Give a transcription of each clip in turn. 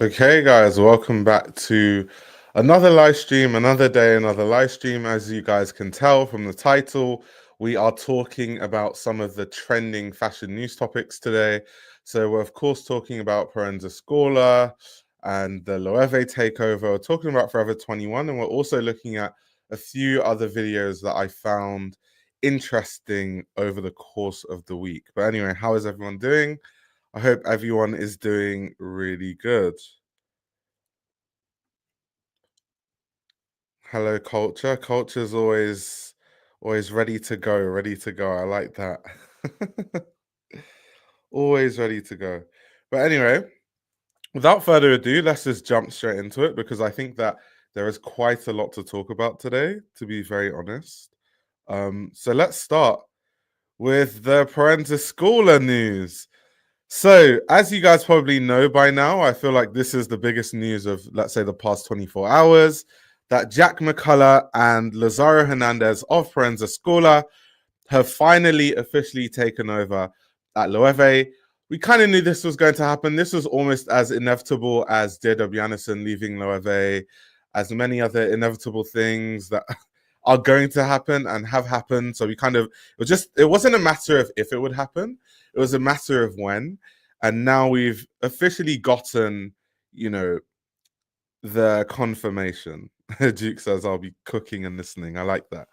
Okay, guys, welcome back to another live stream, another day, another live stream. As you guys can tell from the title, we are talking about some of the trending fashion news topics today. So we're, of course, talking about Proenza Schouler and the Loewe takeover. We're talking about Forever 21, and we're also looking at a few other videos that I found interesting over the course of the week. But anyway, how is everyone doing? I hope everyone is doing really good. Hello, culture. Culture's always ready to go, ready to go. I like that. Always ready to go. But anyway, without further ado, let's just jump straight into it because I think that there is quite a lot to talk about today, to be very honest. So let's start with the Proenza Schouler news. So, as you guys probably know by now, I feel like this is the biggest news of, let's say, the past 24 hours, that Jack McCollough and Lazaro Hernandez of Proenza Schouler have finally officially taken over at Loewe. We kind of knew this was going to happen. This was almost as inevitable as J.W. Anderson leaving Loewe, as many other inevitable things that are going to happen and have happened. So it wasn't a matter of if it would happen. It was a matter of when. And now we've officially gotten, the confirmation. Duke says I'll be cooking and listening. I like that.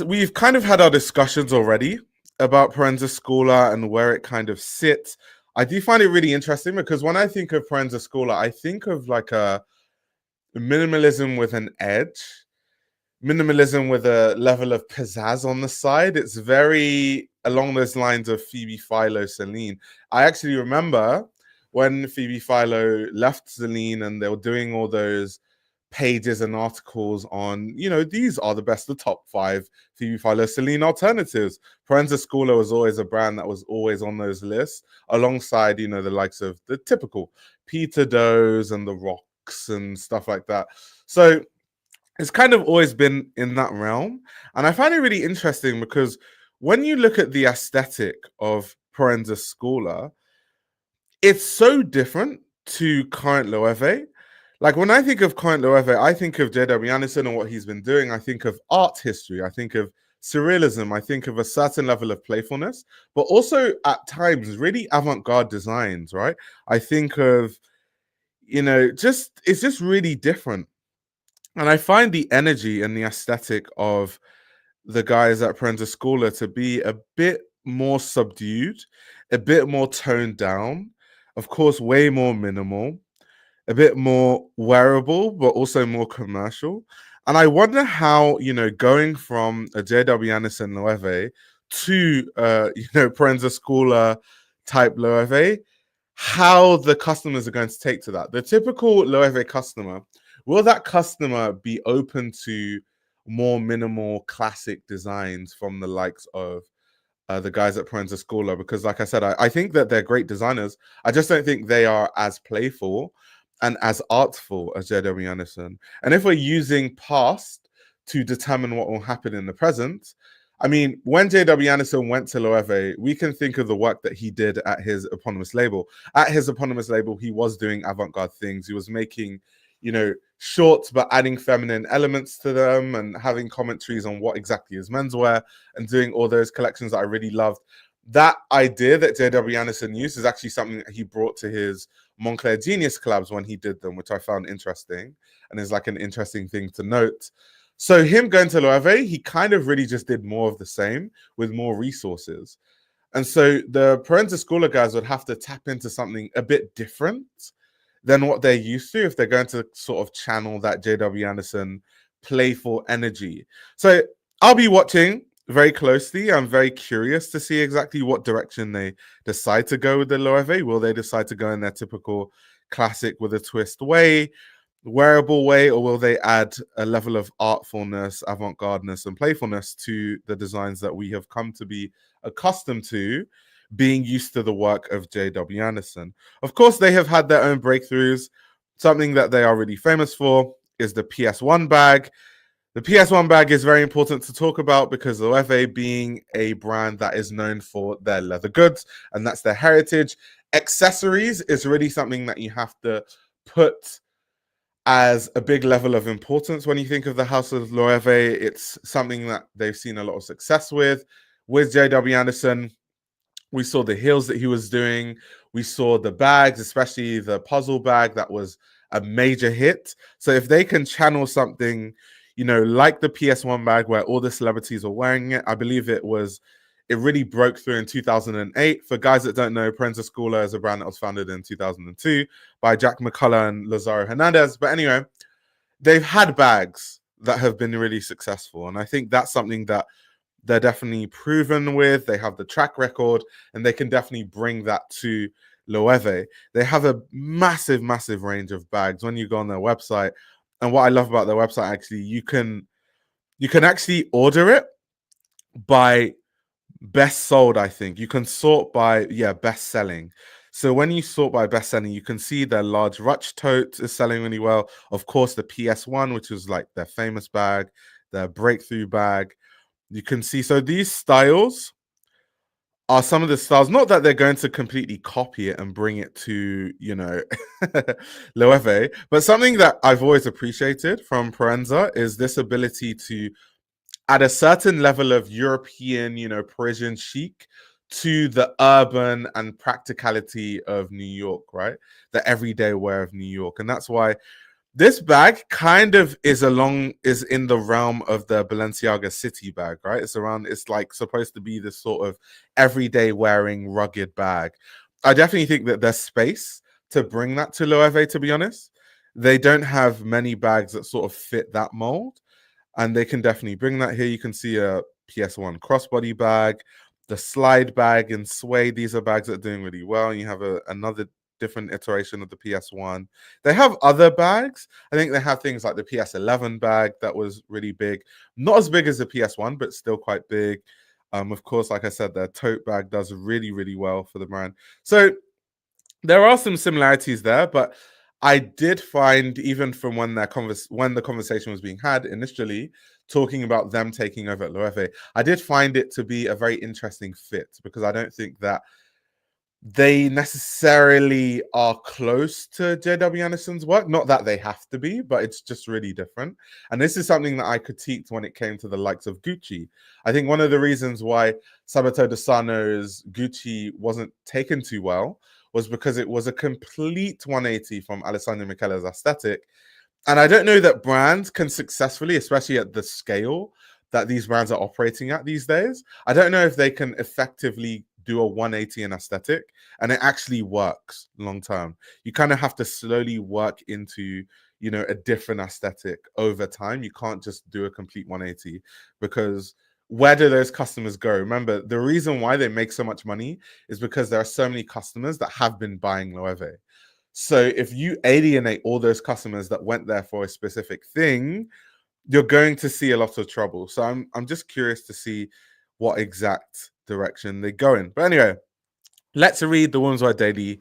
We've kind of had our discussions already about Proenza Schouler and where it kind of sits. I do find it really interesting because when I think of Proenza Schouler, I think of like a minimalism with an edge, minimalism with a level of pizzazz on the side. It's very along those lines of Phoebe Philo, Celine. I actually remember when Phoebe Philo left Celine and they were doing all those pages and articles on, these are the top 5 Phoebe Philo Celine alternatives. Proenza Schouler was always a brand that was always on those lists, alongside, the likes of the typical Peter Does and the Rocks and stuff like that. So it's kind of always been in that realm. And I find it really interesting because when you look at the aesthetic of Proenza Schouler, it's so different to current Loewe. Like when I think of current Loewe, I think of J.W. Anderson and what he's been doing. I think of art history. I think of surrealism. I think of a certain level of playfulness, but also at times really avant-garde designs, right? I think of, it's just really different. And I find the energy and the aesthetic of the guys at Proenza Schouler to be a bit more subdued, a bit more toned down, of course, way more minimal, a bit more wearable, but also more commercial. And I wonder how, going from a J.W. Anderson Loewe to, Proenza Schouler type Loewe, how the customers are going to take to that. The typical Loewe customer, will that customer be open to more minimal classic designs from the likes of the guys at Proenza Schouler? Because like I said, I think that they're great designers. I just don't think they are as playful and as artful as J.W. Anderson. And if we're using past to determine what will happen in the present, I mean, when J.W. Anderson went to Loewe, we can think of the work that he did at his eponymous label. At his eponymous label, he was doing avant-garde things. He was making, shorts, but adding feminine elements to them and having commentaries on what exactly is menswear and doing all those collections that I really loved. That idea that J.W. Anderson used is actually something that he brought to his Moncler Genius collabs when he did them, which I found interesting and is like an interesting thing to note. So him going to Loewe, he kind of really just did more of the same with more resources. And so the Proenza Schouler guys would have to tap into something a bit different than what they're used to if they're going to sort of channel that J.W. Anderson playful energy. So I'll be watching very closely. I'm very curious to see exactly what direction they decide to go with the Loewe. Will they decide to go in their typical classic with a twist way, wearable way, or will they add a level of artfulness, avant-gardeness, and playfulness to the designs that we have come to be accustomed to, being used to the work of J.W. Anderson? Of course, they have had their own breakthroughs. Something that they are really famous for is the PS1 bag. The PS1 bag is very important to talk about because Loewe being a brand that is known for their leather goods, and that's their heritage. Accessories is really something that you have to put as a big level of importance when you think of the House of Loewe. It's something that they've seen a lot of success with. With JW Anderson, we saw the heels that he was doing. We saw the bags, especially the puzzle bag that was a major hit. So if they can channel something, like the PS1 bag where all the celebrities are wearing it, I believe it really broke through in 2008. For guys that don't know, Proenza Schouler is a brand that was founded in 2002 by Jack McCollough and Lazaro Hernandez. But anyway, they've had bags that have been really successful. And I think that's something that they're definitely proven with. They have the track record, and they can definitely bring that to Loewe. They have a massive, massive range of bags when you go on their website. And what I love about their website, actually, you can actually order it by best sold. I think you can sort by best selling. So when you sort by best selling, you can see their large Rutsch tote is selling really well. Of course, the PS1, which was like their famous bag, their breakthrough bag. You can see, so these styles are some of the styles, not that they're going to completely copy it and bring it to, Loewe, but something that I've always appreciated from Proenza is this ability to add a certain level of European, Parisian chic to the urban and practicality of New York, right? The everyday wear of New York. And that's why this bag kind of is in the realm of the Balenciaga City bag, right? It's like supposed to be this sort of everyday wearing rugged bag. I definitely think that there's space to bring that to Loewe, to be honest. They don't have many bags that sort of fit that mold, and they can definitely bring that here. You can see a PS1 crossbody bag, the slide bag in suede. These are bags that are doing really well. You have another different iteration of the PS1. They have other bags. I think they have things like the PS11 bag that was really big. Not as big as the PS1, but still quite big. Of course, like I said, their tote bag does really, really well for the brand. So there are some similarities there, but I did find, even from when the conversation was being had initially, talking about them taking over at Loewe, I did find it to be a very interesting fit, because I don't think that they necessarily are close to JW Anderson's work. Not that they have to be, but it's just really different. And this is something that I critiqued when it came to the likes of Gucci. I think one of the reasons why Sabato De Sarno's Gucci wasn't taken too well was because it was a complete 180 from Alessandro Michele's aesthetic. And I don't know that brands can successfully, especially at the scale that these brands are operating at these days, I don't know if they can effectively do a 180 in aesthetic and it actually works long term. You kind of have to slowly work into, a different aesthetic over time. You can't just do a complete 180, because where do those customers go? Remember, the reason why they make so much money is because there are so many customers that have been buying Loewe. So if you alienate all those customers that went there for a specific thing, you're going to see a lot of trouble. So I'm just curious to see what exact direction they go in. But anyway, let's read the Women's Wear Daily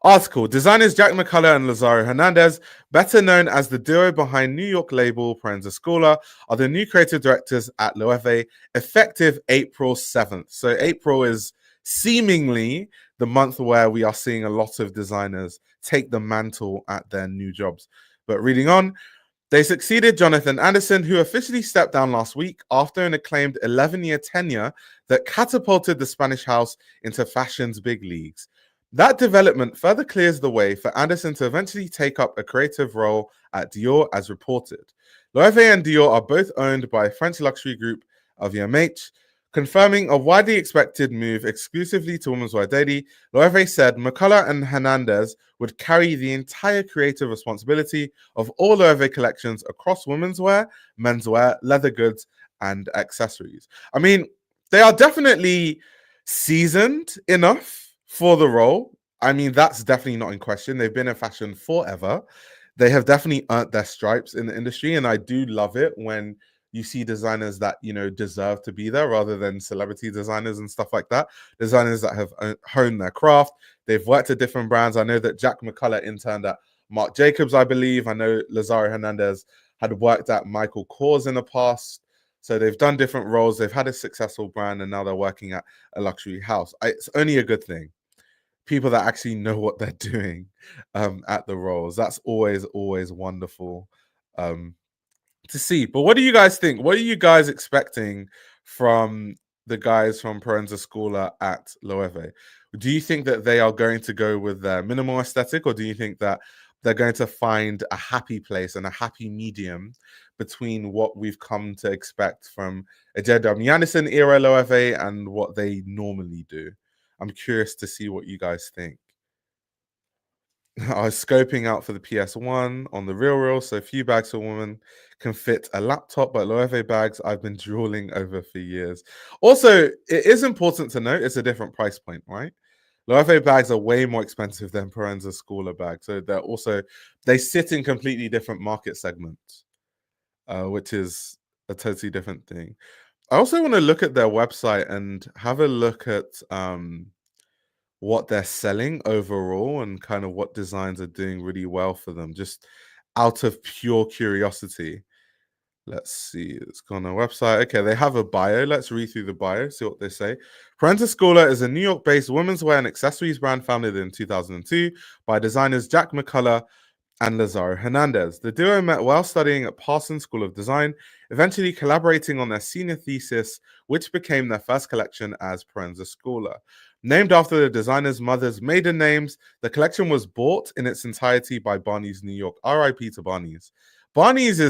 article. Designers Jack McCollough and Lazaro Hernandez, better known as the duo behind New York label Proenza Schouler, are the new creative directors at Loewe, effective April 7th. So April is seemingly the month where we are seeing a lot of designers take the mantle at their new jobs. But reading on, they succeeded Jonathan Anderson, who officially stepped down last week after an acclaimed 11-year tenure that catapulted the Spanish house into fashion's big leagues. That development further clears the way for Anderson to eventually take up a creative role at Dior, as reported. Loewe and Dior are both owned by French luxury group LVMH. Confirming a widely expected move exclusively to Women's Wear Daily, Loewe said McCollough and Hernandez would carry the entire creative responsibility of all Loewe collections across women's wear, menswear, leather goods, and accessories. I mean, they are definitely seasoned enough for the role. I mean, that's definitely not in question. They've been in fashion forever. They have definitely earned their stripes in the industry, and I do love it when you see designers that, deserve to be there rather than celebrity designers and stuff like that. Designers that have honed their craft. They've worked at different brands. I know that Jack McCollough interned at Marc Jacobs, I believe. I know Lazaro Hernandez had worked at Michael Kors in the past. So they've done different roles. They've had a successful brand, and now they're working at a luxury house. It's only a good thing. People that actually know what they're doing at the roles. That's always wonderful to see. But what do you guys think? What are you guys expecting from the guys from Proenza Schouler at Loewe? Do you think that they are going to go with their minimal aesthetic, or do you think that they're going to find a happy place and a happy medium between what we've come to expect from a J.W. Janison era Loewe and what they normally do? I'm curious to see what you guys think. I was scoping out for the PS1 on the real, so a few bags for women can fit a laptop, but Loewe bags I've been drooling over for years. Also, it is important to note it's a different price point, right? Loewe bags are way more expensive than Proenza Schouler bags, so they sit in completely different market segments, which is a totally different thing. I also want to look at their website and have a look at what they're selling overall and kind of what designs are doing really well for them, just out of pure curiosity. Let's see, it's on their website. Okay, they have a bio. Let's read through the bio, see what they say. Proenza Schouler is a New York-based women's wear and accessories brand founded in 2002 by designers Jack McCollough and Lazaro Hernandez. The duo met while studying at Parsons School of Design, eventually collaborating on their senior thesis, which became their first collection as Proenza Schouler. Named after the designer's mother's maiden names, the collection was bought in its entirety by Barney's New York. RIP to Barney's. Barney's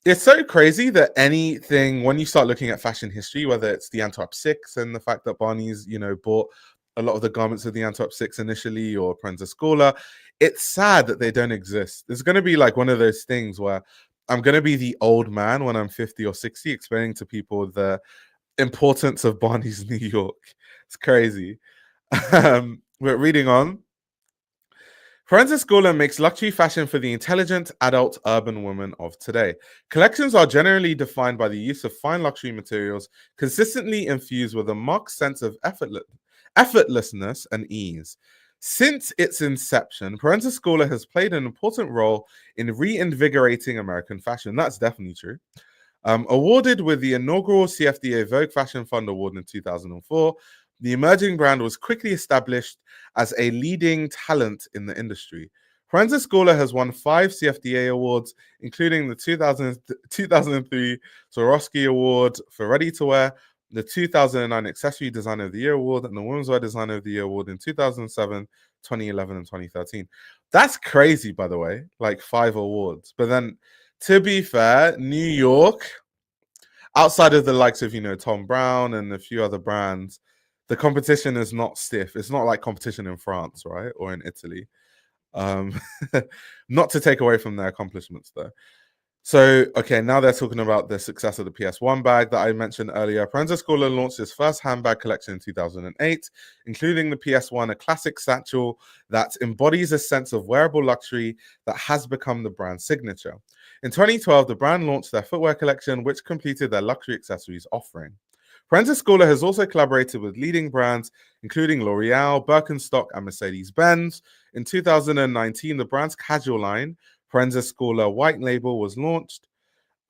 it's so crazy that anything, when you start looking at fashion history, whether it's the Antwerp Six and the fact that Barney's, bought a lot of the garments of the Antwerp Six initially, or Proenza Schouler, it's sad that they don't exist. It's going to be like one of those things where I'm going to be the old man when I'm 50 or 60 explaining to people the importance of Barney's New York. It's crazy. But reading on. Proenza Schouler makes luxury fashion for the intelligent, adult, urban woman of today. Collections are generally defined by the use of fine luxury materials, consistently infused with a marked sense of effortlessness and ease. Since its inception, Proenza Schouler has played an important role in reinvigorating American fashion. That's definitely true. Awarded with the inaugural CFDA Vogue Fashion Fund Award in 2004, the emerging brand was quickly established as a leading talent in the industry. Proenza Schouler has won 5 CFDA awards, including the 2003 Swarovski Award for ready-to-wear, the 2009 Accessory Designer of the Year Award, and the Women's Wear Designer of the Year Award in 2007, 2011, and 2013. That's crazy, by the way, like 5 awards. But then, to be fair, New York, outside of the likes of, Tom Brown and a few other brands, the competition is not stiff. It's not like competition in France, right? Or in Italy. Not to take away from their accomplishments, though. So, okay, now they're talking about the success of the PS1 bag that I mentioned earlier. Proenza Schouler launched its first handbag collection in 2008, including the PS1, a classic satchel that embodies a sense of wearable luxury that has become the brand's signature. In 2012, the brand launched their footwear collection, which completed their luxury accessories offering. Proenza Schouler has also collaborated with leading brands, including L'Oreal, Birkenstock, and Mercedes-Benz. In 2019, the brand's casual line, Proenza Schouler White Label, was launched.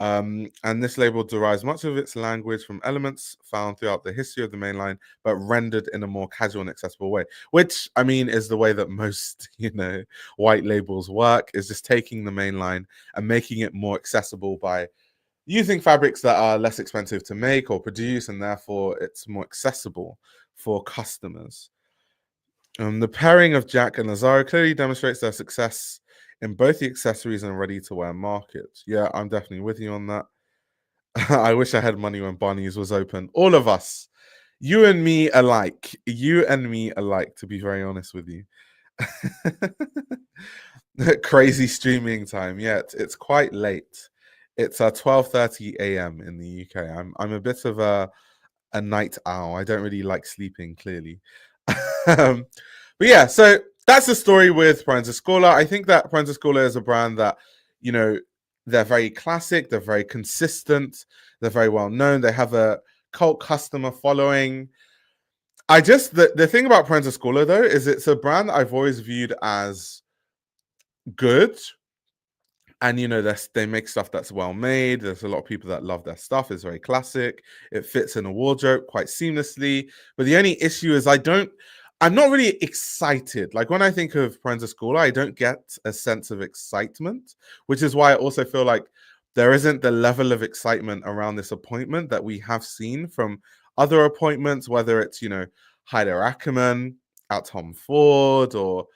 And this label derives much of its language from elements found throughout the history of the main line, but rendered in a more casual and accessible way, which, I mean, is the way that most, white labels work, is just taking the main line and making it more accessible by using fabrics that are less expensive to make or produce, and therefore it's more accessible for customers. The pairing of Jack and Lazaro clearly demonstrates their success in both the accessories and ready-to-wear markets. Yeah, I'm definitely with you on that. I wish I had money when Barney's was open. All of us, you and me alike. You and me alike, to be very honest with you. Crazy streaming time. Yeah, it's quite late. It's 12:30 a.m. in the UK. I'm a bit of a night owl. I don't really like sleeping, clearly. But yeah, so that's the story with Proenza Schouler. I think that Proenza Schouler is a brand that, they're very classic, they're very consistent, they're very well known, they have a cult customer following. The thing about Proenza Schouler, though, is it's a brand I've always viewed as good, And, you know, they make stuff that's well made. There's a lot of people that love their stuff. It's very classic. It fits in a wardrobe quite seamlessly. But the only issue is I'm not really excited. Like when I think of Proenza Schouler, I don't get a sense of excitement, which is why I also feel like there isn't the level of excitement around this appointment that we have seen from other appointments, whether it's, you know, Heider Ackerman at Tom Ford or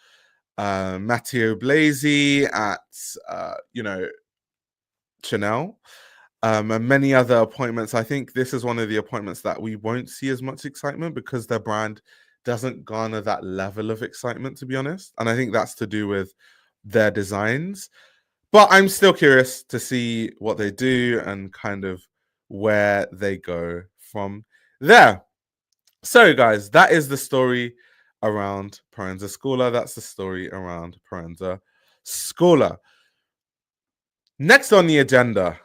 Matteo Blasi at, you know, Chanel, and many other appointments. I think this is one of the appointments that we won't see as much excitement because their brand doesn't garner that level of excitement, to be honest. And I think that's to do with their designs. But I'm still curious to see what they do and kind of where they go from there. So, guys, that is the story around Proenza Schouler. That's the story around Proenza Schouler. Next on the agenda,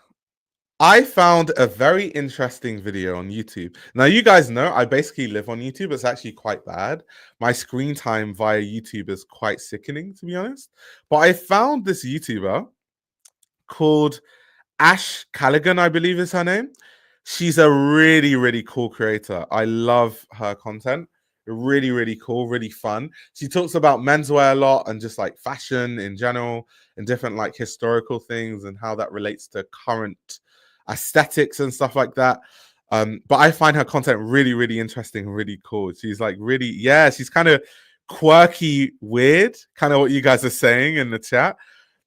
I found a very interesting video on YouTube. Now, you guys know I basically live on YouTube. It's actually quite bad. My screen time via YouTube is quite sickening, to be honest. But I found this YouTuber called Ash Callaghan, I believe is her name. She's a really, really cool creator. I love her content. Really, really cool, really fun. She talks about menswear a lot and just like fashion in general and different like historical things and how that relates to current aesthetics and stuff like that. But I find her content really, really interesting and really cool. She's like really, yeah, she's kind of quirky, weird, kind of what you guys are saying in the chat.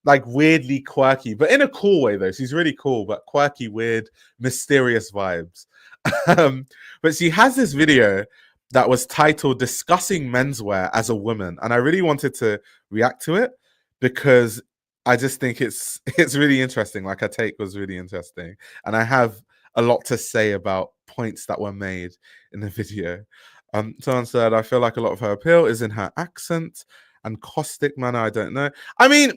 Like weirdly quirky, but in a cool way though. She's really cool, but quirky, weird, mysterious vibes. But she has this video that was titled "Discussing Menswear as a Woman," and I really wanted to react to it because I just think it's really interesting. Like her take was really interesting, and I have a lot to say about points that were made in the video. Someone said, "I feel like a lot of her appeal is in her accent and caustic manner." I don't know. I mean,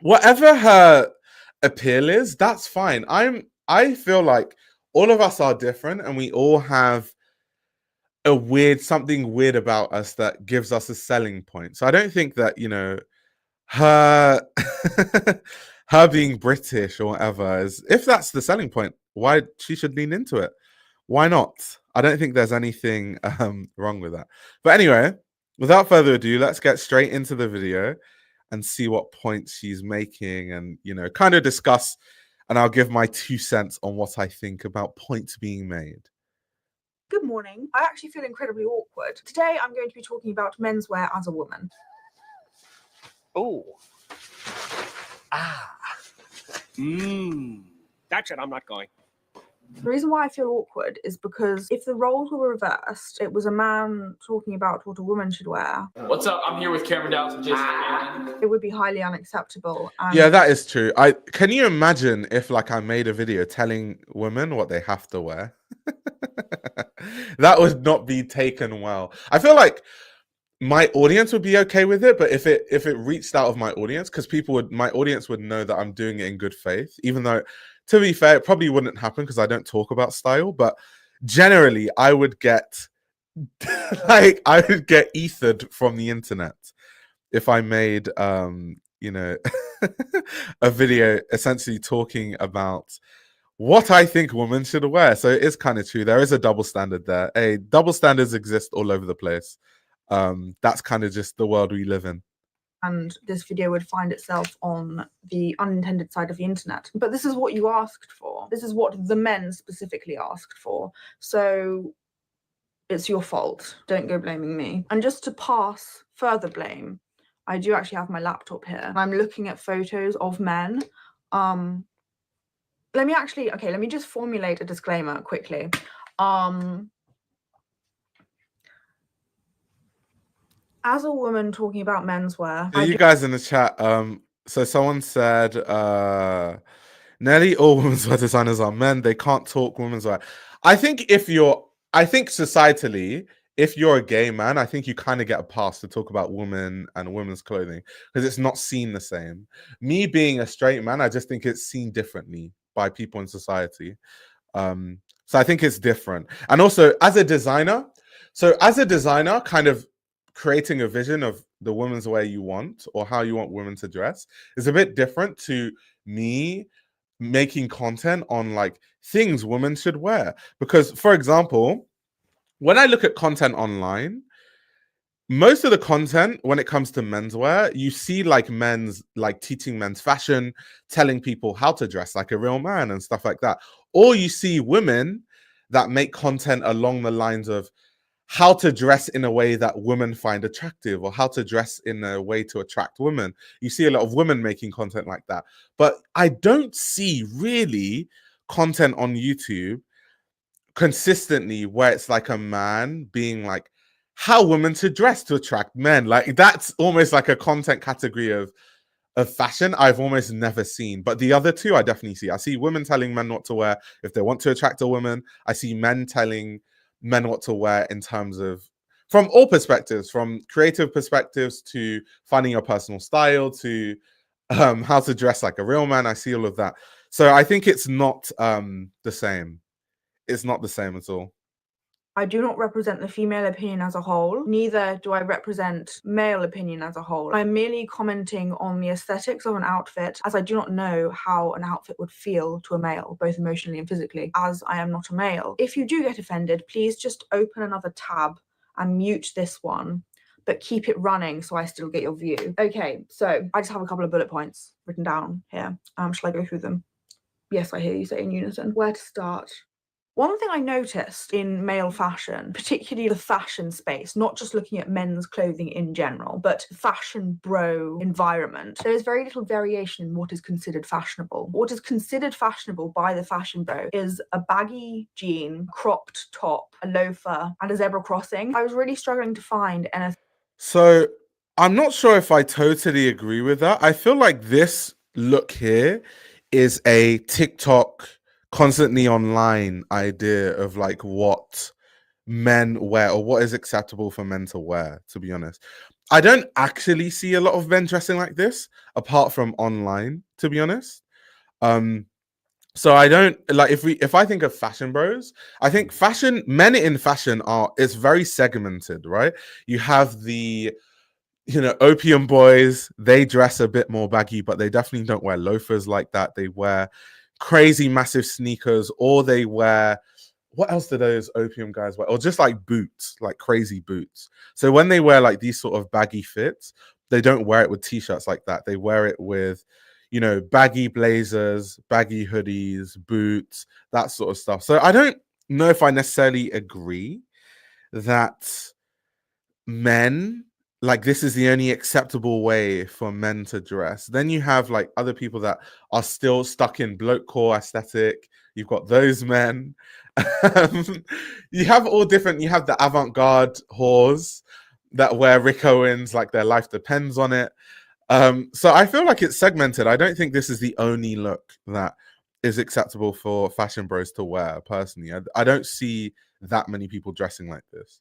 whatever her appeal is, that's fine. I feel like all of us are different and we all have something weird about us that gives us a selling point. So I don't think that, you know, her her being British or whatever is, if that's the selling point, why she should lean into it. Why not? I don't think there's anything wrong with that. But anyway, without further ado, let's get straight into the video and see what points she's making and, you know, kind of discuss, and I'll give my 2 cents on what I think about points being made. Good morning. I actually feel incredibly awkward. Today I'm going to be talking about menswear as a woman. Oh. Ah. That's it. I'm not going. The reason why I feel awkward is because if the roles were reversed, it was a man talking about what a woman should wear. What's up? I'm here with Cameron Dallas and Jason. It would be highly unacceptable. Yeah, that is true. Can you imagine if like I made a video telling women what they have to wear? That would not be taken well. I feel like my audience would be okay with it, but if it reached out of my audience, because my audience would know that I'm doing it in good faith, even though, to be fair, it probably wouldn't happen because I don't talk about style, but generally I would get ethered from the internet if I made you know, a video essentially talking about what I think women should wear. So it is kind of true. There is a double standard there. Double standards exist all over the place. That's kind of just the world we live in. And this video would find itself on the unintended side of the internet. But this is what you asked for. This is what the men specifically asked for. So it's your fault. Don't go blaming me. And just to pass further blame, I do actually have my laptop here. I'm looking at photos of men. Let me just formulate a disclaimer quickly. As a woman talking about menswear, you guys in the chat, so someone said nearly all women's wear designers are men. They can't talk women's wear. I think societally, if you're a gay man, I think you kind of get a pass to talk about women and women's clothing because it's not seen the same. Me being a straight man, I just think it's seen differently by people in society. So I think it's different. And also as a designer, kind of creating a vision of the women's wear you want or how you want women to dress is a bit different to me making content on like things women should wear. Because, for example, when I look at content online, most of the content when it comes to menswear, you see like men's, like teaching men's fashion, telling people how to dress like a real man and stuff like that. Or you see women that make content along the lines of how to dress in a way that women find attractive or how to dress in a way to attract women. You see a lot of women making content like that. But I don't see really content on YouTube consistently where it's like a man being like, how women to dress to attract men. Like that's almost like a content category of fashion I've almost never seen. But the other two I definitely see. I see women telling men what to wear if they want to attract a woman. I see men telling men what to wear in terms of, from all perspectives, from creative perspectives to finding your personal style to how to dress like a real man. I see all of that. So I think it's not the same. It's not the same at all. I do not represent the female opinion as a whole, neither do I represent male opinion as a whole. I'm merely commenting on the aesthetics of an outfit, as I do not know how an outfit would feel to a male, both emotionally and physically, as I am not a male. If you do get offended, please just open another tab and mute this one, but keep it running so I still get your view. Okay, so I just have a couple of bullet points written down here. Shall I go through them? Yes, I hear you say in unison. Where to start? One thing I noticed in male fashion, particularly the fashion space, not just looking at men's clothing in general, but fashion bro environment, there is very little variation in what is considered fashionable. What is considered fashionable by the fashion bro is a baggy jean, cropped top, a loafer, and a zebra crossing. I was really struggling to find anything. So I'm not sure if I totally agree with that. I feel like this look here is a TikTok constantly online idea of like what men wear or what is acceptable for men to wear, to be honest. I don't actually see a lot of men dressing like this apart from online, to be honest. So I don't like, if I think of fashion bros, I think men in fashion it's very segmented, right? You have the opium boys, they dress a bit more baggy, but they definitely don't wear loafers like that. They wear crazy massive sneakers, or they wear, what else do those opium guys wear? Or just like boots, like crazy boots. So when they wear like these sort of baggy fits, they don't wear it with t-shirts like that. They wear it with, baggy blazers, baggy hoodies, boots, that sort of stuff. So I don't know if I necessarily agree that like this is the only acceptable way for men to dress. Then you have like other people that are still stuck in bloke core aesthetic. You've got those men. You have all different. You have the avant-garde whores that wear Rick Owens like their life depends on it. So I feel like it's segmented. I don't think this is the only look that is acceptable for fashion bros to wear. Personally, I don't see that many people dressing like this.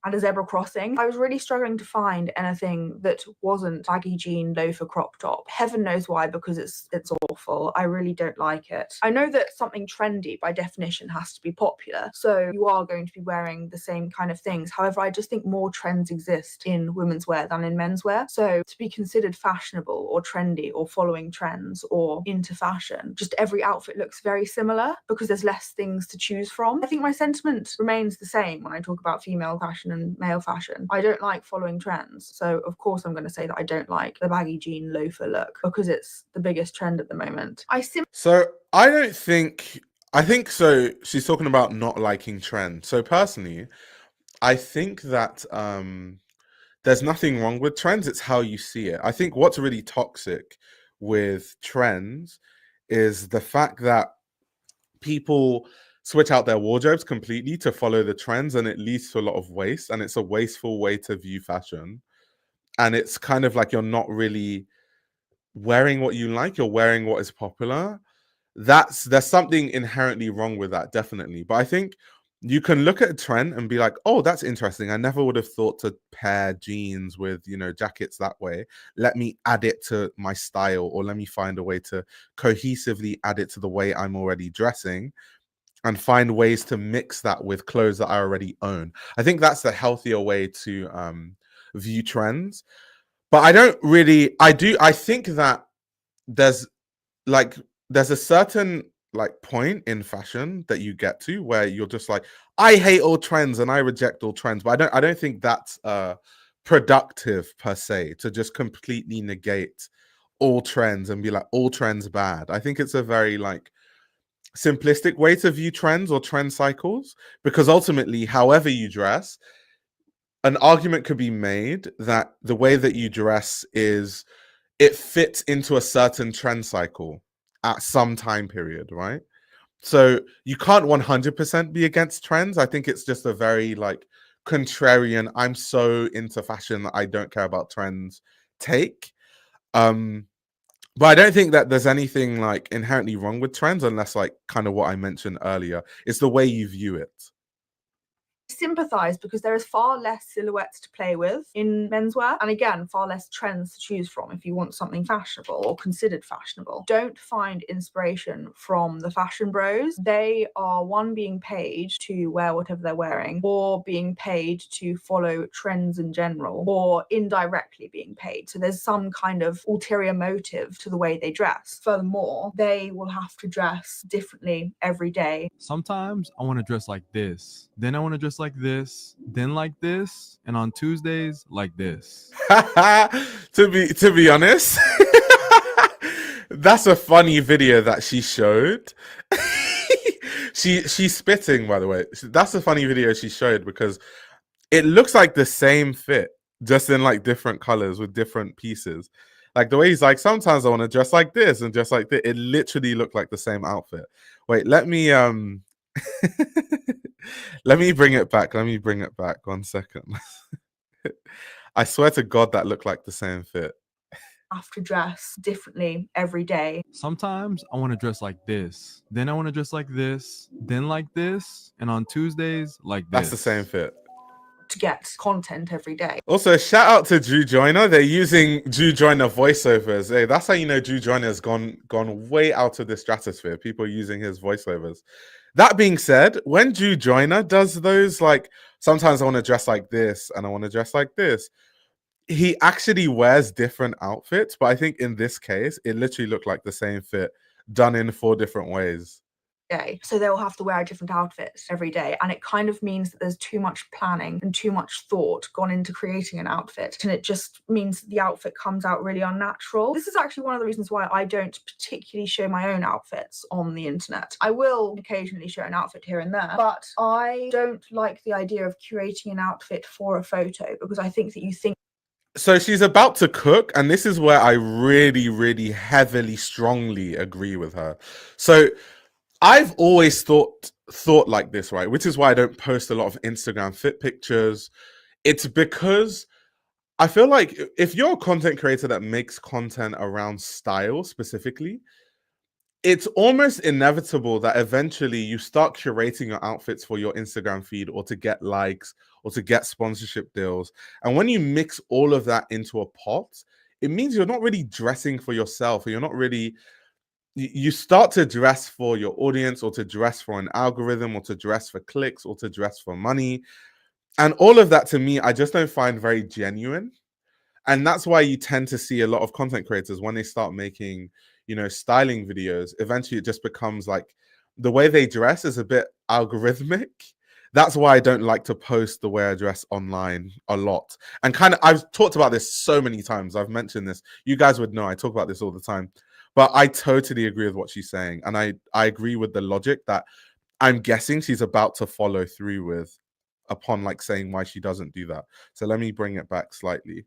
And a zebra crossing. I was really struggling to find anything that wasn't baggy jean, loafer, crop top. Heaven knows why, because it's awful. I really don't like it. I know that something trendy by definition has to be popular, so you are going to be wearing the same kind of things. However, I just think more trends exist in women's wear than in menswear. So to be considered fashionable or trendy or following trends or into fashion, just every outfit looks very similar because there's less things to choose from. I think my sentiment remains the same when I talk about female fashion and male fashion. I don't like following trends, so of course I'm going to say that I don't like the baggy jean loafer look because it's the biggest trend at the moment. I think so. She's talking about not liking trend. So personally, I think that there's nothing wrong with trends. It's how you see it. I think what's really toxic with trends is the fact that people switch out their wardrobes completely to follow the trends, and it leads to a lot of waste, and it's a wasteful way to view fashion. And it's kind of like you're not really wearing what you like, you're wearing what is popular. There's something inherently wrong with that, definitely. But I think you can look at a trend and be like, oh, that's interesting. I never would have thought to pair jeans with, jackets that way. Let me add it to my style, or let me find a way to cohesively add it to the way I'm already dressing, and find ways to mix that with clothes that I already own. I think that's the healthier way to view trends. But I think that there's a certain like point in fashion that you get to where you're just like, I hate all trends and I reject all trends. But I don't think that's productive per se, to just completely negate all trends and be like, all trends bad. I think it's a very like simplistic way to view trends or trend cycles, because ultimately, however you dress, an argument could be made that the way that you dress it fits into a certain trend cycle at some time period, right? So you can't 100% be against trends. I think it's just a very like contrarian, I'm so into fashion that I don't care about trends take. But I don't think that there's anything like inherently wrong with trends, unless like kind of what I mentioned earlier. It's the way you view it. Sympathize, because there is far less silhouettes to play with in menswear, and again, far less trends to choose from if you want something fashionable or considered fashionable. Don't find inspiration from the fashion bros. They are being paid to wear whatever they're wearing, or being paid to follow trends in general, or indirectly being paid. So there's some kind of ulterior motive to the way they dress. Furthermore, they will have to dress differently every day. Sometimes I want to dress like this, then I want to dress like this, then like this, and on Tuesdays like this. To be honest, that's a funny video that she showed. She's spitting, by the way. That's a funny video she showed, because it looks like the same fit, just in like different colors with different pieces. Like the way he's like, sometimes I want to dress like this and just like that. It literally looked like the same outfit. Wait, let me let me bring it back. 1 second. I swear to God that looked like the same fit. Have to dress differently every day. Sometimes I want to dress like this, then I want to dress like this, then like this, and on Tuesdays like this. That's the same fit. To get content every day. Also, shout out to Drew Joyner. They're using Drew Joyner voiceovers. Hey, that's how you know Drew Joyner's gone way out of the stratosphere. People using his voiceovers. That being said, when Drew Joyner does those, like, sometimes I want to dress like this and I want to dress like this, he actually wears different outfits. But I think in this case, it literally looked like the same fit done in 4 different ways. Day. So they'll have to wear a different outfit every day, and it kind of means that there's too much planning and too much thought gone into creating an outfit, and it just means that the outfit comes out really unnatural. This is actually one of the reasons why I don't particularly show my own outfits on the internet. I will occasionally show an outfit here and there, but I don't like the idea of curating an outfit for a photo, because I think that you think. So she's about to cook, and this is where I really, really heavily, strongly agree with her. So I've always thought like this, right? Which is why I don't post a lot of Instagram fit pictures. It's because I feel like if you're a content creator that makes content around style specifically, it's almost inevitable that eventually you start curating your outfits for your Instagram feed, or to get likes, or to get sponsorship deals. And when you mix all of that into a pot, it means you're not really dressing for yourself, or you're not really... You start to dress for your audience, or to dress for an algorithm, or to dress for clicks, or to dress for money. And all of that, to me, I just don't find very genuine. And that's why you tend to see a lot of content creators, when they start making, styling videos, eventually it just becomes like the way they dress is a bit algorithmic. That's why I don't like to post the way I dress online a lot. And kind of, I've talked about this so many times. I've mentioned this. You guys would know I talk about this all the time. But I totally agree with what she's saying. And I agree with the logic that I'm guessing she's about to follow through with, upon like saying why she doesn't do that. So let me bring it back slightly.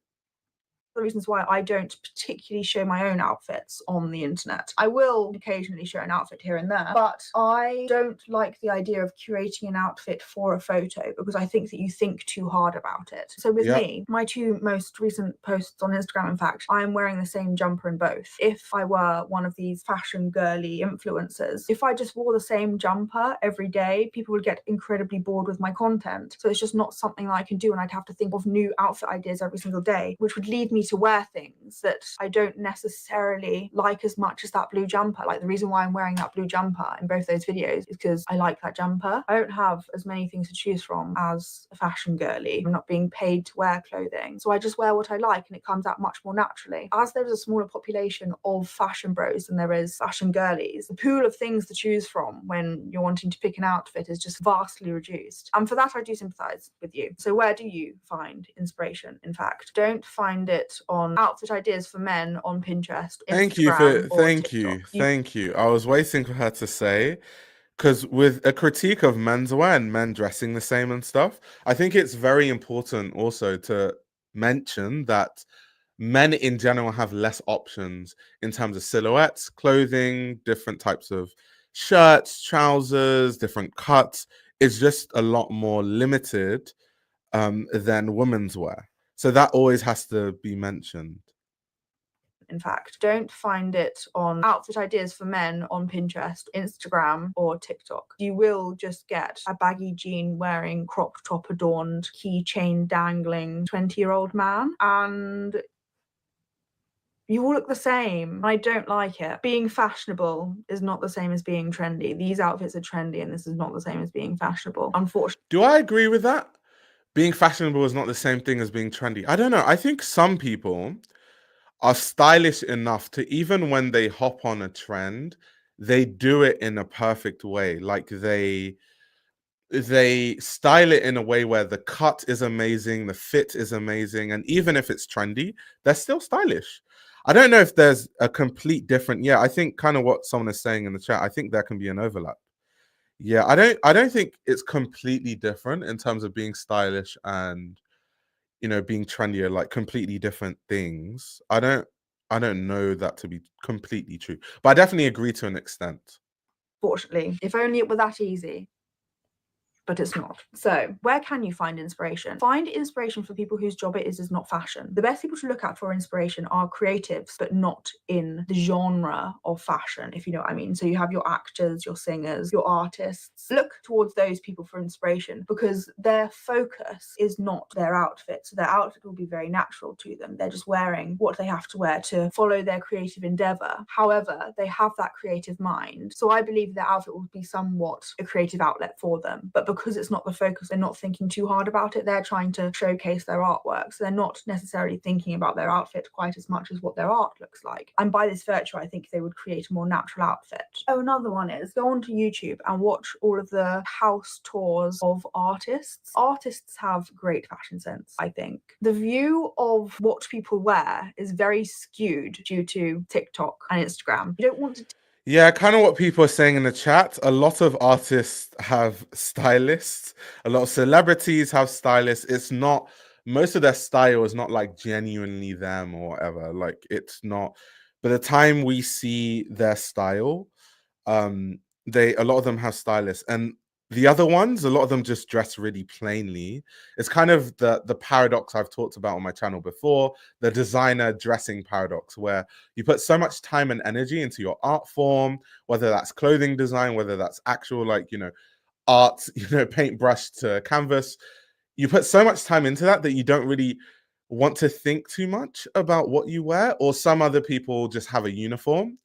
The reasons why I don't particularly show my own outfits on the internet. I will occasionally show an outfit here and there, but I don't like the idea of curating an outfit for a photo, because I think that you think too hard about it. So with me, my 2 most recent posts on Instagram, in fact, I'm wearing the same jumper in both. If I were one of these fashion girly influencers, if I just wore the same jumper every day, people would get incredibly bored with my content. So it's just not something that I can do, and I'd have to think of new outfit ideas every single day, which would lead me to wear things that I don't necessarily like as much as that blue jumper. Like the reason why I'm wearing that blue jumper in both those videos is because I like that jumper. I don't have as many things to choose from as a fashion girly. I'm not being paid to wear clothing. So I just wear what I like and it comes out much more naturally. As there's a smaller population of fashion bros than there is fashion girlies, the pool of things to choose from when you're wanting to pick an outfit is just vastly reduced. And for that, I do sympathize with you. So where do you find inspiration? In fact, don't find it on outfit ideas for men on Pinterest, Thank Instagram, you. Thank you. I was waiting for her to say, because with a critique of menswear and men dressing the same and stuff, I think it's very important also to mention that men in general have less options in terms of silhouettes, clothing, different types of shirts, trousers, different cuts. It's just a lot more limited than women's wear. So that always has to be mentioned. In fact, don't find it on outfit ideas for men on Pinterest, Instagram, or TikTok. You will just get a baggy jean wearing crop top adorned, keychain dangling 20-year-old man, and you all look the same. I don't like it. Being fashionable is not the same as being trendy. These outfits are trendy, and this is not the same as being fashionable, unfortunately. Do I agree with that? Being fashionable is not the same thing as being trendy. I don't know. I think some people are stylish enough to, even when they hop on a trend, they do it in a perfect way. Like they style it in a way where the cut is amazing, the fit is amazing, and even if it's trendy, they're still stylish. I don't know if there's a complete different. Yeah, I think kind of what someone is saying in the chat. I think there can be an overlap. Yeah, I don't think it's completely different in terms of being stylish and, you know, being trendy are like completely different things. I don't know that to be completely true, but I definitely agree to an extent. Fortunately, if only it were that easy. But it's not. So where can you find inspiration? Find inspiration for people whose job it is not fashion. The best people to look at for inspiration are creatives, but not in the genre of fashion, if you know what I mean. So you have your actors, your singers, your artists. Look towards those people for inspiration because their focus is not their outfit. So their outfit will be very natural to them. They're just wearing what they have to wear to follow their creative endeavor. However, they have that creative mind. So I believe their outfit will be somewhat a creative outlet for them. But because it's not the focus, they're not thinking too hard about it. They're trying to showcase their artwork. So they're not necessarily thinking about their outfit quite as much as what their art looks like. And by this virtue, I think they would create a more natural outfit. Oh, another one is go onto YouTube and watch all of the house tours of artists. Artists have great fashion sense, I think. The view of what people wear is very skewed due to TikTok and Instagram. You don't want to Yeah, kind of what people are saying in the chat. A lot of artists have stylists. A lot of celebrities have stylists. It's not, most of their style is not like genuinely them or whatever. Like it's not. By the time we see their style, a lot of them have stylists. And the other ones, a lot of them just dress really plainly. It's kind of the paradox I've talked about on my channel before, the designer dressing paradox, where you put so much time and energy into your art form, whether that's clothing design, whether that's actual, like, you know, art, you know, paintbrush to canvas. You put so much time into that you don't really want to think too much about what you wear, or some other people just have a uniform.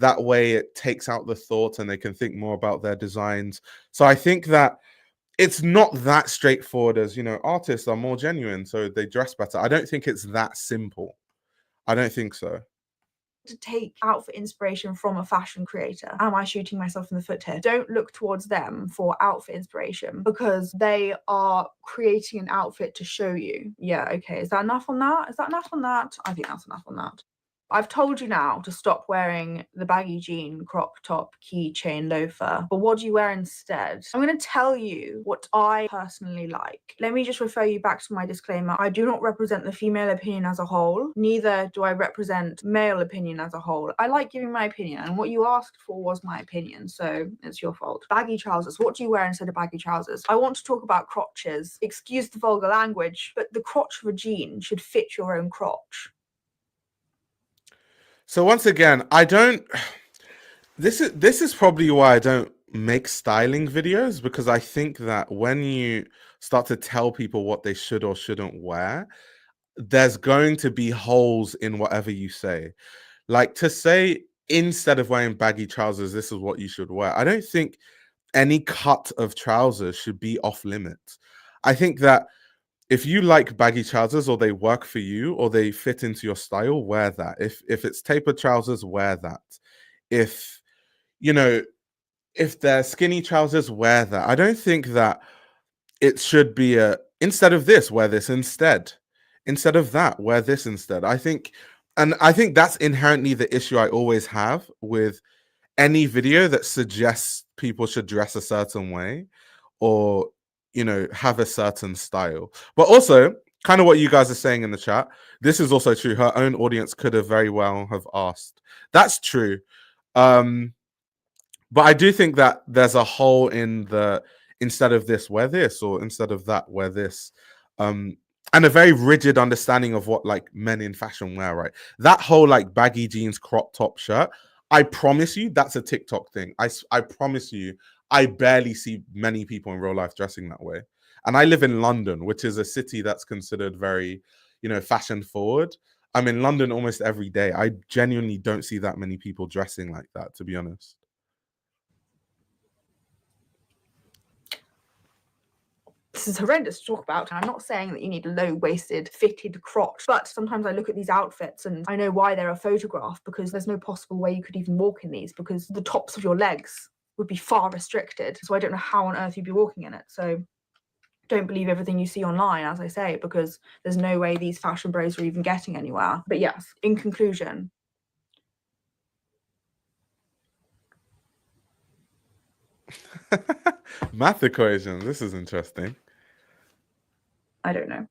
That way it takes out the thought and they can think more about their designs. So I think that it's not that straightforward as, you know, artists are more genuine, so they dress better. I don't think it's that simple. I don't think so. to take outfit inspiration from a fashion creator. Am I shooting myself in the foot here? Don't look towards them for outfit inspiration because they are creating an outfit to show you. Yeah, okay. Is that enough on that? Is that enough on that? I think that's enough on that. I've told you now to stop wearing the baggy jean, crop top, keychain, loafer. But what do you wear instead? I'm going to tell you what I personally like. Let me just refer you back to my disclaimer. I do not represent the female opinion as a whole. Neither do I represent male opinion as a whole. I like giving my opinion, and what you asked for was my opinion, so it's your fault. Baggy trousers. What do you wear instead of baggy trousers? I want to talk about crotches. Excuse the vulgar language, but the crotch of a jean should fit your own crotch. So once again, I don't. This is probably why I don't make styling videos, because I think that when you start to tell people what they should or shouldn't wear, there's going to be holes in whatever you say. Like, to say instead of wearing baggy trousers, this is what you should wear. I don't think any cut of trousers should be off limits. I think that if you like baggy trousers, or they work for you, or they fit into your style, wear that. If it's tapered trousers, wear that. If, you know, if they're skinny trousers, wear that. I don't think that it should be a, instead of this, wear this instead. Instead of that, wear this instead. I think that's inherently the issue I always have with any video that suggests people should dress a certain way, or, you know, have a certain style. But also, kind of what you guys are saying in the chat, this is also true. Her own audience could have very well have asked. That's true. But I do think that there's a hole in the instead of this, wear this, or instead of that, wear this. And a very rigid understanding of what like men in fashion wear, right? That whole like baggy jeans, crop top shirt, I promise you that's a TikTok thing. I promise you, I barely see many people in real life dressing that way. And I live in London, which is a city that's considered very, you know, fashion forward. I'm in London almost every day. I genuinely don't see that many people dressing like that, to be honest. This is horrendous to talk about. I'm not saying that you need a low-waisted, fitted crotch, but sometimes I look at these outfits and I know why they're a photograph, because there's no possible way you could even walk in these, because the tops of your legs would be far restricted. So I don't know how on earth you'd be walking in it. So don't believe everything you see online, as I say, because there's no way these fashion bros are even getting anywhere. But yes, in conclusion, Math equations. This is interesting. I don't know.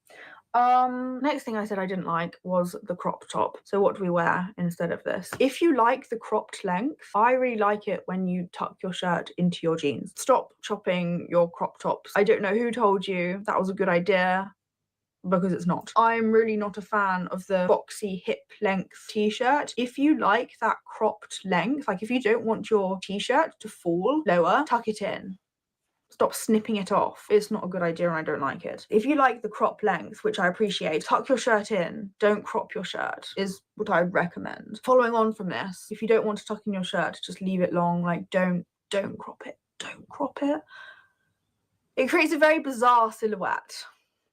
Next thing I said I didn't like was the crop top. So what do we wear instead of this? If you like the cropped length, I really like it when you tuck your shirt into your jeans. Stop chopping your crop tops. I don't know who told you that was a good idea, because it's not. I'm really not a fan of the boxy hip length t-shirt. If you like that cropped length, like if you don't want your t-shirt to fall lower, tuck it in. Stop snipping it off. It's not a good idea and I don't like it. If you like the crop length, which I appreciate, tuck your shirt in. Don't crop your shirt is what I would recommend. Following on from this, if you don't want to tuck in your shirt, just leave it long. Like don't crop it. Don't crop it. It creates a very bizarre silhouette,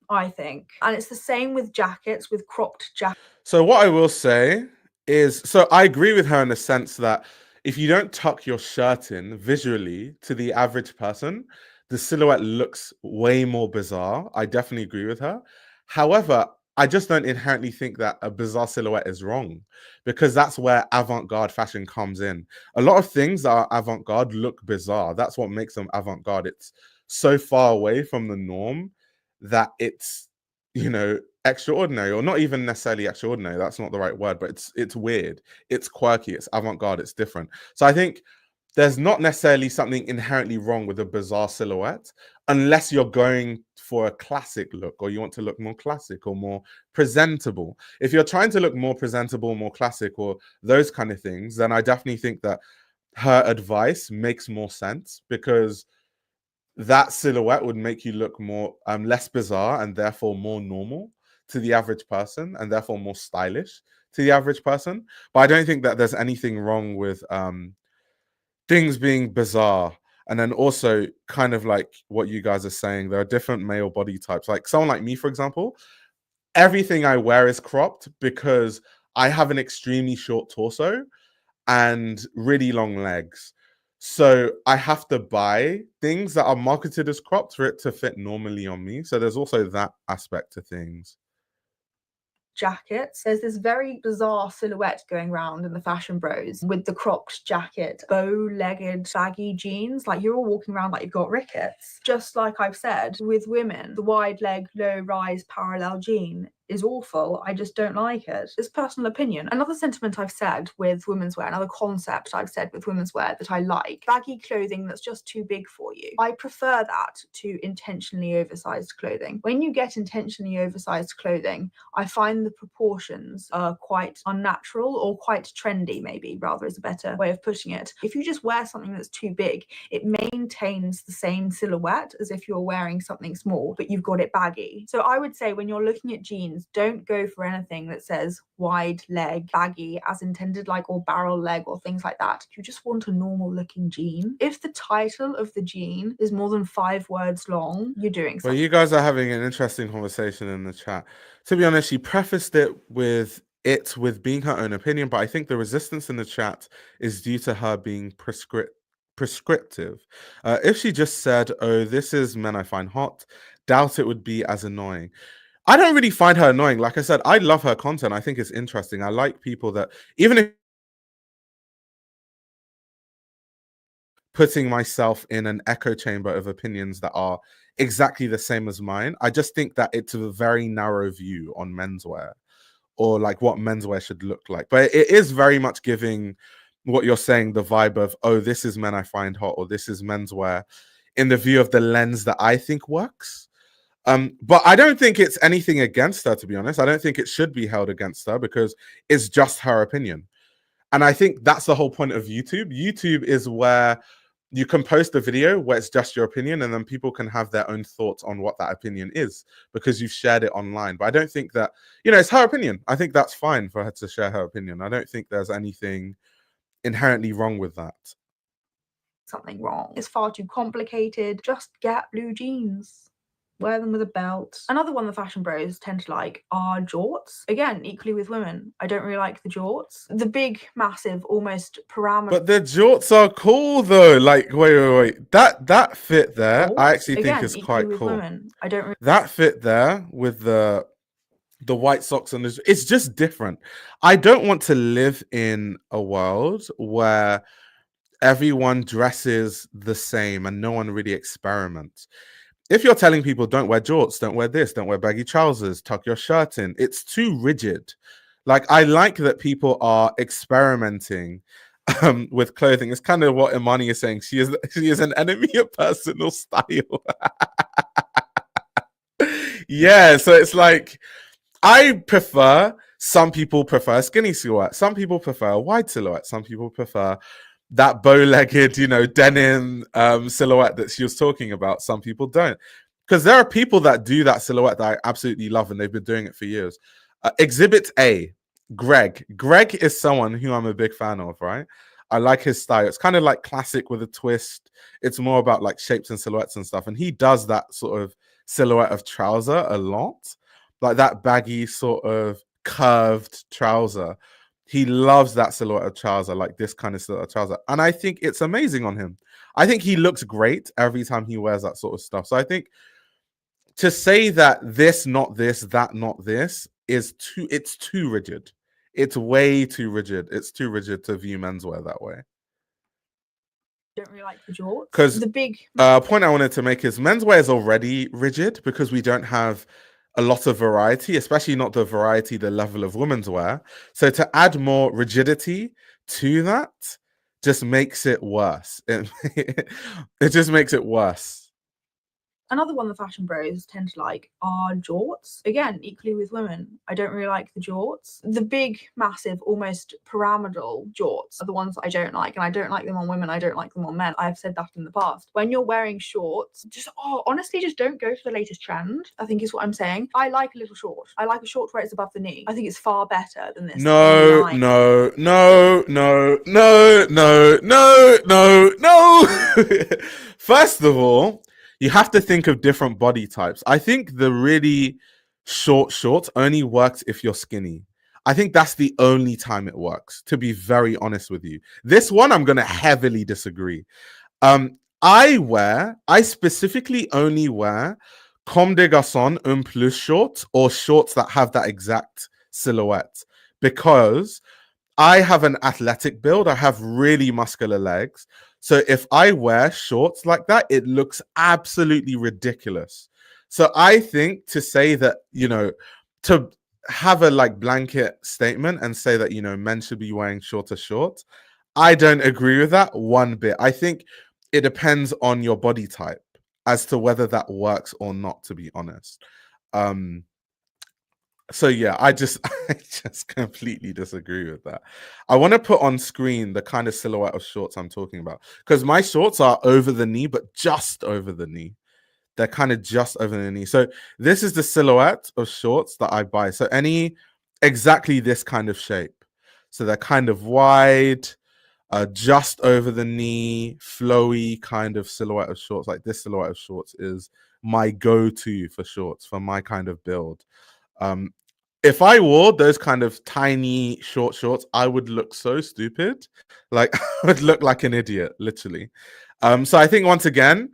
I think. And it's the same with jackets, with cropped jackets. So what I will say is, so I agree with her in the sense that if you don't tuck your shirt in visually, to the average person, the silhouette looks way more bizarre. I definitely agree with her. However, I just don't inherently think that a bizarre silhouette is wrong, because that's where avant-garde fashion comes in. A lot of things that are avant-garde look bizarre. That's what makes them avant-garde. It's so far away from the norm that it's, you know, extraordinary, or not even necessarily extraordinary. That's not the right word, but it's weird. It's quirky. It's avant-garde. It's different. So I think there's not necessarily something inherently wrong with a bizarre silhouette, unless you're going for a classic look, or you want to look more classic or more presentable. If you're trying to look more presentable, more classic, or those kind of things, then I definitely think that her advice makes more sense, because that silhouette would make you look more less bizarre, and therefore more normal to the average person, and therefore more stylish to the average person. But I don't think that there's anything wrong with things being bizarre. And then also, kind of like what you guys are saying, there are different male body types. Like someone like me, for example, everything I wear is cropped because I have an extremely short torso and really long legs. So I have to buy things that are marketed as cropped for it to fit normally on me. So there's also that aspect to things. Jackets. There's this very bizarre silhouette going around in the fashion bros with the cropped jacket, bow-legged, baggy jeans. Like you're all walking around like you've got rickets. Just like I've said, with women, the wide leg, low rise, parallel jean is awful. I just don't like it. It's personal opinion. Another sentiment I've said with women's wear, another concept I've said with women's wear that I like, baggy clothing that's just too big for you. I prefer that to intentionally oversized clothing. When you get intentionally oversized clothing, I find the proportions are quite unnatural, or quite trendy, maybe rather is a better way of putting it. If you just wear something that's too big, it maintains the same silhouette as if you're wearing something small, but you've got it baggy. So I would say when you're looking at jeans, jeans, don't go for anything that says wide leg, baggy, as intended, like, or barrel leg or things like that. You just want a normal looking jean. If the title of the jean is more than 5 words long, you're doing Well, something. you guys are having an interesting conversation in the chat. To be honest, she prefaced it with being her own opinion, but I think the resistance in the chat is due to her being prescriptive. If she just said, "Oh, this is men I find hot," doubt it would be as annoying. I don't really find her annoying. Like I said, I love her content. I think it's interesting. I like people that, even if putting myself in an echo chamber of opinions that are exactly the same as mine, I just think that it's a very narrow view on menswear, or like what menswear should look like. But it is very much giving what you're saying the vibe of, oh, this is men I find hot, or this is menswear in the view of the lens that I think works. But I don't think it's anything against her, to be honest. I don't think it should be held against her because it's just her opinion. And I think that's the whole point of YouTube. YouTube is where you can post a video where it's just your opinion, and then people can have their own thoughts on what that opinion is because you've shared it online. But I don't think that, it's her opinion. I think that's fine for her to share her opinion. I don't think there's anything inherently wrong with that. Something wrong. It's far too complicated. Just get blue jeans. Wear them with a belt. Another one the fashion bros tend to like are jorts. Again, equally with women. I don't really like the jorts. The big, massive, almost parameter. But the jorts are cool though. Like, wait. That fit there, jorts, I actually think again, is equally quite with cool. Women. I don't really that fit there with the white socks and it's just different. I don't want to live in a world where everyone dresses the same and no one really experiments. If you're telling people don't wear jorts, don't wear this, don't wear baggy trousers, tuck your shirt in, it's too rigid. Like, I like that people are experimenting with clothing. It's kind of what Imani is saying. She is an enemy of personal style. Yeah, so it's like, some people prefer skinny silhouette, some people prefer a wide silhouette, some people prefer that bow-legged, denim silhouette that she was talking about. Some people don't, because there are people that do that silhouette that I absolutely love, and they've been doing it for years. Exhibit A, Greg is someone who I'm a big fan of, right? I like his style. It's kind of like classic with a twist. It's more about like shapes and silhouettes and stuff, and he does that sort of silhouette of trouser a lot, like that baggy sort of curved trouser. He loves that silhouette of trouser, like this kind of silhouette of trouser. And I think it's amazing on him. I think he looks great every time he wears that sort of stuff. So I think to say that this, not this, that, not this, it's too rigid. It's way too rigid. It's too rigid to view menswear that way. don't really like the jorts. Because the big point I wanted to make is menswear is already rigid because we don't have a lot of variety, especially not the variety, the level of women's wear. So to add more rigidity to that just makes it worse. It just makes it worse. Another one the fashion bros tend to like are jorts. Again, equally with women. I don't really like the jorts. The big, massive, almost pyramidal jorts are the ones that I don't like, and I don't like them on women. I don't like them on men. I've said that in the past. When you're wearing shorts, honestly, just don't go for the latest trend, I think is what I'm saying. I like a little short. I like a short where it's above the knee. I think it's far better than this. No. First of all, you have to think of different body types. I think the really short shorts only works if you're skinny. I think that's the only time it works, to be very honest with you. This one, I'm going to heavily disagree. I specifically only wear Comme des Garçons un plus shorts, or shorts that have that exact silhouette, because I have an athletic build. I have really muscular legs. So if I wear shorts like that, it looks absolutely ridiculous. So I think to say that, to have a like blanket statement and say that, men should be wearing shorter shorts, I don't agree with that one bit. I think it depends on your body type as to whether that works or not, to be honest. So yeah, I just completely disagree with that. I want to put on screen the kind of silhouette of shorts I'm talking about, because my shorts are over the knee, but just over the knee. they're kind of just over the knee. So this is the silhouette of shorts that I buy. So exactly this kind of shape. So they're kind of wide, just over the knee, flowy kind of silhouette of shorts. Like this silhouette of shorts is my go-to for shorts, for my kind of build. If I wore those kind of tiny short shorts, I would look so stupid. Like I would look like an idiot, literally. So I think once again,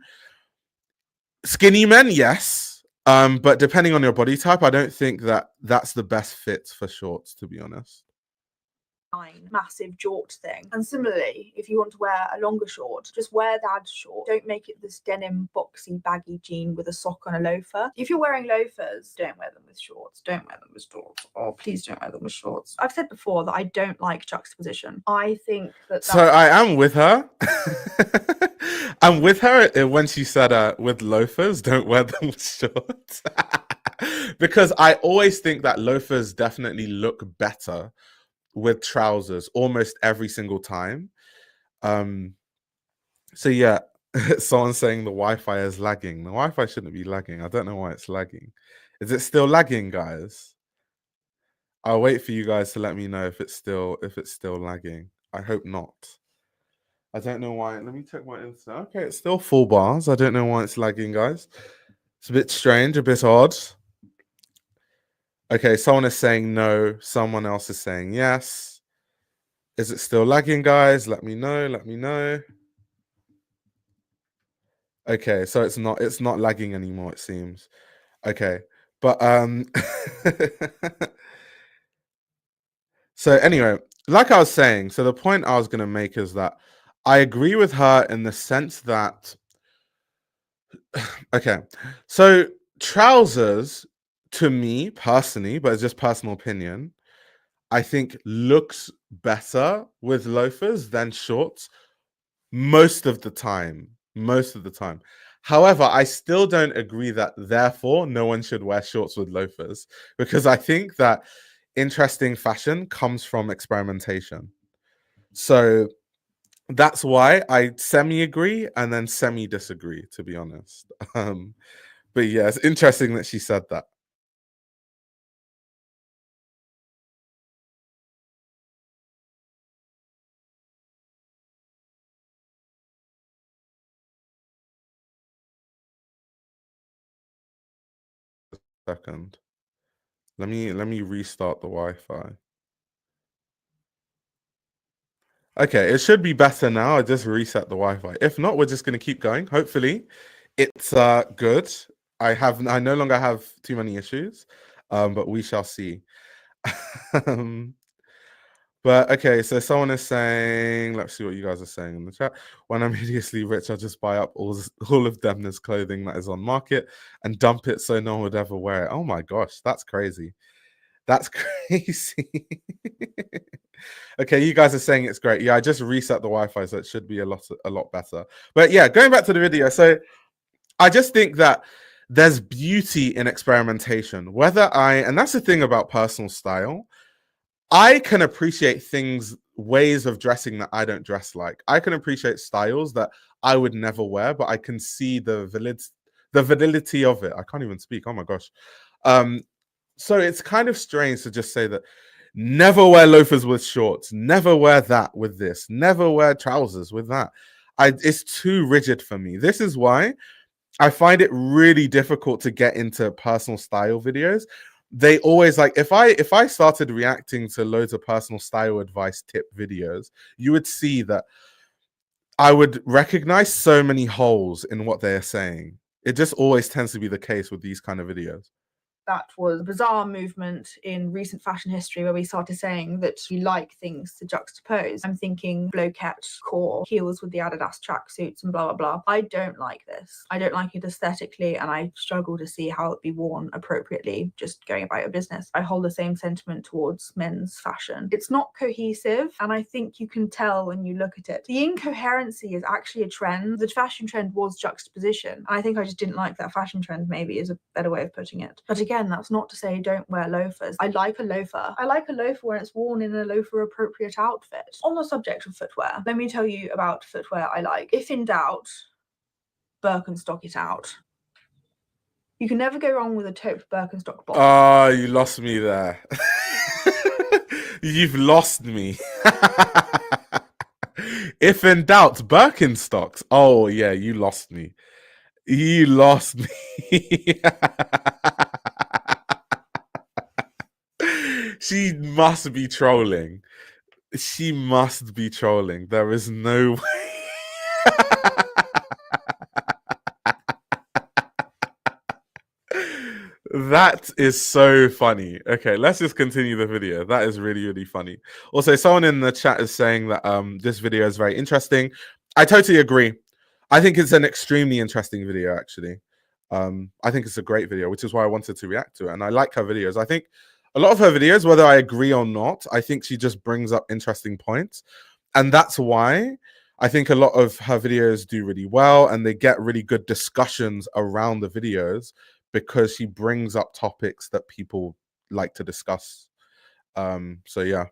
skinny men, yes. But depending on your body type, I don't think that that's the best fit for shorts, to be honest. Massive jort thing. And similarly, if you want to wear a longer short, just wear that short. Don't make it this denim boxy baggy jean with a sock on a loafer. If you're wearing loafers, don't wear them with shorts. Don't wear them with shorts. Or please don't wear them with shorts. I've said before that I don't like juxtaposition. I think that So I am with her. I'm with her when she said with loafers, don't wear them with shorts. Because I always think that loafers definitely look better with trousers almost every single time. So yeah, someone's saying the Wi-Fi is lagging. The Wi-Fi shouldn't be lagging. I don't know why it's lagging. Is it still lagging, guys? I'll wait for you guys to let me know if it's still lagging. I hope not. I don't know why. Let me check my Insta. Okay, it's still full bars. I don't know why it's lagging, guys. It's a bit strange, a bit odd. Okay, someone is saying no. Someone else is saying yes. Is it still lagging, guys? Let me know. Let me know. Okay, so it's not lagging anymore, it seems. Okay. But so anyway, like I was saying, so the point I was going to make is that I agree with her in the sense that okay. So trousers to me personally, but it's just personal opinion, I think looks better with loafers than shorts most of the time. Most of the time. However, I still don't agree that therefore no one should wear shorts with loafers, because I think that interesting fashion comes from experimentation. So that's why I semi-agree and then semi-disagree, to be honest. But yeah, it's interesting that she said that. Second. Let me restart the Wi-Fi. Okay, it should be better now. I just reset the Wi-Fi. If not, we're just gonna keep going. Hopefully, it's good. I no longer have too many issues, but we shall see. But okay, so someone is saying, let's see what you guys are saying in the chat. When I'm hideously rich, I'll just buy up all of Demna's clothing that is on market and dump it so no one would ever wear it. Oh my gosh, that's crazy. That's crazy. Okay, you guys are saying it's great. Yeah, I just reset the Wi-Fi, so it should be a lot better. But yeah, going back to the video. So I just think that there's beauty in experimentation. And that's the thing about personal style. I can appreciate ways of dressing that I don't dress like. I can appreciate styles that I would never wear, but I can see the validity of it. I can't even speak. Oh my gosh. So it's kind of strange to just say that never wear loafers with shorts, never wear that with this, never wear trousers with that. It's too rigid for me. This is why I find it really difficult to get into personal style videos. They always like, if I started reacting to loads of personal style advice tip videos, you would see that I would recognize so many holes in what they're saying. It just always tends to be the case with these kind of videos. That was a bizarre movement in recent fashion history where we started saying that we like things to juxtapose. I'm thinking bloquette, core, heels with the Adidas tracksuits and blah, blah, blah. I don't like this. I don't like it aesthetically, and I struggle to see how it'd be worn appropriately just going about your business. I hold the same sentiment towards men's fashion. It's not cohesive, and I think you can tell when you look at it. The incoherency is actually a trend. The fashion trend was juxtaposition. I think I just didn't like that fashion trend, maybe is a better way of putting it. But again, that's not to say don't wear loafers. I like a loafer. I like a loafer when it's worn in a loafer appropriate outfit. On the subject of footwear, let me tell you about footwear I like. If in doubt, Birkenstock it out. You can never go wrong with a tauped Birkenstock bottom. Oh, you lost me there. You've lost me. If in doubt, Birkenstocks. Oh yeah, you lost me. You lost me. She must be trolling. She must be trolling. There is no way. That is so funny. Okay, let's just continue the video. That is really, really funny. Also, someone in the chat is saying that this video is very interesting. I totally agree. I think it's an extremely interesting video, actually. I think it's a great video, which is why I wanted to react to it. And I like her videos. I think a lot of her videos, whether I agree or not, I think she just brings up interesting points. And that's why I think a lot of her videos do really well and they get really good discussions around the videos because she brings up topics that people like to discuss. So yeah.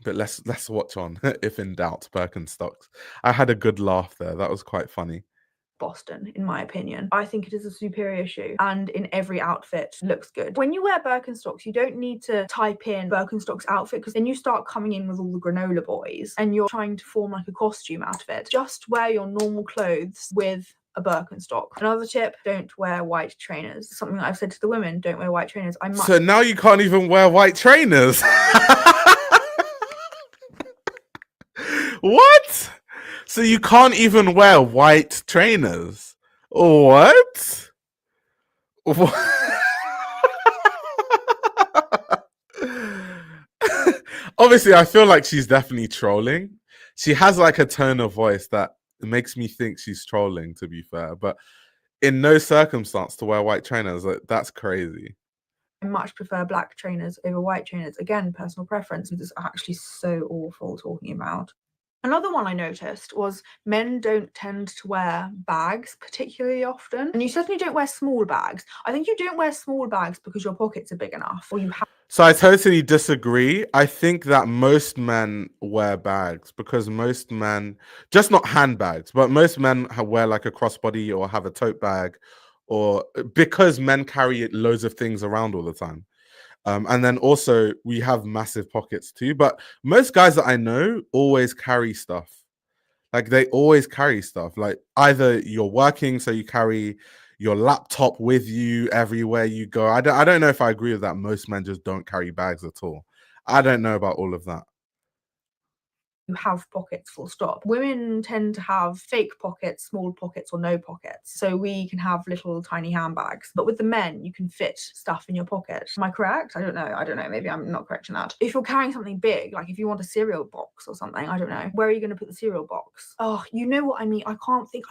But let's watch on. If in doubt, Birkenstocks. I had a good laugh there. That was quite funny. Boston, in my opinion. I think it is a superior shoe and in every outfit looks good. When you wear Birkenstocks, you don't need to type in Birkenstocks outfit because then you start coming in with all the granola boys and you're trying to form like a costume outfit. Just wear your normal clothes with a Birkenstock. Another tip, don't wear white trainers. Something that I've said to the women, don't wear white trainers. So now you can't even wear white trainers. What? So you can't even wear white trainers? What? Obviously, I feel like she's definitely trolling. She has like a tone of voice that makes me think she's trolling, to be fair. But in no circumstance to wear white trainers, like, that's crazy. I much prefer black trainers over white trainers. Again, personal preference. It's actually so awful talking about. Another one I noticed was men don't tend to wear bags particularly often. And you certainly don't wear small bags. I think you don't wear small bags because your pockets are big enough or you have. So I totally disagree. I think that most men wear bags because most men, just not handbags, but most men wear like a crossbody or have a tote bag, or because men carry loads of things around all the time. And then also we have massive pockets too. But most guys that I know always carry stuff. Like they always carry stuff. Like either you're working, so you carry your laptop with you everywhere you go. I don't know if I agree with that. Most men just don't carry bags at all. I don't know about all of that. You have pockets, full stop. Women tend to have fake pockets, small pockets or no pockets. So we can have little tiny handbags. But with the men, you can fit stuff in your pocket. Am I correct? I don't know. Maybe I'm not correct in that. If you're carrying something big, like if you want a cereal box or something, I don't know. Where are you going to put the cereal box? Oh, you know what I mean? I can't think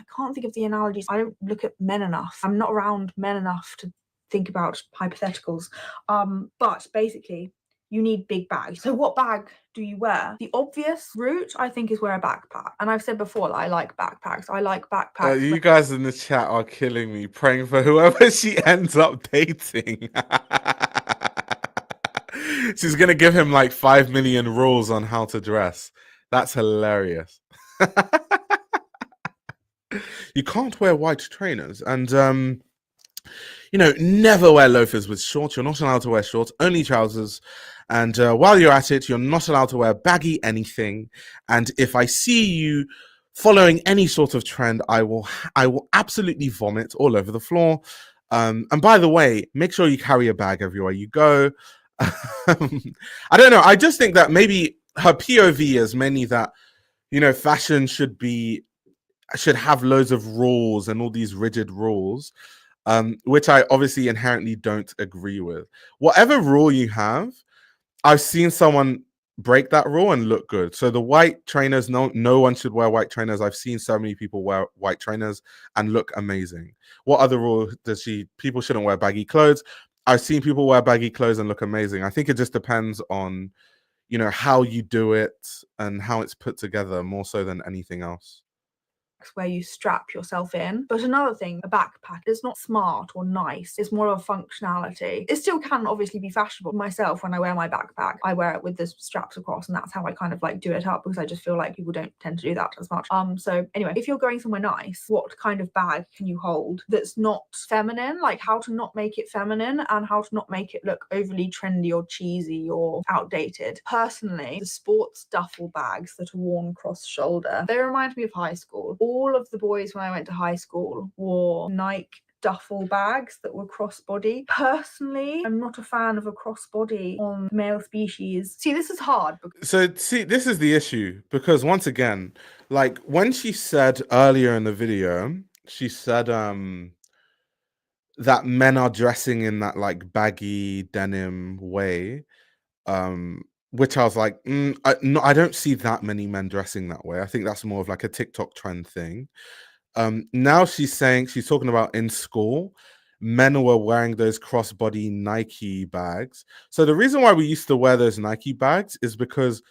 of the analogies. I don't look at men enough. I'm not around men enough to think about hypotheticals. But basically, you need big bags. So what bag do you wear? The obvious route, I think, is wear a backpack. And I've said before that I like backpacks. I like backpacks. You guys in the chat are killing me, praying for whoever she ends up dating. She's going to give him like 5 million rules on how to dress. That's hilarious. You can't wear white trainers. And, you know, never wear loafers with shorts. You're not allowed to wear shorts, only trousers. And while you're at it, you're not allowed to wear baggy anything. And if I see you following any sort of trend, I will absolutely vomit all over the floor. And by the way, make sure you carry a bag everywhere you go. I don't know. I just think that maybe her POV is mainly that, you know, fashion should have loads of rules and all these rigid rules. Which I obviously inherently don't agree with. Whatever rule you have, I've seen someone break that rule and look good. So the white trainers, no one should wear white trainers. I've seen so many people wear white trainers and look amazing. What other rule does people shouldn't wear baggy clothes? I've seen people wear baggy clothes and look amazing. I think it just depends on, you know, how you do it and how it's put together more so than anything else. where you strap yourself in. But another thing, a backpack is not smart or nice. It's more of a functionality. It still can obviously be fashionable. Myself, when I wear my backpack, I wear it with the straps across, and that's how I kind of like do it up, because I just feel like people don't tend to do that as much. So anyway, if you're going somewhere nice, what kind of bag can you hold that's not feminine? Like how to not make it feminine and how to not make it look overly trendy or cheesy or outdated. Personally, the sports duffel bags that are worn cross shoulder, they remind me of high school. All of the boys when I went to high school wore Nike duffel bags that were crossbody. Personally, I'm not a fan of a crossbody on male species. See, this is hard. So see, this is the issue, because once again, like when she said earlier in the video, she said that men are dressing in that like baggy denim way, which I was like, I don't see that many men dressing that way. I think that's more of like a TikTok trend thing. Now she's talking about in school, men were wearing those crossbody Nike bags. So the reason why we used to wear those Nike bags is because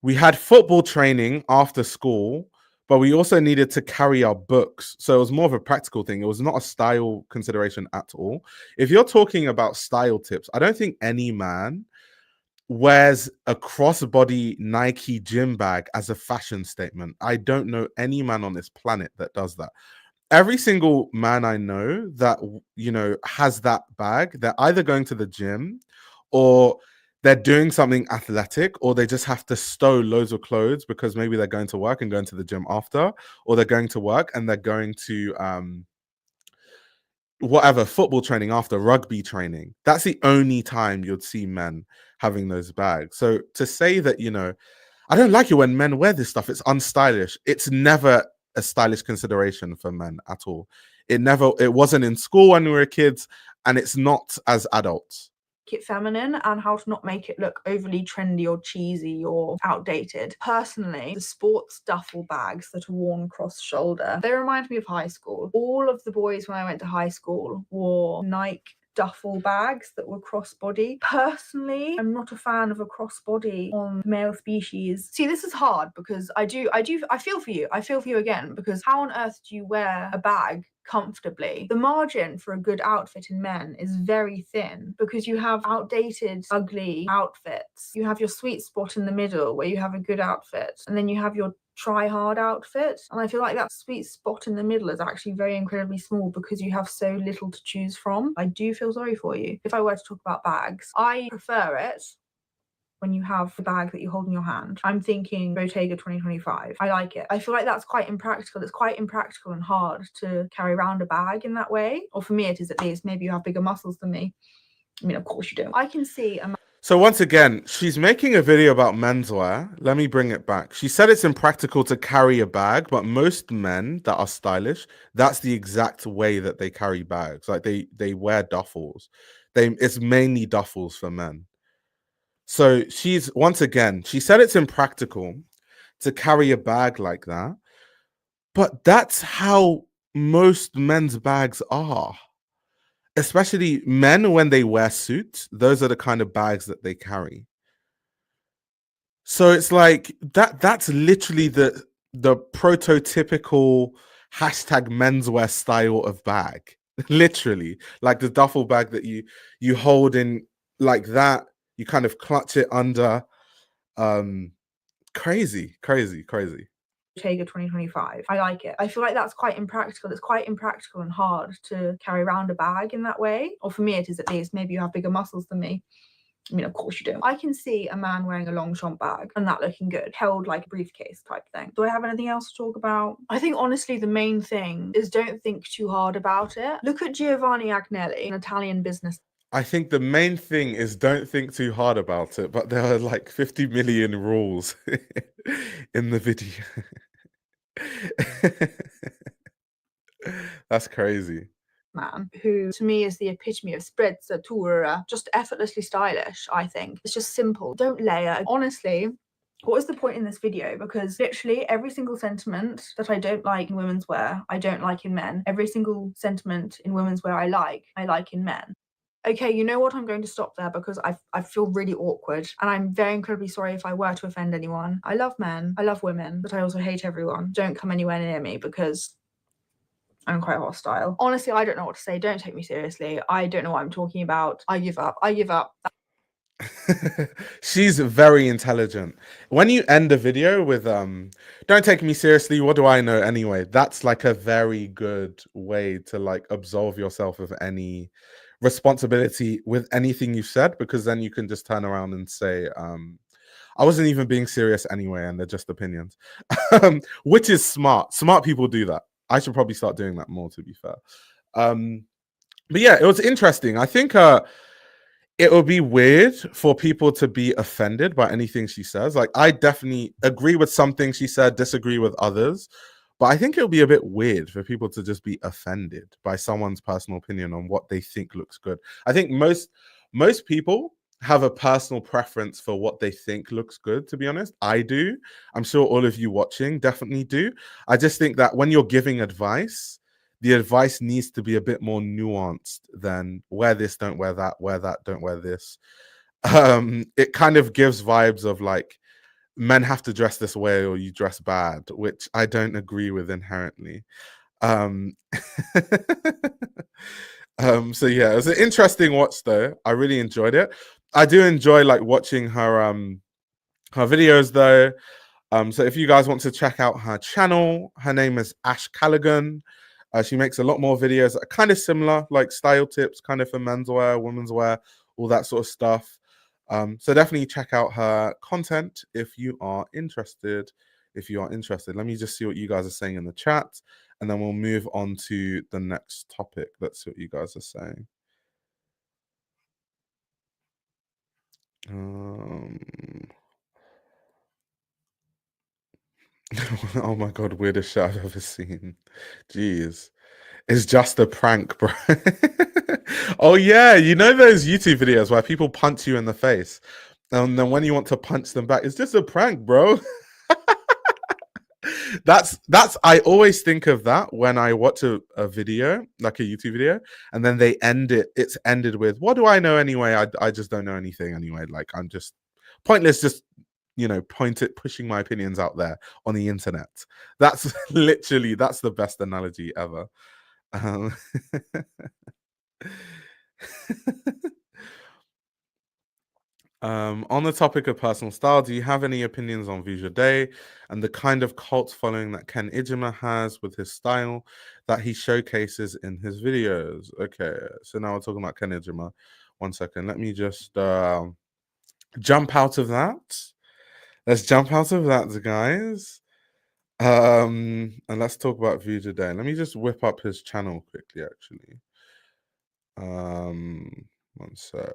we had football training after school, but we also needed to carry our books. So it was more of a practical thing. It was not a style consideration at all. If you're talking about style tips, I don't think any man wears a crossbody Nike gym bag as a fashion statement. I don't know any man on this planet that does that. Every single man I know that, you know, has that bag, they're either going to the gym or they're doing something athletic, or they just have to stow loads of clothes because maybe they're going to work and going to the gym after, or they're going to work and they're going to whatever, football training after, rugby training. That's the only time you'd see men having those bags. So to say that, you know, I don't like it when men wear this stuff, it's unstylish. It's never a stylish consideration for men at all. It wasn't in school when we were kids, and it's not as adults. It feminine and how to not make it look overly trendy or cheesy or outdated. Personally, the sports duffel bags that are worn cross shoulder, they remind me of high school. All of the boys when I went to high school wore Nike duffel bags that were crossbody. Personally, I'm not a fan of a crossbody on male species. See, this is hard because I feel for you. I feel for you again, because how on earth do you wear a bag comfortably? The margin for a good outfit in men is very thin because you have outdated, ugly outfits. You have your sweet spot in the middle where you have a good outfit, and then you have your try hard outfit, and I feel like that sweet spot in the middle is actually very incredibly small because you have so little to choose from. I do feel sorry for you. If I were to talk about bags, I prefer it when you have the bag that you hold in your hand. I'm thinking Bottega 2025. I like it. I feel like that's quite impractical. It's quite impractical and hard to carry around a bag in that way, or for me it is at least. Maybe you have bigger muscles than me. I mean, of course you do. I can see a So once again, she's making a video about menswear. Let me bring it back. She said it's impractical to carry a bag, but most men that are stylish, that's the exact way that they carry bags. Like they wear duffels. It's mainly duffels for men. So she said it's impractical to carry a bag like that, but that's how most men's bags are. Especially men, when they wear suits, those are the kind of bags that they carry. So it's like that's literally the prototypical hashtag menswear style of bag. Literally, like the duffel bag that you hold in like that, you kind of clutch it under. Crazy. Bottega 2025. I like it. I feel like that's quite impractical. It's quite impractical and hard to carry around a bag in that way, or for me it is at least. Maybe you have bigger muscles than me. I mean, of course you do. I can see a man wearing a Longchamp bag and that looking good, held like a briefcase type thing. Do I have anything else to talk about? I think honestly the main thing is don't think too hard about it. Look at Giovanni Agnelli, an Italian business. I think the main thing is don't think too hard about it, but there are like 50 million rules in the video. That's crazy. Man who to me is the epitome of sprezzatura, just effortlessly stylish. I think it's just simple, don't layer. Honestly, what is the point in this video? Because literally every single sentiment that I don't like in women's wear, I don't like in men. Every single sentiment in women's wear I like in men. Okay, you know what? I'm going to stop there because I feel really awkward, and I'm very incredibly sorry if I were to offend anyone. I love men, I love women, but I also hate everyone. Don't come anywhere near me because I'm quite hostile. Honestly, I don't know what to say. Don't take me seriously. I don't know what I'm talking about. I give up. I give up. She's very intelligent. When you end a video with don't take me seriously, what do I know anyway? That's like a very good way to like absolve yourself of any responsibility with anything you've said, because then you can just turn around and say I wasn't even being serious anyway, and they're just opinions. Which is smart. Smart people do that. I should probably start doing that more, to be fair. But yeah, it was interesting. I think it would be weird for people to be offended by anything she says. Like, I definitely agree with some things she said, disagree with others, but I think it'll be a bit weird for people to just be offended by someone's personal opinion on what they think looks good. I think most people have a personal preference for what they think looks good, to be honest. I do. I'm sure all of you watching definitely do. I just think that when you're giving advice, the advice needs to be a bit more nuanced than wear this, don't wear that, don't wear this. It kind of gives vibes of like, men have to dress this way or you dress bad, which I don't agree with inherently. So yeah, it was an interesting watch though. I really enjoyed it. I do enjoy like watching her videos though. So if you guys want to check out her channel, her name is Ash Callaghan. She makes a lot more videos that are kind of similar, like style tips, kind of for menswear, women's wear, all that sort of stuff. So definitely check out her content if you are interested. Let me just see what you guys are saying in the chat, and then we'll move on to the next topic. Let's see what you guys are saying. Oh my god, weirdest shit I've ever seen. Jeez. It's just a prank, bro. Oh yeah, you know those YouTube videos where people punch you in the face, and then when you want to punch them back, it's just a prank, bro. That's I always think of that when I watch a video, like a YouTube video, and then it's ended with, what do I know anyway? I just don't know anything anyway. Like, I'm just pointless, just, you know, pushing my opinions out there on the internet. That's literally, that's the best analogy ever. On the topic of personal style, do you have any opinions on Vuja Day and the kind of cult following that Ken Ijima has with his style that he showcases in his videos? Okay, so now we're talking about Ken Ijima. 1 second, let me just jump out of that. Let's jump out of that, guys. And let's talk about Vuja Day. Let me just whip up his channel quickly, actually. 1 sec.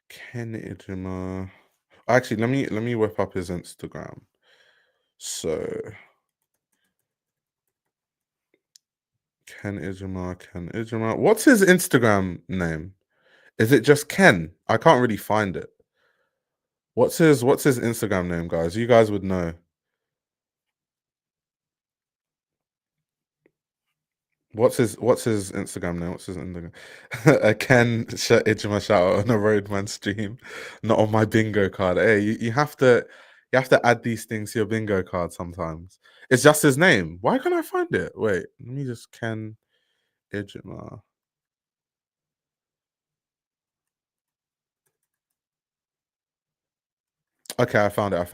Ken Ijima. Actually, let me whip up his Instagram. So Ken Ijima. What's his Instagram name? Is it just Ken? I can't really find it. What's his Instagram name, guys? You guys would know. What's his Instagram name? What's his Instagram? A Ken Ijima shout out on a Roadman stream, not on my bingo card. Hey, you have to add these things to your bingo card sometimes. It's just his name. Why can't I find it? Wait, let me just Ken Ijima. Okay, I found it.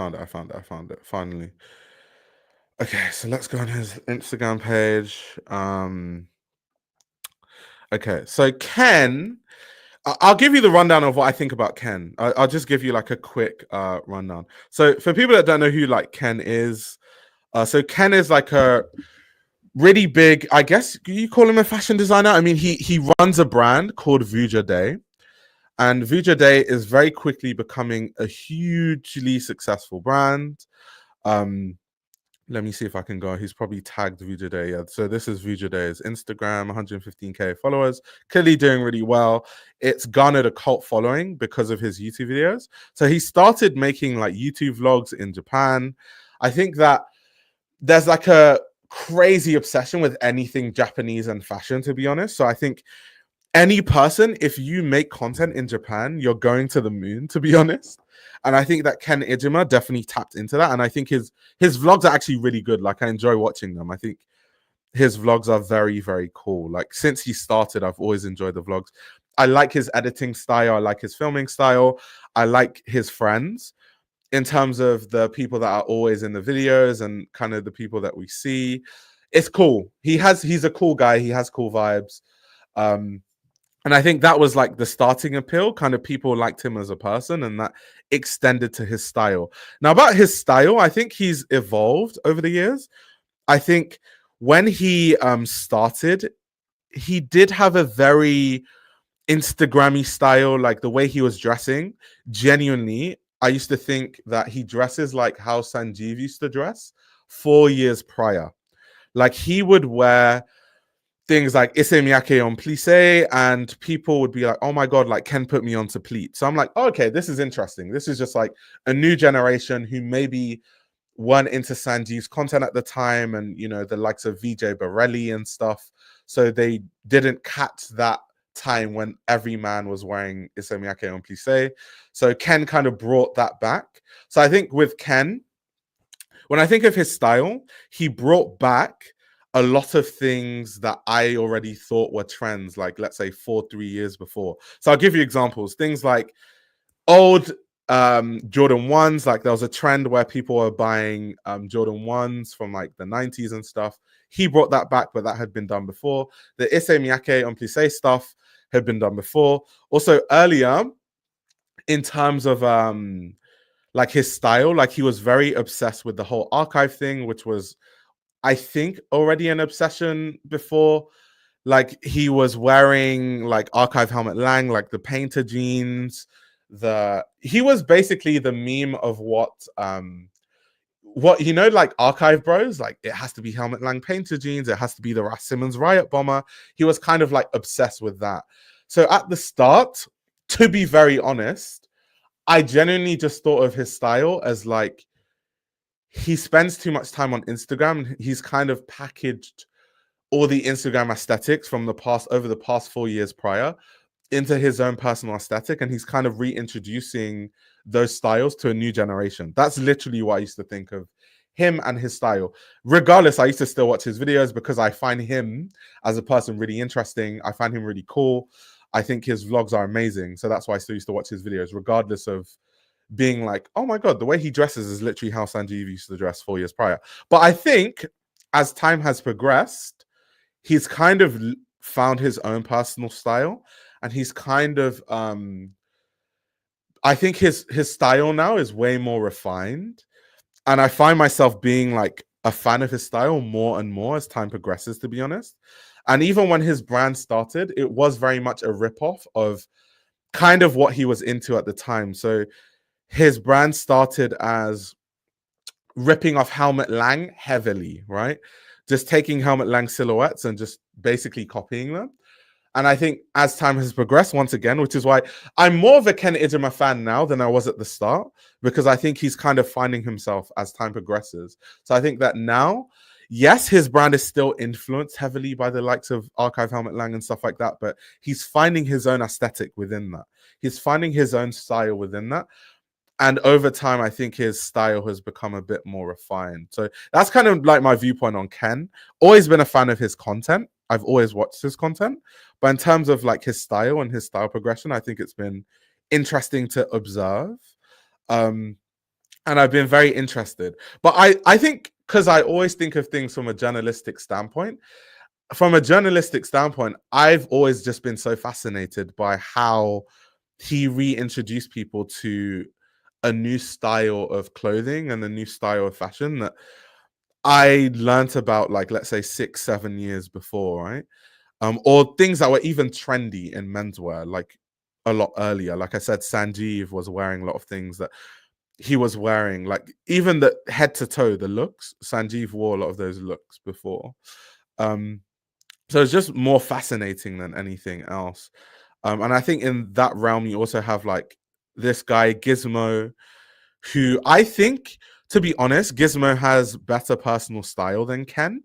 Finally. Okay, so let's go on his Instagram page. Okay, so Ken, I'll give you the rundown of what I think about Ken. I'll just give you like a quick rundown. So for people that don't know who like Ken is, so Ken is like a really big, I guess you call him a fashion designer. I mean, he runs a brand called Vuja Day, and Vuja Day is very quickly becoming a hugely successful brand. Let me see if I can go. He's probably tagged Vuja Day. Yeah. So this is Vuja Day's Instagram, 115k followers, clearly doing really well. It's garnered a cult following because of his YouTube videos. So he started making like YouTube vlogs in Japan. I think that there's like a crazy obsession with anything Japanese and fashion, to be honest. So I think any person, if you make content in Japan, you're going to the moon, to be honest. And I think that Ken Ijima definitely tapped into that. And I think his vlogs are actually really good. Like, I enjoy watching them. I think his vlogs are very, very cool. Like, since he started, I've always enjoyed the vlogs. I like his editing style. I like his filming style. I like his friends in terms of the people that are always in the videos and kind of the people that we see. It's cool. He's a cool guy. He has cool vibes. And I think that was like the starting appeal. Kind of people liked him as a person, and that extended to his style. Now, about his style, I think he's evolved over the years. I think when he started, he did have a very Instagrammy style, like the way he was dressing. Genuinely, I used to think that he dresses like how Sanjeev used to dress 4 years prior. Like, he would wear things like Issey Miyake on plissé, and people would be like, oh my God, like, Ken put me onto pleat. So I'm like, oh, okay, this is interesting. This is just like a new generation who maybe weren't into Sanjeev's content at the time, and, you know, the likes of VJ Borelli and stuff. So they didn't catch that time when every man was wearing Issey Miyake on plissé. So Ken kind of brought that back. So I think with Ken, when I think of his style, he brought back a lot of things that I already thought were trends, like, let's say 3 years before. So I'll give you examples. Things like old Jordan 1s, like there was a trend where people were buying Jordan 1s from like the 90s and stuff. He brought that back, but that had been done before. The Issey Miyake on plissé stuff had been done before. Also earlier, in terms of like his style, like he was very obsessed with the whole archive thing, which was, I think, already an obsession before. Like, he was wearing like archive helmet lang, like the painter jeans. He was basically the meme of what you know, like archive bros, like it has to be helmet lang painter jeans, it has to be the Ras Simmons riot bomber. He was kind of like obsessed with that. So at the start, to be very honest, I genuinely just thought of his style as like, he spends too much time on Instagram. He's kind of packaged all the Instagram aesthetics from the past, over the past 4 years prior, into his own personal aesthetic, and he's kind of reintroducing those styles to a new generation. That's literally what I used to think of him and his style. Regardless, I used to still watch his videos because I find him as a person really interesting. I find him really cool. I think his vlogs are amazing. So that's why I still used to watch his videos, regardless of being like, oh my God, the way he dresses is literally how Sanjeev used to dress 4 years prior. But I think as time has progressed, he's kind of found his own personal style, and he's kind of I think his style now is way more refined, and I find myself being like a fan of his style more and more as time progresses, to be honest. And even when his brand started, it was very much a ripoff of kind of what he was into at the time. So his brand started as ripping off Helmut Lang heavily, right? Just taking Helmut Lang silhouettes and just basically copying them. And I think as time has progressed, once again, which is why I'm more of a Ken Ijima fan now than I was at the start, because I think he's kind of finding himself as time progresses. So I think that now, yes, his brand is still influenced heavily by the likes of Archive Helmut Lang and stuff like that, but he's finding his own aesthetic within that. He's finding his own style within that. And over time, I think his style has become a bit more refined. So that's kind of like my viewpoint on Ken. Always been a fan of his content. I've always watched his content. But in terms of like his style and his style progression, I think it's been interesting to observe. And I've been very interested. But I think, because I always think of things from a journalistic standpoint, I've always just been so fascinated by how he reintroduced people to a new style of clothing and a new style of fashion that I learned about, like, let's say 6-7 years before, right? Or things that were even trendy in menswear, like a lot earlier. Like I said, Sanjeev was wearing a lot of things that he was wearing, like even the head to toe, the looks. Sanjeev wore a lot of those looks before. So it's just more fascinating than anything else. And I think in that realm, you also have like this guy, Gizmo, who I think, to be honest, Gizmo has better personal style than Ken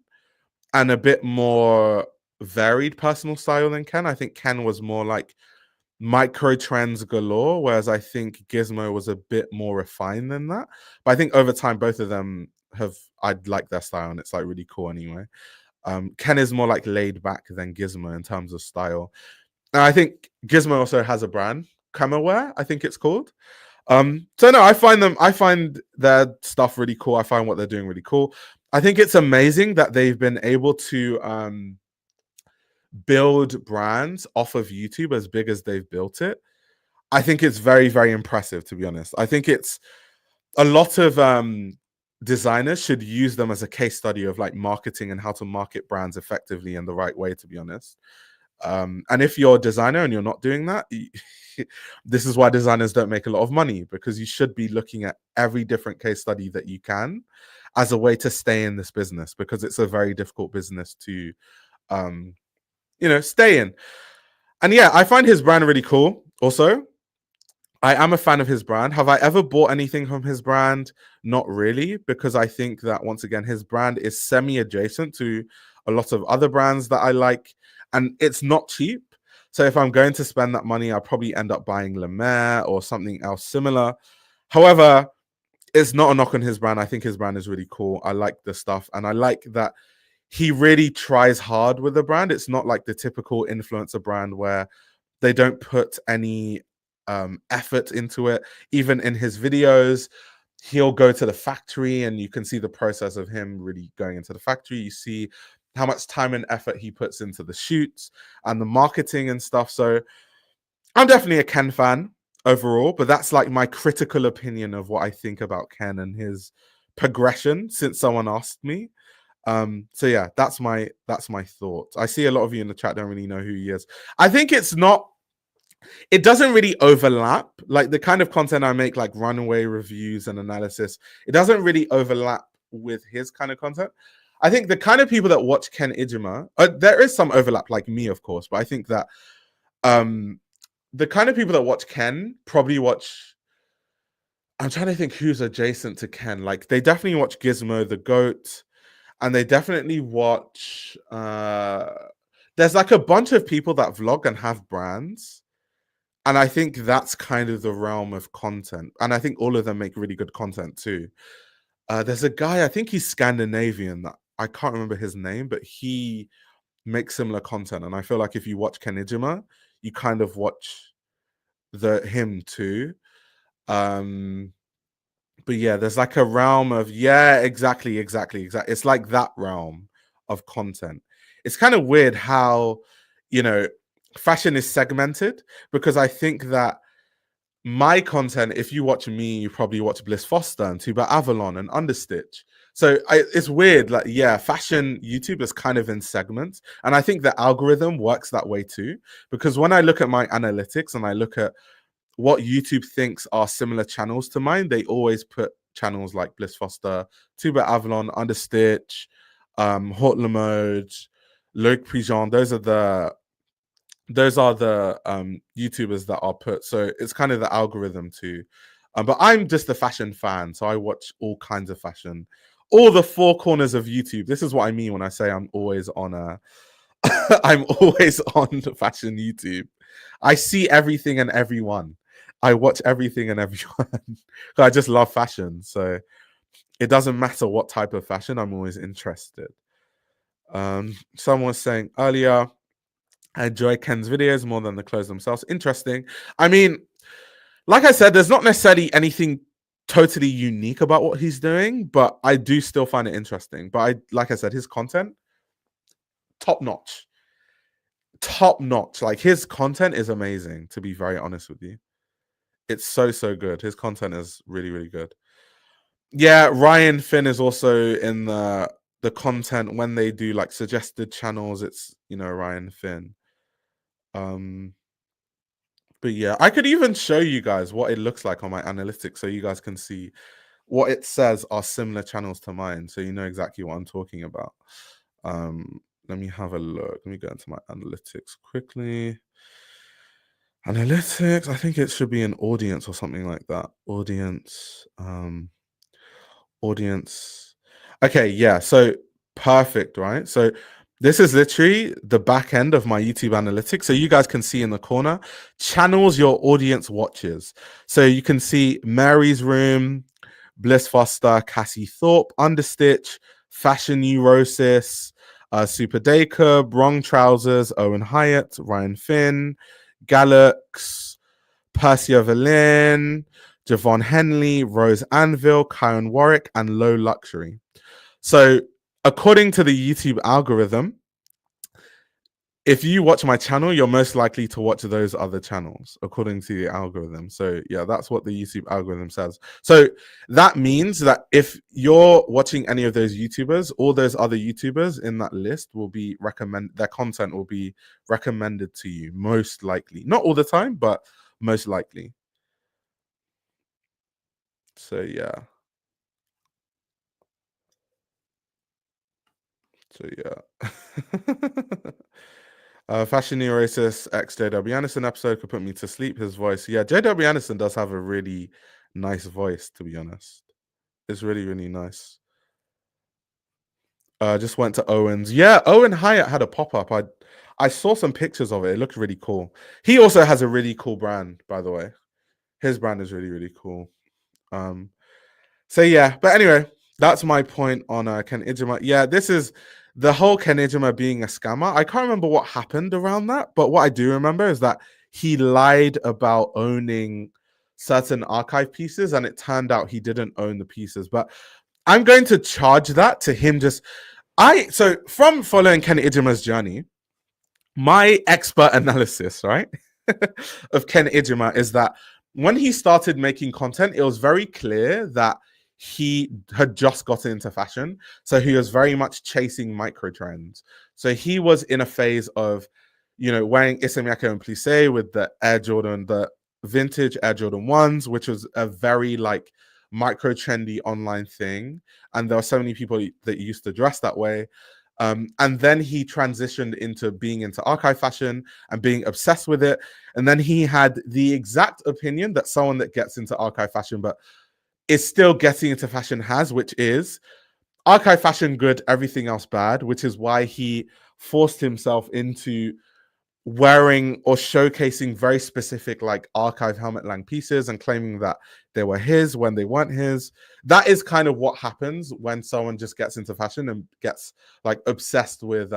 and a bit more varied personal style than Ken. I think Ken was more like micro trends galore, whereas I think Gizmo was a bit more refined than that. But I think over time, both of them I'd like their style, and it's like really cool anyway. Ken is more like laid back than Gizmo in terms of style. And I think Gizmo also has a brand, Camaware, I think it's called. So no, I find their stuff really cool. I find what they're doing really cool. I think it's amazing that they've been able to build brands off of YouTube as big as they've built it. I think it's very, very impressive, to be honest. I think it's a lot of designers should use them as a case study of like marketing and how to market brands effectively in the right way, to be honest. And if you're a designer and you're not doing that, this is why designers don't make a lot of money, because you should be looking at every different case study that you can as a way to stay in this business, because it's a very difficult business to stay in. And yeah, I find his brand really cool. Also, I am a fan of his brand. Have I ever bought anything from his brand? Not really, because I think that, once again, his brand is semi-adjacent to a lot of other brands that I like, and it's not cheap. So if I'm going to spend that money, I'll probably end up buying Le Mer or something else similar. However, it's not a knock on his brand. I think his brand is really cool. I like the stuff, and I like that he really tries hard with the brand. It's not like the typical influencer brand where they don't put any effort into it. Even in his videos, he'll go to the factory, and you can see the process of him really going into the factory. You see how much time and effort he puts into the shoots and the marketing and stuff. So I'm definitely a Ken fan overall, but that's like my critical opinion of what I think about Ken and his progression since someone asked me. So yeah, that's my thoughts. I see a lot of you in the chat don't really know who he is. I think it doesn't really overlap, like the kind of content I make, like runway reviews and analysis, it doesn't really overlap with his kind of content. I think the kind of people that watch Ken Ijima, there is some overlap, like me, of course, but I think that the kind of people that watch Ken probably watch, I'm trying to think who's adjacent to Ken. Like, they definitely watch Gizmo, the GOAT, and they definitely watch, there's like a bunch of people that vlog and have brands. And I think that's kind of the realm of content. And I think all of them make really good content too. There's a guy, I think he's Scandinavian, that I can't remember his name, but he makes similar content. And I feel like if you watch Ken Ijima, you kind of watch him too. But yeah, there's like a realm of, yeah, exactly. It's like that realm of content. It's kind of weird how, fashion is segmented, because I think that my content, if you watch me, you probably watch Bliss Foster and Tuba Avalon and Understitch. So it's weird, like, yeah, fashion YouTube is kind of in segments. And I think the algorithm works that way too, because when I look at my analytics and I look at what YouTube thinks are similar channels to mine, they always put channels like Bliss Foster, Tuba Avalon, Understitch, Haute Le Mode, Loic Prigent. Those are the YouTubers that are put. So it's kind of the algorithm too. But I'm just a fashion fan, so I watch all kinds of fashion, all the four corners of YouTube. This is what I mean when I say I'm always on I'm always on fashion YouTube. I see everything and everyone. I watch everything and everyone. I just love fashion. So it doesn't matter what type of fashion, I'm always interested. Someone was saying earlier, I enjoy Ken's videos more than the clothes themselves. Interesting. I mean, like I said, there's not necessarily anything totally unique about what he's doing, but I do still find it interesting. But like I said, his content, top notch. Like, his content is amazing, to be very honest with you. It's so good. His content is really, really good. Yeah, Ryan Finn is also in the content when they do like suggested channels. It's, Ryan Finn. But yeah, I could even show you guys what it looks like on my analytics, so you guys can see what it says are similar channels to mine, so you know exactly what I'm talking about. Let me have a look. Let me go into my analytics quickly. Analytics, I think it should be an audience or something like that. Audience. Okay, yeah, so perfect, right? So This is literally the back end of my YouTube analytics. So you guys can see in the corner, channels your audience watches. So you can see Mary's Room, Bliss Foster, Cassie Thorpe, Understitch, Fashion Neurosis, Super Daker, Wrong Trousers, Owen Hyatt, Ryan Finn, Galax, Percy Evelyn, Javon Henley, Rose Anvil, Kyron Warwick, and Low Luxury. So according to the YouTube algorithm, if you watch my channel, you're most likely to watch those other channels, according to the algorithm. So yeah, that's what the YouTube algorithm says. So that means that if you're watching any of those YouTubers, all those other YouTubers in that list will be their content will be recommended to you, most likely. Not all the time, but most likely. So yeah. So yeah. Fashion Neurosis X JW Anderson episode could put me to sleep. His voice. Yeah, JW Anderson does have a really nice voice, to be honest. It's really, really nice. Just went to Owens. Yeah, Owen Hyatt had a pop-up. I saw some pictures of it. It looked really cool. He also has a really cool brand, by the way. His brand is really, really cool. So yeah, but anyway, that's my point on Ken Ijima. Yeah, this is the whole Ken Ijima being a scammer. I can't remember what happened around that, but what I do remember is that he lied about owning certain archive pieces, and it turned out he didn't own the pieces. But I'm going to charge that to him. So from following Ken Ijima's journey, my expert analysis, right, of Ken Ijima is that when he started making content, it was very clear that he had just gotten into fashion. So he was very much chasing micro trends. So he was in a phase of, wearing Isamiako and Plissé with the Air Jordan, the vintage Air Jordan 1s, which was a very micro trendy online thing. And there were so many people that used to dress that way. And then he transitioned into being into archive fashion and being obsessed with it. And then he had the exact opinion that someone that gets into archive fashion but is still getting into fashion has, which is archive fashion good, everything else bad, which is why he forced himself into wearing or showcasing very specific archive Helmut Lang pieces and claiming that they were his when they weren't his. That is kind of what happens when someone just gets into fashion and gets obsessed with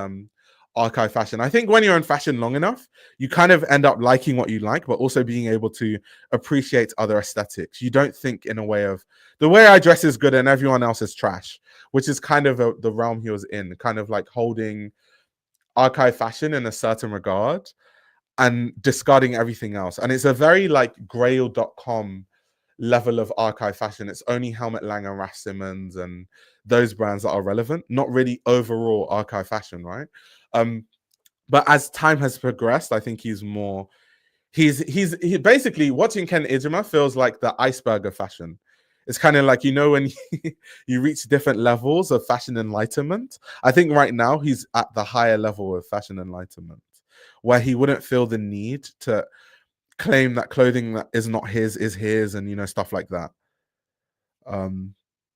archive fashion. I think when you're in fashion long enough, you kind of end up liking what you like, but also being able to appreciate other aesthetics. You don't think in a way of the way I dress is good and everyone else is trash, which is kind of the realm he was in, kind of holding archive fashion in a certain regard and discarding everything else. And it's a very grail.com level of archive fashion. It's only Helmut Lang and Raf Simons and those brands that are relevant, not really overall archive fashion, right? But as time has progressed, I think he's he basically watching Ken Ijima feels like the iceberg of fashion. It's kind of when you reach different levels of fashion enlightenment. I think right now he's at the higher level of fashion enlightenment, where he wouldn't feel the need to claim that clothing that is not his is his, and stuff like that.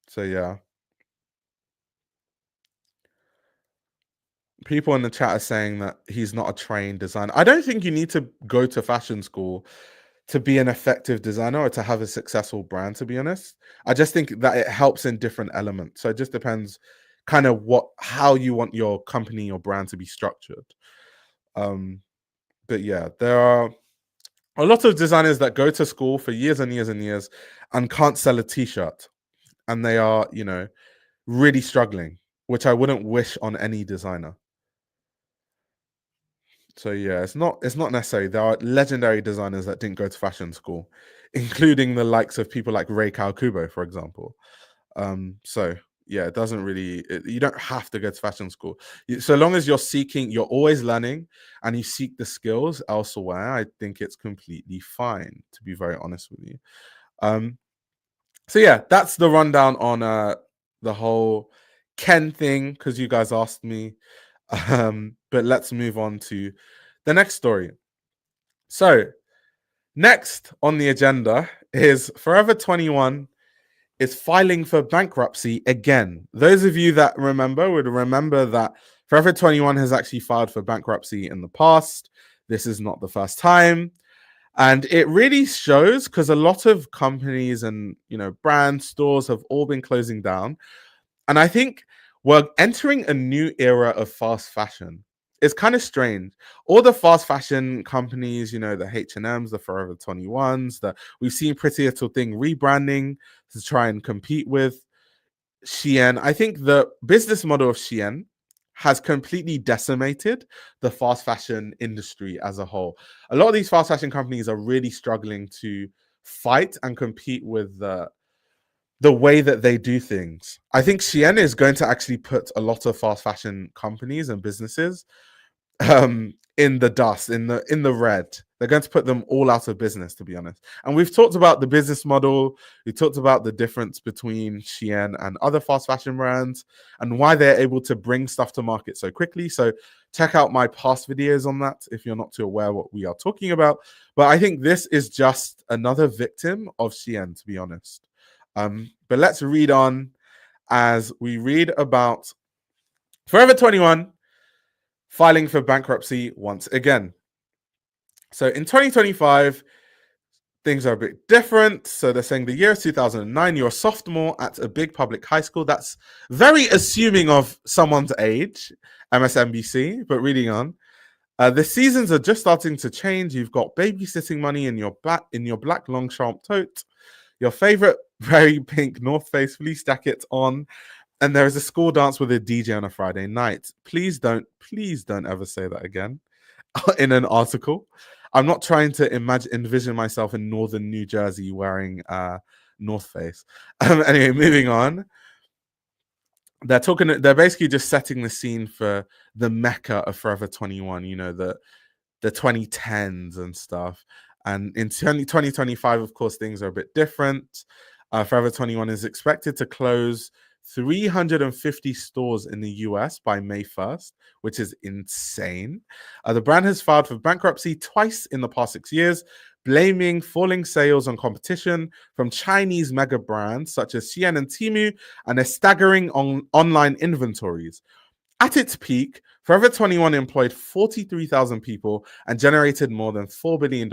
So yeah. People in the chat are saying that he's not a trained designer. I don't think you need to go to fashion school to be an effective designer or to have a successful brand, to be honest. I just think that it helps in different elements. So it just depends kind of how you want your company, your brand to be structured. But yeah, there are a lot of designers that go to school for years and years and years and can't sell a t-shirt. And they are, really struggling, which I wouldn't wish on any designer. So yeah, it's not necessary. There are legendary designers that didn't go to fashion school, including the likes of people like Rei Kawakubo, for example. So yeah, it doesn't really. You don't have to go to fashion school. So long as you're always learning, and you seek the skills elsewhere, I think it's completely fine. To be very honest with you. So yeah, that's the rundown on the whole Ken thing, because you guys asked me. But let's move on to the next story. So next on the agenda is Forever 21 is filing for bankruptcy again. Those of you that remember would remember that Forever 21 has actually filed for bankruptcy in the past. This is not the first time. And it really shows, because a lot of companies and, you know, brand stores have all been closing down. And I think we're entering a new era of fast fashion. It's kind of strange. All the fast fashion companies, you know, the H&Ms, the Forever 21s, we've seen Pretty Little Thing rebranding to try and compete with Shein. I think the business model of Shein has completely decimated the fast fashion industry as a whole. A lot of these fast fashion companies are really struggling to fight and compete with the way that they do things. I think Shein is going to actually put a lot of fast fashion companies and businesses in the dust, in the red. They're going to put them all out of business, to be honest. And we've talked about the business model. We talked about the difference between Shein and other fast fashion brands and why they're able to bring stuff to market so quickly. So check out my past videos on that if you're not too aware what we are talking about. But I think this is just another victim of Shein, to be honest. But let's read on as we read about Forever 21 filing for bankruptcy once again. So in 2025, things are a bit different. So they're saying the year is 2009, you're a sophomore at a big public high school. That's very assuming of someone's age, MSNBC, but reading on. The seasons are just starting to change. You've got babysitting money in your black long sharp tote, your favorite very pink North Face fleece jacket on, and there is a school dance with a DJ on a Friday night. Please don't ever say that again in an article. I'm not trying to envision myself in northern New Jersey wearing North Face. Anyway, moving on. They're basically just setting the scene for the mecca of Forever 21, you know, the 2010s and stuff. And in 2025, of course, things are a bit different. Forever 21 is expected to close 350 stores in the US by May 1st, which is insane. The brand has filed for bankruptcy twice in the past 6 years, blaming falling sales on competition from Chinese mega brands such as Shein and Temu and their staggering online inventories. At its peak, Forever 21 employed 43,000 people and generated more than $4 billion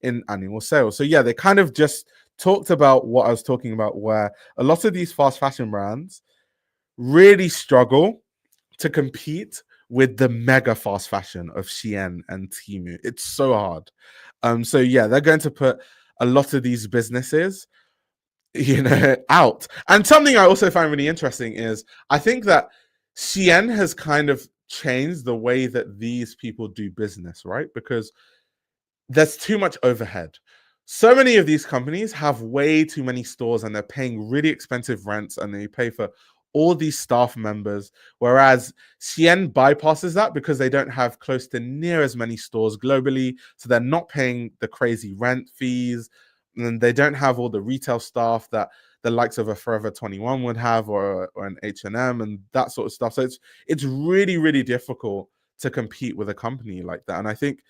in annual sales. So yeah, they kind of just talked about what I was talking about, where a lot of these fast fashion brands really struggle to compete with the mega fast fashion of Shein and Temu. It's so hard. So yeah, they're going to put a lot of these businesses, you know, out. And something I also find really interesting is I think that Shein has kind of changed the way that these people do business, right? Because there's too much overhead. So many of these companies have way too many stores and they're paying really expensive rents and they pay for all these staff members, whereas Shein bypasses that because they don't have close to near as many stores globally, so they're not paying the crazy rent fees, and they don't have all the retail staff that the likes of a Forever 21 would have, or an H&M and that sort of stuff. So it's really, really difficult to compete with a company like that. And I think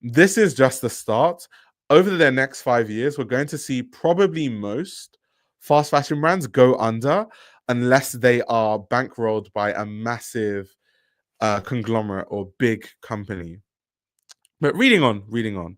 this is just the start. Over the next 5 years, we're going to see probably most fast fashion brands go under unless they are bankrolled by a massive conglomerate or big company. But reading on.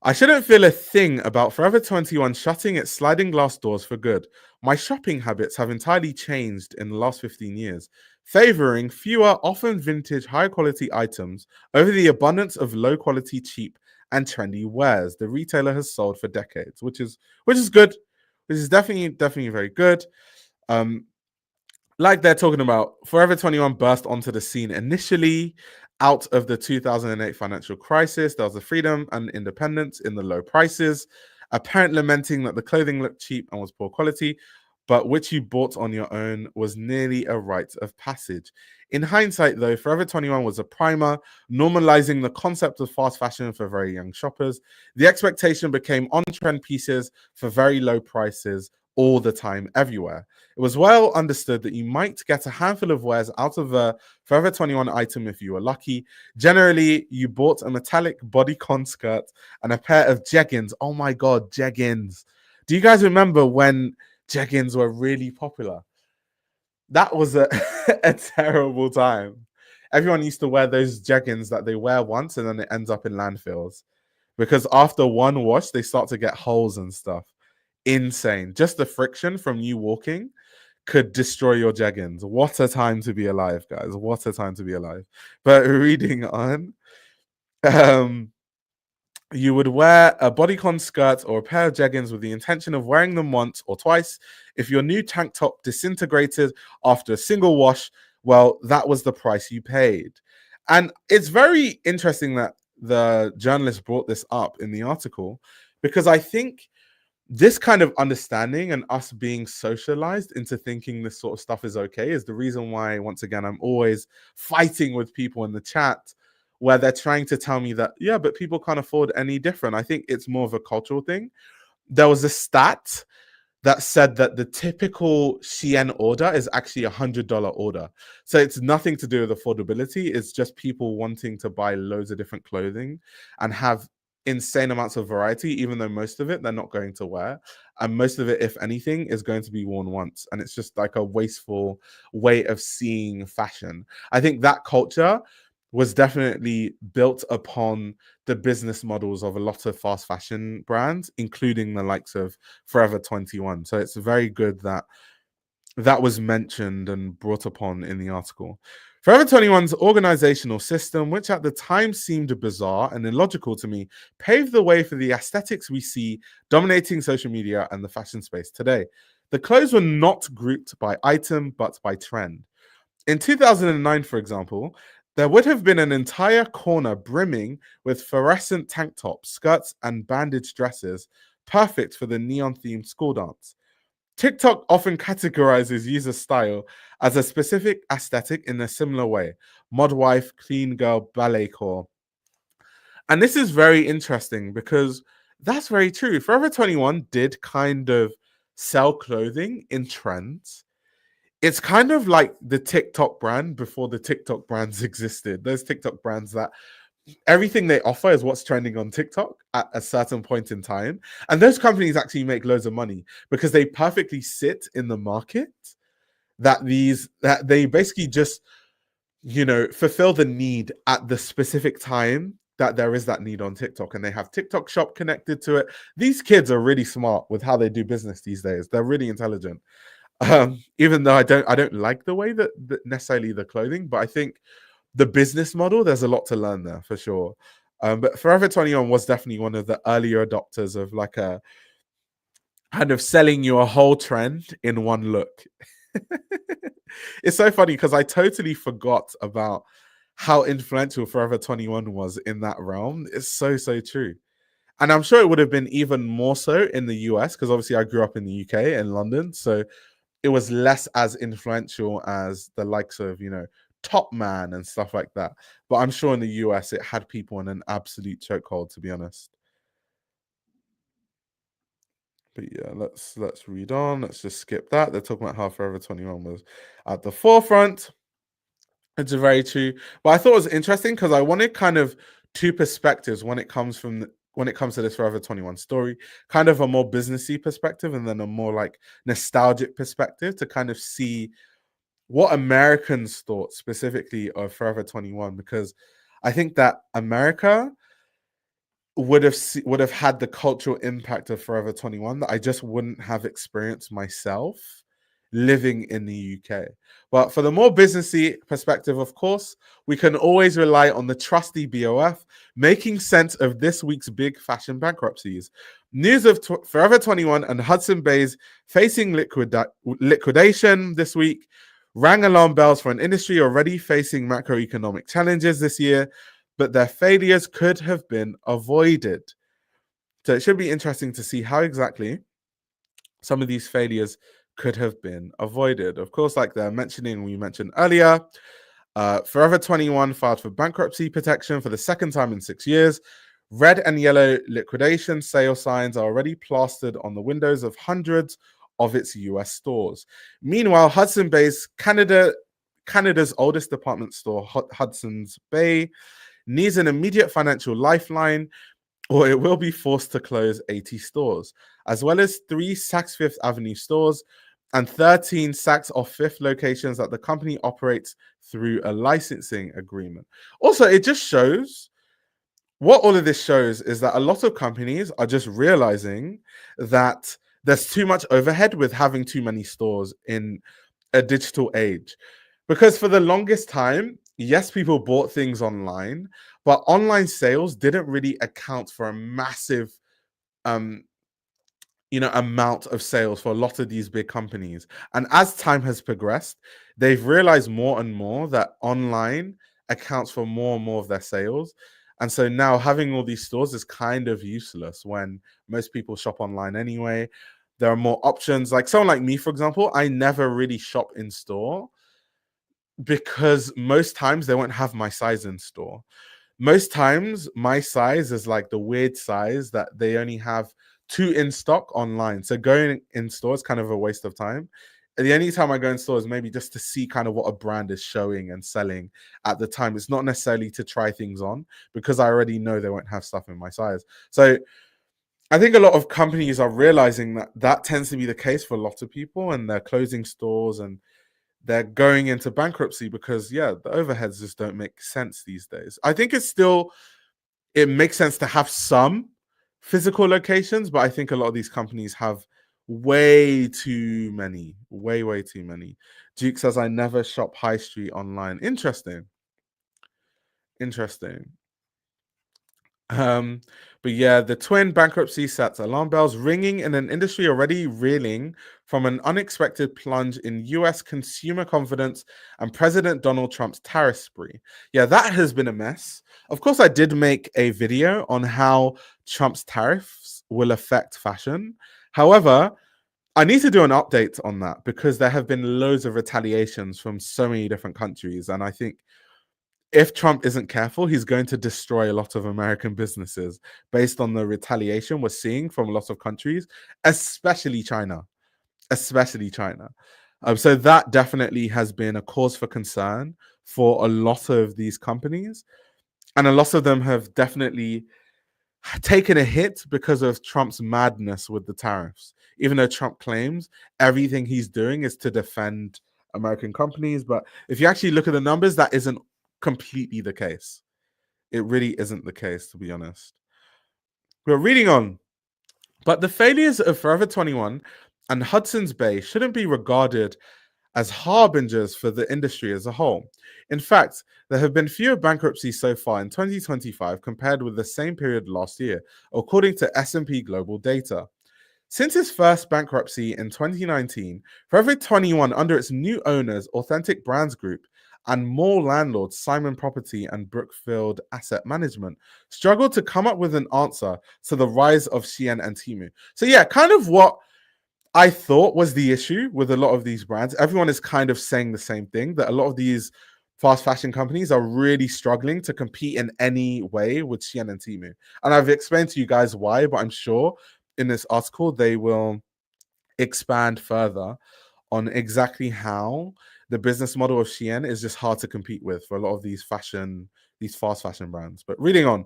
I shouldn't feel a thing about Forever 21 shutting its sliding glass doors for good. My shopping habits have entirely changed in the last 15 years, favoring fewer, often vintage, high-quality items over the abundance of low-quality, cheap, and trendy wares the retailer has sold for decades, which is good. Which is definitely very good. Like they're talking about, Forever 21 burst onto the scene initially out of the 2008 financial crisis. There was a freedom and independence in the low prices, apparent lamenting that the clothing looked cheap and was poor quality, but which you bought on your own was nearly a rite of passage. In hindsight, though, Forever 21 was a primer, normalizing the concept of fast fashion for very young shoppers. The expectation became on-trend pieces for very low prices all the time, everywhere. It was well understood that you might get a handful of wares out of a Forever 21 item if you were lucky. Generally, you bought a metallic bodycon skirt and a pair of jeggings. Oh my God, jeggings. Do you guys remember when jeggings were really popular? That was a terrible time. everyone used to wear those jeggings that they wear once and then it ends up in landfills. Because after one wash, they start to get holes and stuff. Insane. Just the friction from you walking could destroy your jeggings. What a time to be alive, guys. What a time to be alive. But reading on, you would wear a bodycon skirt or a pair of jeggings with the intention of wearing them once or twice. If your new tank top disintegrated after a single wash, well, that was the price you paid. And it's very interesting that the journalist brought this up in the article, because I think this kind of understanding and us being socialized into thinking this sort of stuff is okay is the reason why, once again, I'm always fighting with people in the chat where they're trying to tell me that, yeah, but people can't afford any different. I think it's more of a cultural thing. There was a stat that said that the typical Shein order is actually $100 order. So it's nothing to do with affordability. It's just people wanting to buy loads of different clothing and have insane amounts of variety, even though most of it they're not going to wear. And most of it, if anything, is going to be worn once. And it's just like a wasteful way of seeing fashion. I think that culture was definitely built upon the business models of a lot of fast fashion brands, including the likes of Forever 21. So it's very good that that was mentioned and brought upon in the article. Forever 21's organizational system, which at the time seemed bizarre and illogical to me, paved the way for the aesthetics we see dominating social media and the fashion space today. The clothes were not grouped by item, but by trend. In 2009, for example, there would have been an entire corner brimming with fluorescent tank tops, skirts, and bandage dresses, perfect for the neon-themed school dance. TikTok often categorizes user style as a specific aesthetic in a similar way: modwife, clean girl, ballet core. And this is very interesting because that's very true. Forever 21 did kind of sell clothing in trends. It's kind of like the TikTok brand before the TikTok brands existed. Those TikTok brands that everything they offer is what's trending on TikTok at a certain point in time. And those companies actually make loads of money because they perfectly sit in the market that they basically just, fulfill the need at the specific time that there is that need on TikTok, and they have TikTok shop connected to it. These kids are really smart with how they do business these days. They're really intelligent. Even though I don't like the way that necessarily the clothing, but I think the business model, there's a lot to learn there for sure. But Forever 21 was definitely one of the earlier adopters of like a kind of selling you a whole trend in one look. It's so funny because I totally forgot about how influential Forever 21 was in that realm. It's so true. And I'm sure it would have been even more so in the US, because obviously I grew up in the UK, in London. So it was less as influential as the likes of, Top Man and stuff like that. But I'm sure in the US it had people in an absolute chokehold, to be honest. But yeah, let's read on. Let's just skip that. They're talking about how Forever 21 was at the forefront. It's very true. But I thought it was interesting because I wanted kind of two perspectives when it comes to this Forever 21 story, kind of a more businessy perspective and then a more like nostalgic perspective to kind of see what Americans thought specifically of Forever 21, because I think that America would have had the cultural impact of Forever 21 that I just wouldn't have experienced myself living in the UK. But for the more businessy perspective, of course, we can always rely on the trusty BOF making sense of this week's big fashion bankruptcies. News of Forever 21 and Hudson Bay's facing liquidation this week rang alarm bells for an industry already facing macroeconomic challenges this year, but their failures could have been avoided. So it should be interesting to see how exactly some of these failures could have been avoided. Of course, like we mentioned earlier, Forever 21 filed for bankruptcy protection for the second time in 6 years. Red and yellow liquidation sale signs are already plastered on the windows of hundreds of its US stores. Meanwhile, Hudson Bay's Canada's oldest department store, Hudson's Bay, needs an immediate financial lifeline, or it will be forced to close 80 stores, as well as 3 Saks Fifth Avenue stores and 13 Saks or Fifth locations that the company operates through a licensing agreement. Also, it just shows what all of this shows is that a lot of companies are just realizing that there's too much overhead with having too many stores in a digital age. Because for the longest time, yes, people bought things online, but online sales didn't really account for a massive amount of sales for a lot of these big companies. And as time has progressed, they've realized more and more that online accounts for more and more of their sales. And so now having all these stores is kind of useless when most people shop online anyway. There are more options. Like someone like me, for example, I never really shop in store because most times they won't have my size in store. Most times my size is like the weird size that they only have 2 in stock online. So going in store is kind of a waste of time. And the only time I go in store is maybe just to see kind of what a brand is showing and selling at the time. It's not necessarily to try things on because I already know they won't have stuff in my size. So I think a lot of companies are realizing that that tends to be the case for a lot of people, and they're closing stores and they're going into bankruptcy because, yeah, the overheads just don't make sense these days. I think it makes sense to have some physical locations, but I think a lot of these companies have way too many, way too many. Duke says, I never shop high street online. Interesting. But yeah, the twin bankruptcy sets alarm bells ringing in an industry already reeling from an unexpected plunge in US consumer confidence and President Donald Trump's tariff spree. Yeah, that has been a mess. Of course, I did make a video on how Trump's tariffs will affect fashion. However, I need to do an update on that because there have been loads of retaliations from so many different countries. And I think if Trump isn't careful, he's going to destroy a lot of American businesses based on the retaliation we're seeing from a lot of countries, especially China. So that definitely has been a cause for concern for a lot of these companies. And a lot of them have definitely taken a hit because of Trump's madness with the tariffs, even though Trump claims everything he's doing is to defend American companies. But if you actually look at the numbers, that isn't completely the case. It really isn't the case, to be honest. We're reading on. But the failures of Forever 21 and Hudson's Bay shouldn't be regarded as harbingers for the industry as a whole. In fact, there have been fewer bankruptcies so far in 2025 compared with the same period last year, according to S&P Global data. Since its first bankruptcy in 2019, Forever 21, under its new owners, Authentic Brands Group, and mall landlords Simon Property and Brookfield Asset Management struggled to come up with an answer to the rise of Shein and Temu. So yeah, kind of what I thought was the issue with a lot of these brands. Everyone is kind of saying the same thing, that a lot of these fast fashion companies are really struggling to compete in any way with Shein and Temu. And I've explained to you guys why, but I'm sure in this article they will expand further on exactly how the business model of Shein is just hard to compete with for a lot of these fast fashion brands. But reading on,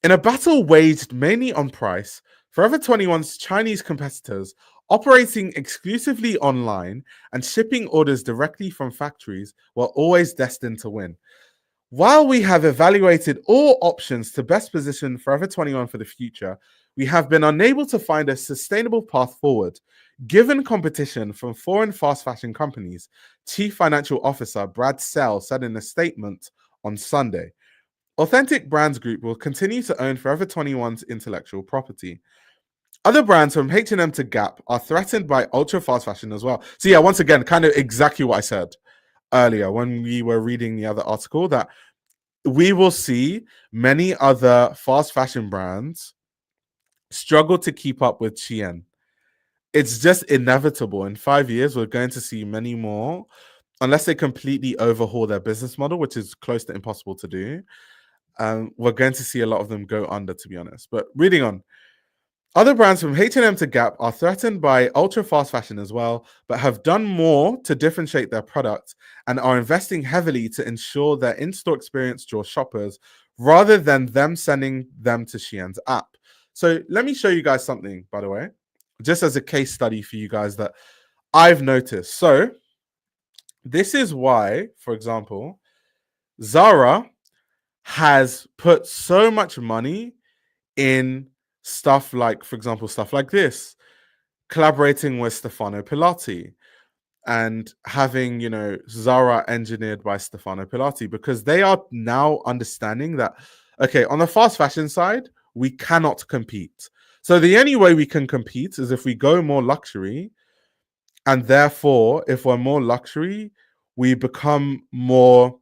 in a battle waged mainly on price, Forever 21's Chinese competitors operating exclusively online and shipping orders directly from factories were always destined to win. While we have evaluated all options to best position Forever 21 for the future, we have been unable to find a sustainable path forward, given competition from foreign fast fashion companies, Chief Financial Officer Brad Sell said in a statement on Sunday. Authentic Brands Group will continue to own Forever 21's intellectual property. Other brands from H&M to Gap are threatened by ultra fast fashion as well. So yeah, once again, kind of exactly what I said earlier when we were reading the other article, that we will see many other fast fashion brands struggle to keep up with Shein. It's just inevitable. In 5 years, we're going to see many more, unless they completely overhaul their business model, which is close to impossible to do. We're going to see a lot of them go under, to be honest. But reading on, other brands from H&M to Gap are threatened by ultra fast fashion as well, but have done more to differentiate their products and are investing heavily to ensure their in-store experience draws shoppers rather than them sending them to Shein's app. So let me show you guys something, by the way, just as a case study for you guys that I've noticed. So this is why, for example, Zara has put so much money in stuff like, for example, stuff like this, collaborating with Stefano Pilati and having, you know, Zara engineered by Stefano Pilati, because they are now understanding that, okay, on the fast fashion side, we cannot compete. So the only way we can compete is if we go more luxury, and therefore, if we're more luxury, we become more,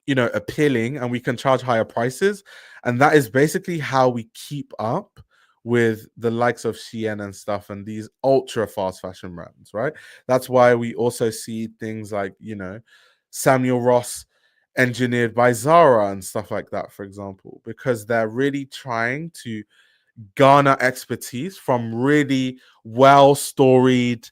you know, appealing, and we can charge higher prices. And that is basically how we keep up with the likes of Shein and stuff and these ultra fast fashion brands, right? That's why we also see things like, you know, Samuel Ross engineered by Zara and stuff like that, for example, because they're really trying to garner expertise from really well storied,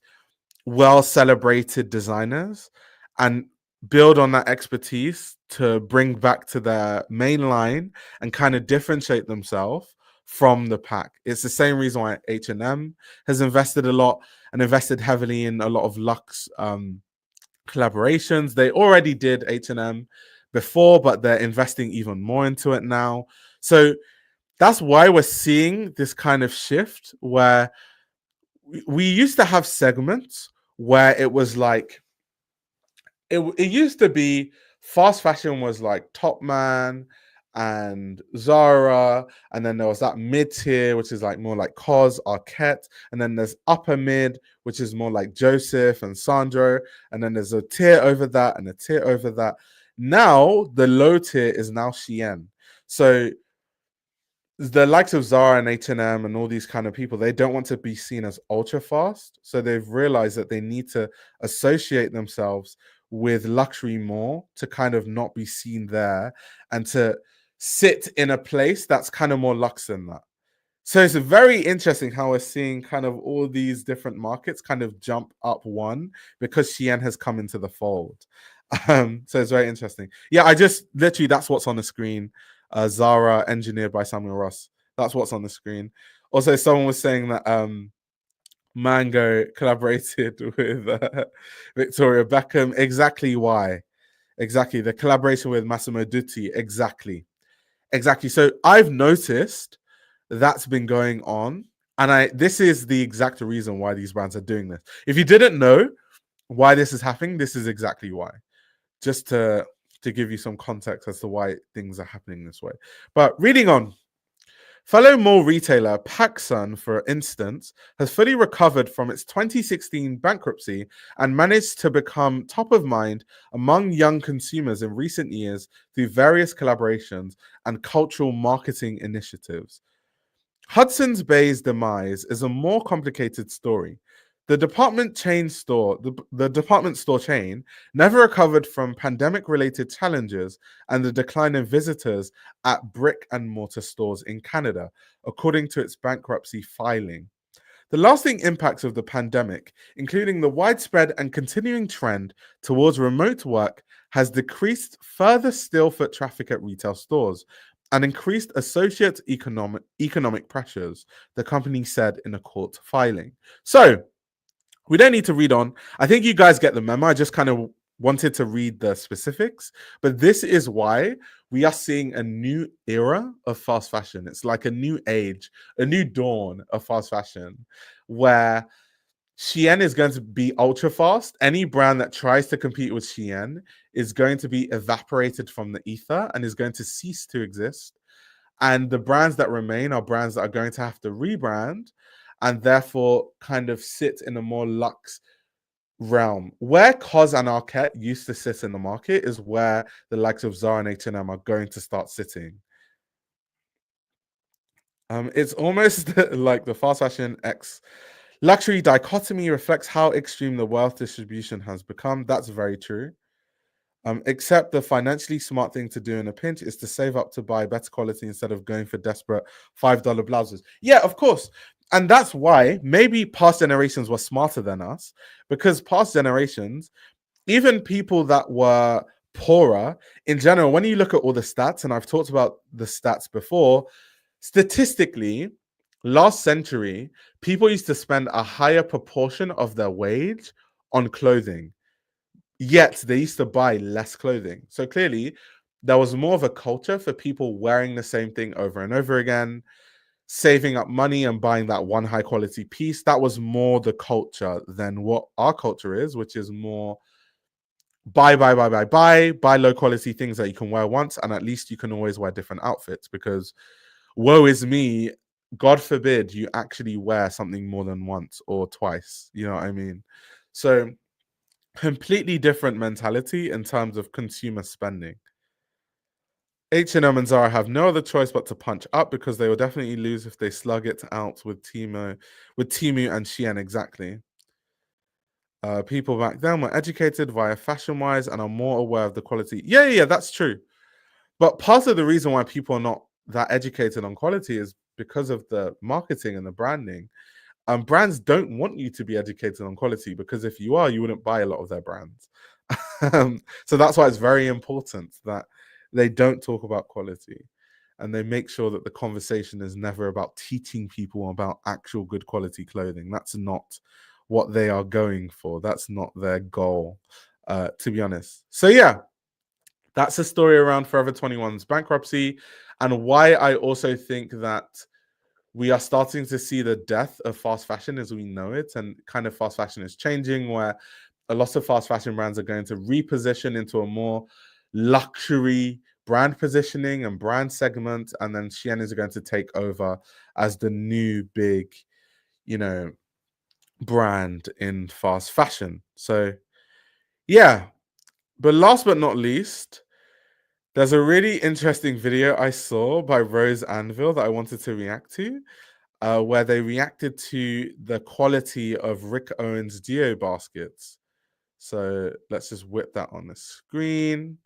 well celebrated designers and build on that expertise to bring back to their main line and kind of differentiate themselves from the pack. It's the same reason why H&M has invested a lot and invested heavily in a lot of luxe collaborations. They already did H&M before, but they're investing even more into it now. So that's why we're seeing this kind of shift where we used to have segments where it was like, it used to be fast fashion was like Top Man and Zara, and then there was that mid tier, which is like more like COS, Arquette, and then there's upper mid, which is more like Joseph and Sandro, and then there's a tier over that and a tier over that. Now the low tier is now Shein. So the likes of Zara and H&M and all these kind of people, they don't want to be seen as ultra fast. So they've realized that they need to associate themselves with luxury more to kind of not be seen there and to sit in a place that's kind of more luxe than that. So it's very interesting how we're seeing kind of all these different markets kind of jump up one because Shein has come into the fold. So it's very interesting. Yeah, I just literally, that's what's on the screen. Zara engineered by Samuel Ross. That's what's on the screen. Also, someone was saying that Mango collaborated with Victoria Beckham. Exactly why. Exactly. The collaboration with Massimo Dutti. Exactly. So I've noticed that's been going on. And this is the exact reason why these brands are doing this. If you didn't know why this is happening, this is exactly why. Just to give you some context as to why things are happening this way. But reading on, fellow mall retailer PacSun, for instance, has fully recovered from its 2016 bankruptcy and managed to become top of mind among young consumers in recent years through various collaborations and cultural marketing initiatives. Hudson's Bay's demise is a more complicated story. The department store chain never recovered from pandemic-related challenges and the decline in visitors at brick and mortar stores in Canada, according to its bankruptcy filing. The lasting impacts of the pandemic, including the widespread and continuing trend towards remote work, has decreased further still foot traffic at retail stores and increased associate economic pressures, the company said in a court filing. So, we don't need to read on. I think you guys get the memo. I just kind of wanted to read the specifics, but this is why we are seeing a new era of fast fashion. It's like a new age, a new dawn of fast fashion, where Shein is going to be ultra fast. Any brand that tries to compete with Shein is going to be evaporated from the ether and is going to cease to exist. And the brands that remain are brands that are going to have to rebrand and therefore kind of sit in a more luxe realm. Where COS and Arquette used to sit in the market is where the likes of Zara and H&M are going to start sitting. It's almost like the fast fashion X luxury dichotomy reflects how extreme the wealth distribution has become. That's very true. Except the financially smart thing to do in a pinch is to save up to buy better quality instead of going for desperate $5 blouses. Yeah, of course. And that's why maybe past generations were smarter than us, because past generations, even people that were poorer in general, when you look at all the stats, and I've talked about the stats before, statistically, last century, people used to spend a higher proportion of their wage on clothing, yet they used to buy less clothing. So clearly, there was more of a culture for people wearing the same thing over and over again, saving up money and buying that one high quality piece. That was more the culture than what our culture is, which is more buy low quality things that you can wear once, and at least you can always wear different outfits, because woe is me, God forbid you actually wear something more than once or twice. You know what I mean? So completely different mentality in terms of consumer spending. H&M and Zara have no other choice but to punch up, because they will definitely lose if they slug it out with Temu and Shein. Exactly. People back then were educated via fashion-wise and are more aware of the quality. Yeah, that's true. But part of the reason why people are not that educated on quality is because of the marketing and the branding. Brands don't want you to be educated on quality, because if you are, you wouldn't buy a lot of their brands. So that's why it's very important that they don't talk about quality, and they make sure that the conversation is never about teaching people about actual good quality clothing. That's not what they are going for. That's not their goal, to be honest. So yeah, that's the story around Forever 21's bankruptcy, and why I also think that we are starting to see the death of fast fashion as we know it, and kind of fast fashion is changing, where a lot of fast fashion brands are going to reposition into a more luxury brand positioning and brand segment, and then Shein is going to take over as the new big, brand in fast fashion. So yeah, but last but not least, there's a really interesting video I saw by Rose Anvil that I wanted to react to, where they reacted to the quality of Rick Owens' Geobaskets. So let's just whip that on the screen.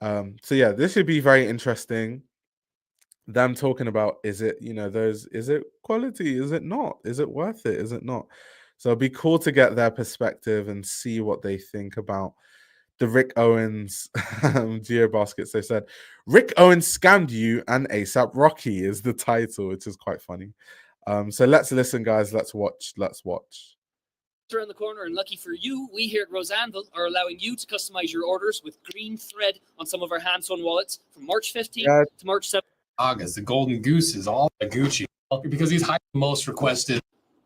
So yeah, this should be very interesting. Them talking about, is it, is it quality? Is it not? Is it worth it? Is it not? So it'd be cool to get their perspective and see what they think about the Rick Owens Geobaskets. They said, Rick Owens scammed you and ASAP Rocky is the title, which is quite funny. So let's listen, guys. Let's watch. Around the corner, and lucky for you, we here at Rose Anvil are allowing you to customize your orders with green thread on some of our hand-sewn wallets from March 15th to March 7th. August, the golden goose is all Gucci because he's the most requested.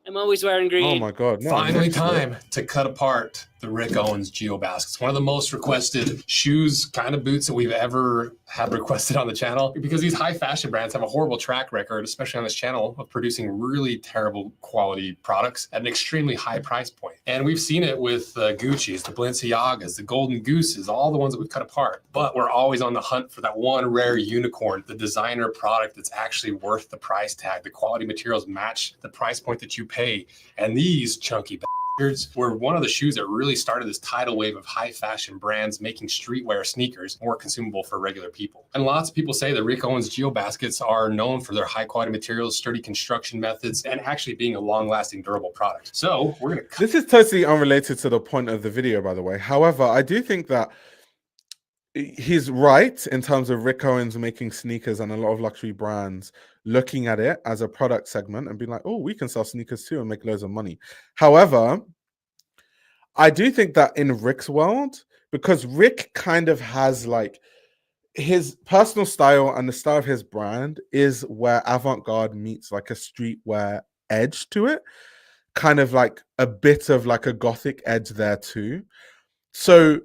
I'm always wearing green. Oh my God. Finally time to cut apart the Rick Owens Geobaskets. One of the most requested shoes, kind of boots that we've ever had requested on the channel, because these high fashion brands have a horrible track record, especially on this channel, of producing really terrible quality products at an extremely high price point. And we've seen it with Gucci's, the Balenciagas, the Golden Gooses, all the ones that we've cut apart. But we're always on the hunt for that one rare unicorn, the designer product that's actually worth the price tag. The quality materials match the price point that you pay. And these chunky were one of the shoes that really started this tidal wave of high fashion brands making streetwear sneakers more consumable for regular people. And lots of people say that Rick Owens Geobaskets are known for their high quality materials, sturdy construction methods, and actually being a long lasting, durable product. So we're going to... This is totally unrelated to the point of the video, by the way. However, I do think that he's right in terms of Rick Owens making sneakers and a lot of luxury brands looking at it as a product segment and being like, oh, we can sell sneakers too and make loads of money. However, I do think that in Rick's world, because Rick kind of has like his personal style and the style of his brand is where avant-garde meets like a streetwear edge to it, kind of like a bit of like a gothic edge there too. So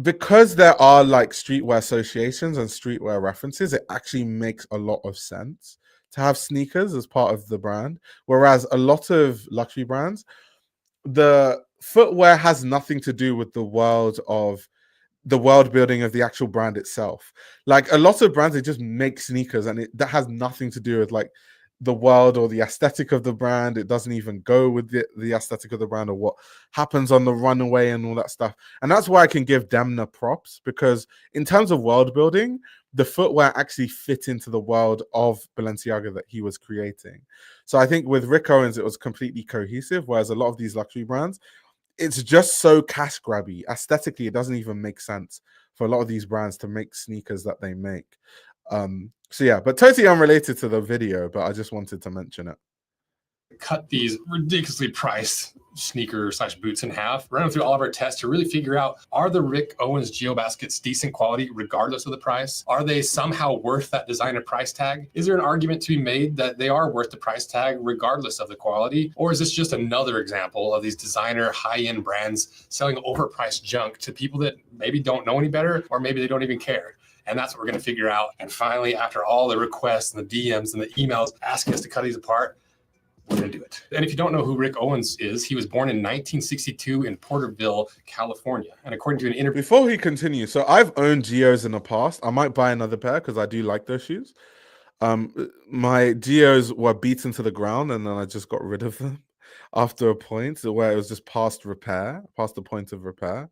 because there are like streetwear associations and streetwear references, it actually makes a lot of sense to have sneakers as part of the brand. Whereas a lot of luxury brands, the footwear has nothing to do with the world building of the actual brand itself. Like a lot of brands, they just make sneakers and that has nothing to do with like the world or the aesthetic of the brand. It doesn't even go with the aesthetic of the brand or what happens on the runway and all that stuff. And that's why I can give Demna props, because in terms of world building, the footwear actually fit into the world of Balenciaga that he was creating. So I think with Rick Owens, it was completely cohesive, whereas a lot of these luxury brands, it's just so cash grabby. Aesthetically, it doesn't even make sense for a lot of these brands to make sneakers that they make. So yeah, but totally unrelated to the video, but I just wanted to mention it. Cut these ridiculously priced sneaker / boots in half, run them through all of our tests to really figure out, are the Rick Owens Geobaskets decent quality regardless of the price? Are they somehow worth that designer price tag? Is there an argument to be made that they are worth the price tag regardless of the quality? Or is this just another example of these designer high-end brands selling overpriced junk to people that maybe don't know any better, or maybe they don't even care? And that's what we're going to figure out. And finally, after all the requests and the DMs and the emails asking us to cut these apart, we're going to do it. And if you don't know who Rick Owens is, he was born in 1962 in Porterville, California. And according to an interview... Before he continues, so I've owned Geos in the past. I might buy another pair because I do like those shoes. My Geos were beaten to the ground and then I just got rid of them after a point where it was just past the point of repair.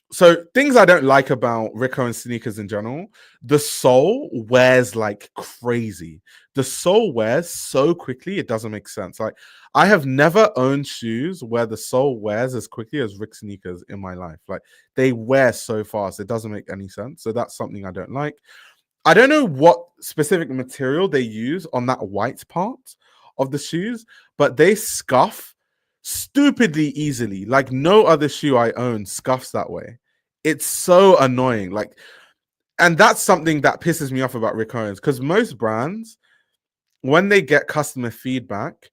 So things I don't like about Rick Owens sneakers in general, the sole wears like crazy. The sole wears so quickly, it doesn't make sense. Like, I have never owned shoes where the sole wears as quickly as Rick sneakers in my life. Like, they wear so fast, it doesn't make any sense. So that's something I don't like. I don't know what specific material they use on that white part of the shoes, but they scuff stupidly easily. Like, no other shoe I own scuffs that way. It's so annoying. Like, and that's something that pisses me off about Rick Owens, because most brands, when they get customer feedback,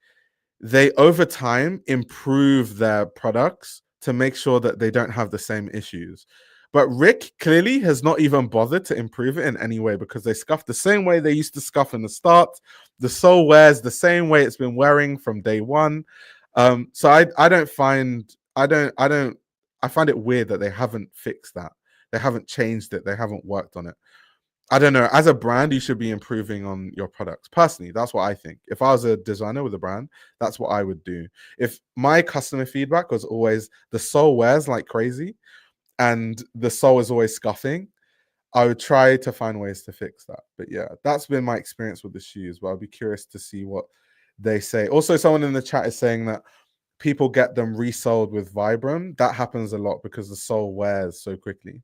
they over time improve their products to make sure that they don't have the same issues. But Rick clearly has not even bothered to improve it in any way, because they scuff the same way they used to scuff in the start. The sole wears the same way it's been wearing from day one. So I find it weird that they haven't fixed that. They haven't changed it. They haven't worked on it. I don't know. As a brand, you should be improving on your products. Personally, that's what I think. If I was a designer with a brand, that's what I would do. If my customer feedback was always the sole wears like crazy and the sole is always scuffing, I would try to find ways to fix that. But yeah, that's been my experience with the shoes. But I'll be curious to see what they say. Also, someone in the chat is saying that people get them resold with Vibram. That happens a lot because the sole wears so quickly.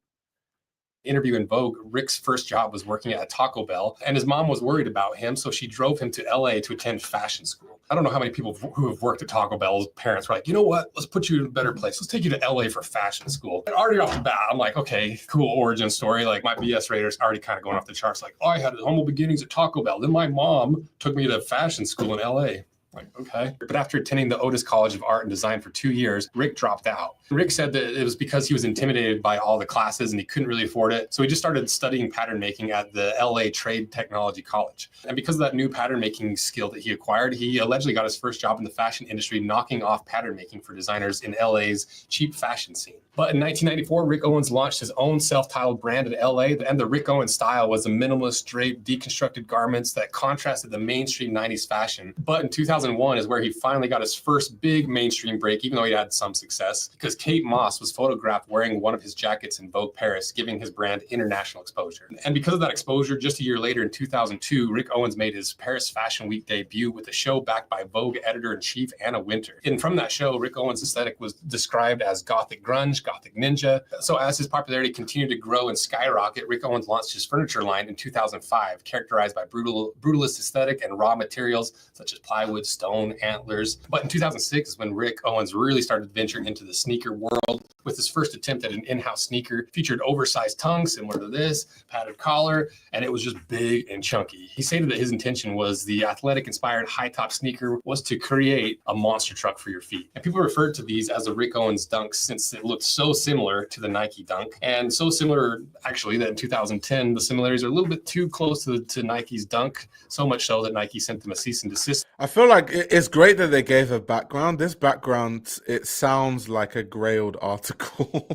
Interview in Vogue, Rick's first job was working at a Taco Bell, and his mom was worried about him, so she drove him to LA to attend fashion school. I don't know how many people who have worked at Taco Bell's parents were like, you know what, let's put you in a better place. Let's take you to LA for fashion school. And already off the bat, I'm like, okay, cool origin story. Like, my BS rater's already kind of going off the charts. Like, oh, I had humble beginnings at Taco Bell. Then my mom took me to fashion school in LA. Like, okay. But after attending the Otis College of Art and Design for 2 years, Rick dropped out. Rick said that it was because he was intimidated by all the classes and he couldn't really afford it. So he just started studying pattern making at the LA Trade Technology College. And because of that new pattern making skill that he acquired, he allegedly got his first job in the fashion industry, knocking off pattern making for designers in LA's cheap fashion scene. But in 1994, Rick Owens launched his own self-titled brand in LA, and the Rick Owens style was the minimalist, draped, deconstructed garments that contrasted the mainstream 90s fashion. But in 2001 is where he finally got his first big mainstream break, even though he had some success, because Kate Moss was photographed wearing one of his jackets in Vogue Paris, giving his brand international exposure. And because of that exposure, just a year later in 2002, Rick Owens made his Paris Fashion Week debut with a show backed by Vogue editor-in-chief Anna Wintour. And from that show, Rick Owens' aesthetic was described as gothic grunge, gothic ninja. So as his popularity continued to grow and skyrocket, Rick Owens launched his furniture line in 2005, characterized by brutalist aesthetic and raw materials such as plywood, stone, antlers. But in 2006 is when Rick Owens really started venturing into the sneaker world with his first attempt at an in-house sneaker. Featured oversized tongue similar to this, padded collar, and it was just big and chunky. He stated that his intention was the athletic-inspired high-top sneaker was to create a monster truck for your feet. And people referred to these as the Rick Owens Dunks since it looked so similar to the Nike Dunk, and so similar actually that in 2010 the similarities are a little bit too close to Nike's Dunk, so much so that Nike sent them a cease and desist. I feel like it's great that they gave a background. This background, it sounds like a grey old article.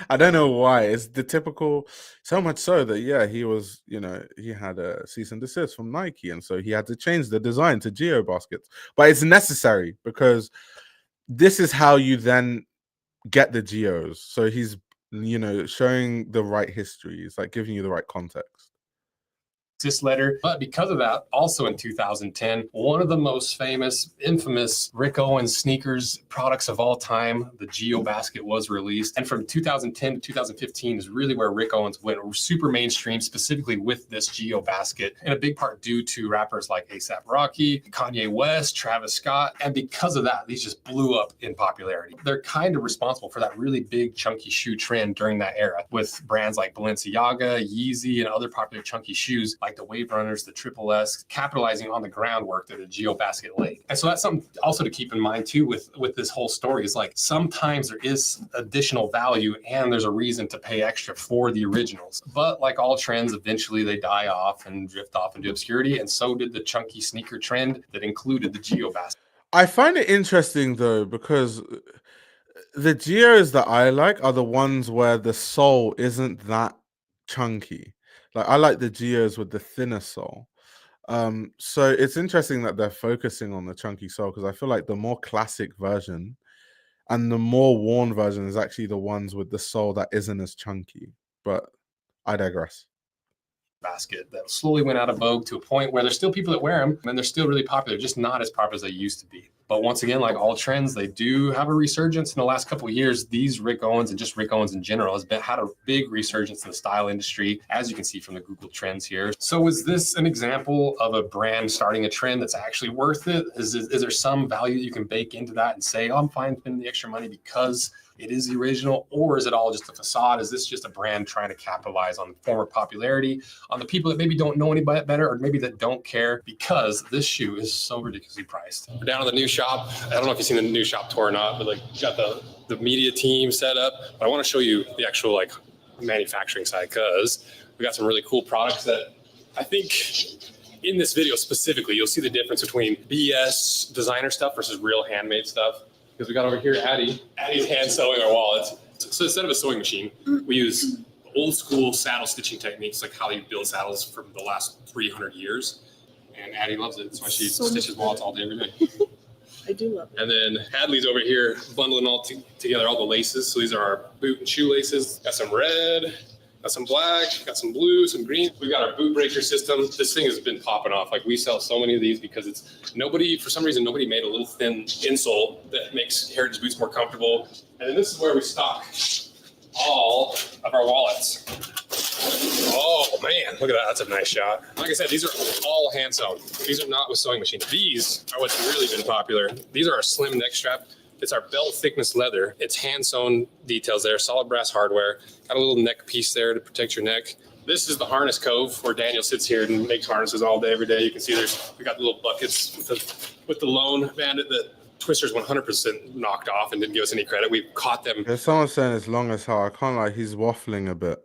I don't know why. It's the typical, so much so that yeah, he was, you know, he had a cease and desist from Nike, and so he had to change the design to Geobaskets. But it's necessary because this is how you then get the geos. So he's, you know, showing the right history. It's like giving you the right context. this letter. But because of that, also in 2010, one of the most famous, infamous Rick Owens sneakers products of all time, the Geobasket, was released. And from 2010 to 2015 is really where Rick Owens went super mainstream, specifically with this Geobasket, in a big part due to rappers like A$AP Rocky, Kanye West, Travis Scott. And because of that, these just blew up in popularity. They're kind of responsible for that really big chunky shoe trend during that era, with brands like Balenciaga, Yeezy, and other popular chunky shoes like the Wave Runners, the Triple S, capitalizing on the groundwork that the Geobasket laid. And so that's something also to keep in mind too with this whole story, is like sometimes there is additional value and there's a reason to pay extra for the originals. But like all trends, eventually they die off and drift off into obscurity. And so did the chunky sneaker trend that included the Geobasket. I find it interesting though, because the Geos that I like are the ones where the sole isn't that chunky. Like I like the Geos with the thinner sole. So it's interesting that they're focusing on the chunky sole, because I feel like the more classic version and the more worn version is actually the ones with the sole that isn't as chunky. But I digress. Basket that slowly went out of vogue to a point where there's still people that wear them and they're still really popular, just not as popular as they used to be. But once again, like all trends, they do have a resurgence. In the last couple of years, these Rick Owens and just Rick Owens in general had a big resurgence in the style industry, as you can see from the Google Trends here. So is this an example of a brand starting a trend that's actually worth it? Is there some value you can bake into that and say, oh, I'm fine spending the extra money because it is the original? Or is it all just a facade? Is this just a brand trying to capitalize on the former popularity, on the people that maybe don't know any better, or maybe that don't care because this shoe is so ridiculously priced? We're down on the new shop. I don't know if you've seen the new shop tour or not, but like you got the media team set up. But I want to show you the actual like manufacturing side, because we got some really cool products that I think in this video specifically, you'll see the difference between BS designer stuff versus real handmade stuff. Because we got over here Addie's hand sewing our wallets. So instead of a sewing machine, we use old school saddle stitching techniques, like how you build saddles from the last 300 years. And Addie loves it. That's why she stitches wallets all day, every day. I do love it. And then Hadley's over here bundling all together all the laces. So these are our boot and shoe laces. Got some red, got some black, got some blue, some green. We've got our boot breaker system. This thing has been popping off. Like we sell so many of these because for some reason, nobody made a little thin insole that makes heritage boots more comfortable. And then this is where we stock all of our wallets. Oh man, look at that. That's a nice shot. Like I said, these are all hand sewn. These are not with sewing machines. These are what's really been popular. These are our slim neck strap. It's our belt thickness leather. It's hand sewn details there, solid brass hardware. Got a little neck piece there to protect your neck. This is the harness cove where Daniel sits here and makes harnesses all day, every day. You can see we got the little buckets with the Lone Bandit that Twister's 100% knocked off and didn't give us any credit. We caught them. There's someone saying it's long as hell. I can't lie, he's waffling a bit.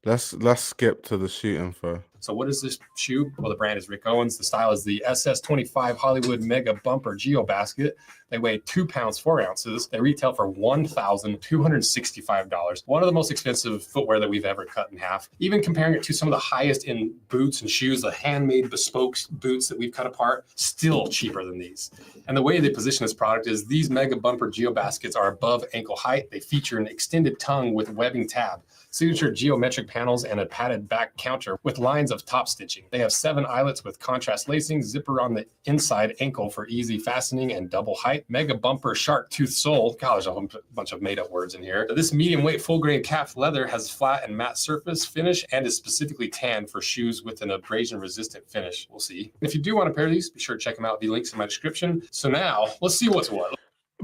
Let's skip to the shoe info. So what is this shoe? Well, the brand is Rick Owens. The style is the SS25 Hollywood Mega Bumper Geobasket. They weigh 2 pounds, 4 ounces. They retail for $1,265. One of the most expensive footwear that we've ever cut in half. Even comparing it to some of the highest in boots and shoes, the handmade bespoke boots that we've cut apart, still cheaper than these. And the way they position this product is these Mega Bumper Geobaskets are above ankle height. They feature an extended tongue with webbing tab, signature geometric panels, and a padded back counter with lines of top stitching. They have 7 eyelets with contrast lacing, zipper on the inside ankle for easy fastening, and double height. Mega Bumper Shark Tooth Sole. God, there's a whole bunch of made-up words in here. This medium weight full-grain calf leather has flat and matte surface finish and is specifically tanned for shoes with an abrasion-resistant finish. We'll see. If you do want a pair of these, be sure to check them out. The links in my description. So now, let's see what's what.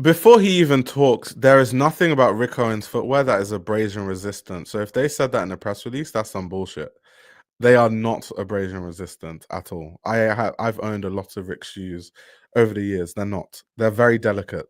Before he even talks, there is nothing about Rick Owens footwear that is abrasion resistant. So if they said that in a press release, that's some bullshit. They are not abrasion resistant at all. I've owned a lot of Rick shoes over the years. They're not. They're very delicate.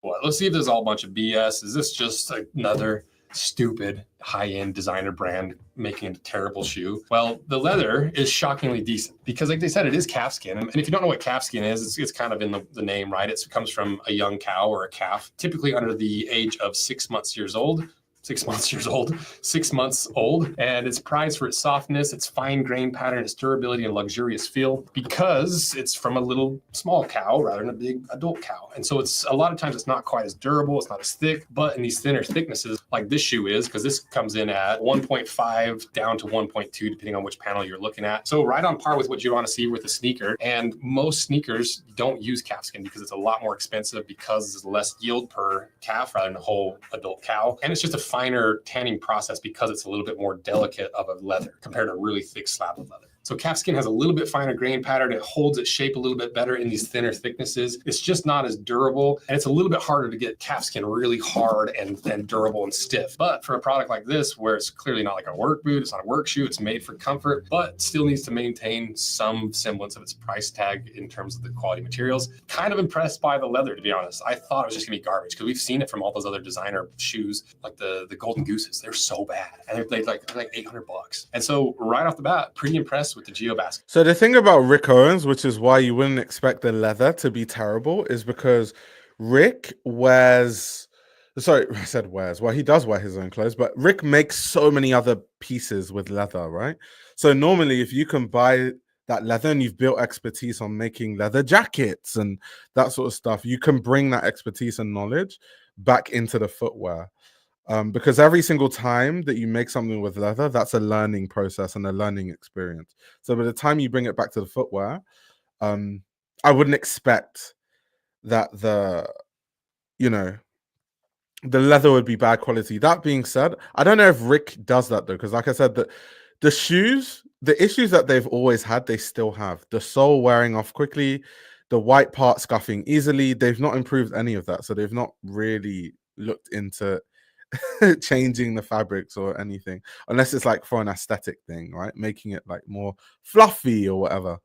Well, let's see if there's all a bunch of BS. Is this just another stupid high-end designer brand making a terrible shoe? Well, the leather is shockingly decent because, like they said, it is calfskin. And if you don't know what calfskin is, it's kind of in the name, right? It comes from a young cow or a calf, typically under the age of 6 months, years old. 6 months years old, 6 months old, and it's prized for its softness, its fine grain pattern, its durability and luxurious feel, because it's from a little small cow rather than a big adult cow. And so it's a lot of times it's not quite as durable, it's not as thick, but in these thinner thicknesses, like this shoe is, because this comes in at 1.5 down to 1.2, depending on which panel you're looking at. So right on par with what you want to see with a sneaker. And most sneakers don't use calfskin because it's a lot more expensive, because there's less yield per calf rather than a whole adult cow. And it's just a finer tanning process because it's a little bit more delicate of a leather compared to a really thick slab of leather. So calfskin has a little bit finer grain pattern. It holds its shape a little bit better in these thinner thicknesses. It's just not as durable, and it's a little bit harder to get calfskin really hard and durable and stiff. But for a product like this, where it's clearly not like a work boot, it's not a work shoe, it's made for comfort, but still needs to maintain some semblance of its price tag in terms of the quality materials. Kind of impressed by the leather, to be honest. I thought it was just gonna be garbage, because we've seen it from all those other designer shoes, like the Golden Gooses. They're so bad, and they're like $800. And so right off the bat, pretty impressed with the Geobaskets. So the thing about Rick Owens, which is why you wouldn't expect the leather to be terrible, is because Rick wears, sorry, I said wears, well, he does wear his own clothes, but Rick makes so many other pieces with leather, right? So normally if you can buy that leather and you've built expertise on making leather jackets and that sort of stuff, you can bring that expertise and knowledge back into the footwear. Because every single time that you make something with leather, that's a learning process and a learning experience. So by the time you bring it back to the footwear, I wouldn't expect that the leather would be bad quality. That being said, I don't know if Rick does that though, because like I said, the shoes, the issues that they've always had, they still have. The sole wearing off quickly, the white part scuffing easily. They've not improved any of that. So they've not really looked into changing the fabrics or anything, unless it's like for an aesthetic thing, right? Making it like more fluffy or whatever.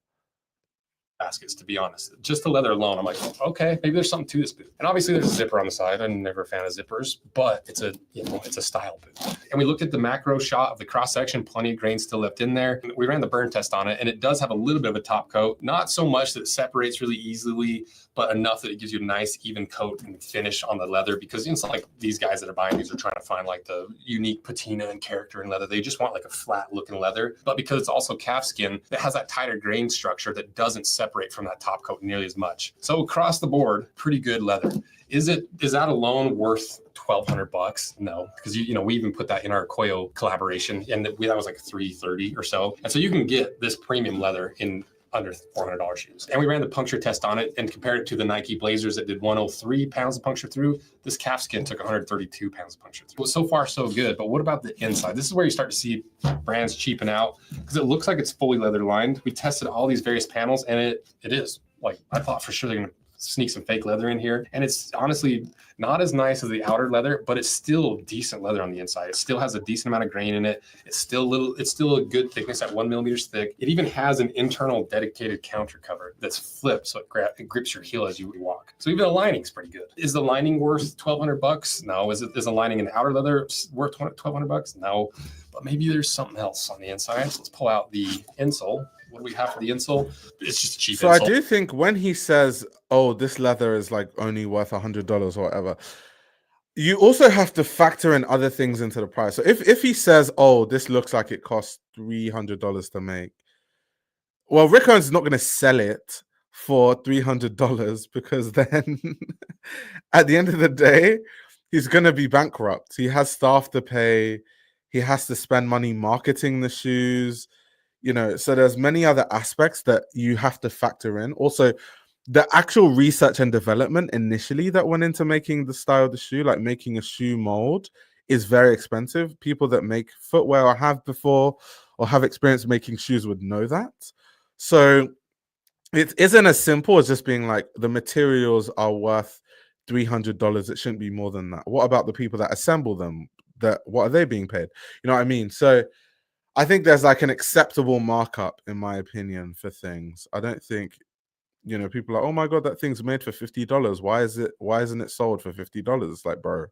Baskets, to be honest. Just the leather alone, I'm like, okay, maybe there's something to this boot. And obviously there's a zipper on the side. I'm never a fan of zippers, but it's a style boot. And we looked at the macro shot of the cross section, plenty of grain still left in there. We ran the burn test on it, and it does have a little bit of a top coat, not so much that it separates really easily, but enough that it gives you a nice even coat and finish on the leather, because it's like these guys that are buying these are trying to find like the unique patina and character in leather. They just want like a flat looking leather, but because it's also calfskin, it has that tighter grain structure that doesn't separate from that top coat nearly as much. So across the board, pretty good leather. Is that alone worth $1,200? No, because we even put that in our Koyo collaboration, and that was like $330 or so. And so you can get this premium leather in under $400 shoes. And we ran the puncture test on it and compared it to the Nike Blazers that did 103 pounds of puncture through. This calfskin took 132 pounds of puncture through. Well, so far so good, but what about the inside? This is where you start to see brands cheaping out, because it looks like it's fully leather lined. We tested all these various panels, and it is. Like, I thought for sure they're gonna sneak some fake leather in here, and it's honestly not as nice as the outer leather, but it's still decent leather on the inside. It still has a decent amount of grain in it. It's still a good thickness at 1 millimeter thick. It even has an internal dedicated counter cover that's flipped, so it grips your heel as you walk. So even the lining's pretty good. Is the lining worth $1,200? No. Is the lining in the outer leather worth $1,200? No. But maybe there's something else on the inside. So let's pull out the insole. What do we have for the insole? It's just a cheap insole. I do think when he says, oh, this leather is like only worth $100 or whatever, you also have to factor in other things into the price. So if he says, oh, this looks like it costs $300 to make, well, Rick Owens is not going to sell it for $300, because then at the end of the day, he's going to be bankrupt. He has staff to pay. He has to spend money marketing the shoes. So there's many other aspects that you have to factor in. Also, the actual research and development initially that went into making the style of the shoe, like making a shoe mold, is very expensive. People that make footwear or have before or have experience making shoes would know that. So it isn't as simple as just being like, the materials are worth $300. It shouldn't be more than that. What about the people that assemble them? What are they being paid? You know what I mean? So I think there's like an acceptable markup, in my opinion, for things. I don't think, people are like, oh my God, that thing's made for $50. Why isn't it sold for $50? It's like, bro,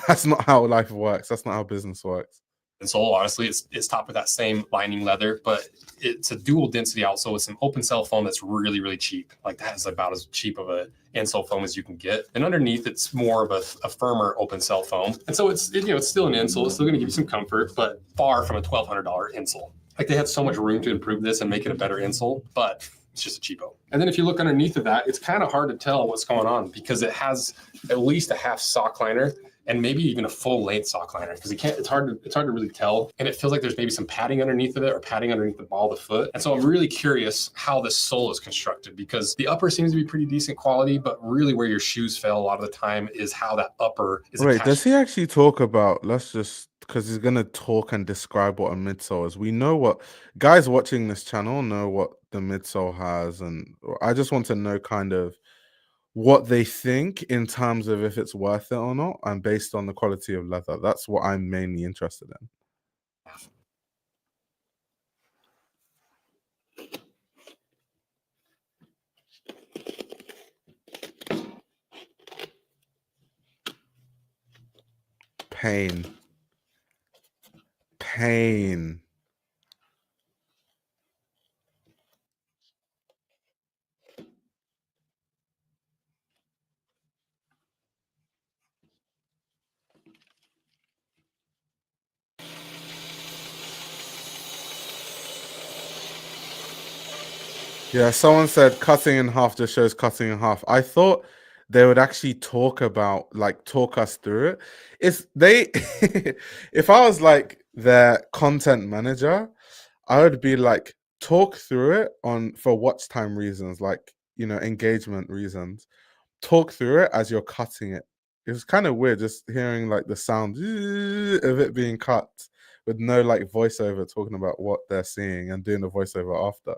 that's not how life works. That's not how business works. insole. Honestly, it's topped with that same lining leather, but it's a dual density outsole with some open cell foam that's really, really cheap. Like that is about as cheap of a insole foam as you can get. And underneath, it's more of a firmer open cell foam. And so it's still an insole. It's still going to give you some comfort, but far from a $1,200 insole. Like they had so much room to improve this and make it a better insole, but it's just a cheapo. And then if you look underneath of that, it's kind of hard to tell what's going on because it has at least a half sock liner and maybe even a full length sock liner because it's hard to really tell. And it feels like there's maybe some padding underneath of it or padding underneath the ball of the foot. And so I'm really curious how this sole is constructed because the upper seems to be pretty decent quality, but really where your shoes fail a lot of the time is how that upper is Wait, attached. does he actually talk about, because he's going to talk and describe what a midsole is. We know what, guys watching this channel know what the midsole has. And I just want to know kind of what they think in terms of if it's worth it or not and based on the quality of leather. That's what I'm mainly interested in. Pain. Yeah, someone said cutting in half just shows cutting in half. I thought they would actually talk us through it. If I was like their content manager, I would be like, talk through it for watch time reasons, like, engagement reasons. Talk through it as you're cutting it. It's kind of weird just hearing like the sound of it being cut with no like voiceover talking about what they're seeing and doing the voiceover after.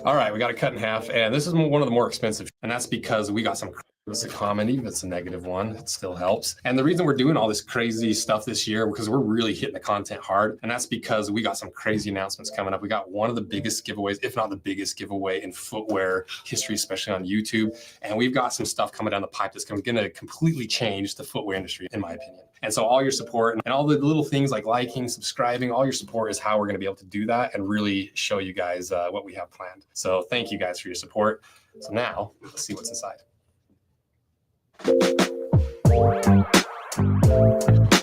All right, we got it cut in half, and this is one of the more expensive, and that's because we got some. It's a comedy, but it's a negative one. It still helps. And the reason we're doing all this crazy stuff this year, because we're really hitting the content hard, and that's because we got some crazy announcements coming up. We got one of the biggest giveaways, if not the biggest giveaway in footwear history, especially on YouTube. And we've got some stuff coming down the pipe that's going to completely change the footwear industry, in my opinion. And so all your support and all the little things like liking, subscribing, all your support is how we're going to be able to do that and really show you guys what we have planned. So thank you guys for your support. So now let's see what's inside.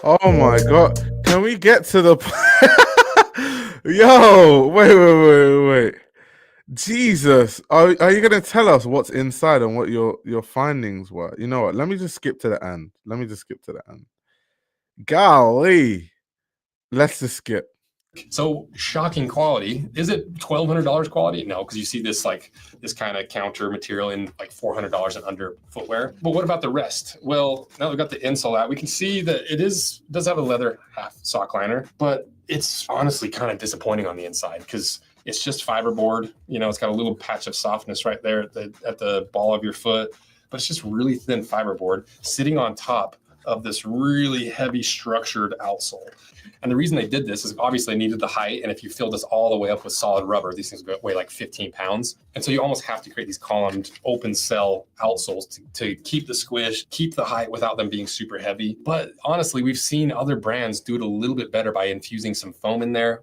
Oh my god, can we get to the yo, wait, Jesus, are you gonna tell us what's inside and what your findings were? You know what, let me just skip to the end. Golly, let's just skip. So shocking quality. Is it $1,200 quality? No, because you see this kind of counter material in like $400 and under footwear. But what about the rest? Well, now we've got the insole out. We can see that it does have a leather half sock liner, but it's honestly kind of disappointing on the inside because it's just fiberboard. It's got a little patch of softness right there at the ball of your foot, but it's just really thin fiberboard sitting on top of this really heavy structured outsole. And the reason they did this is obviously they needed the height. And if you fill this all the way up with solid rubber, these things weigh like 15 pounds. And so you almost have to create these columned open cell outsoles to keep the squish, keep the height without them being super heavy. But honestly, we've seen other brands do it a little bit better by infusing some foam in there.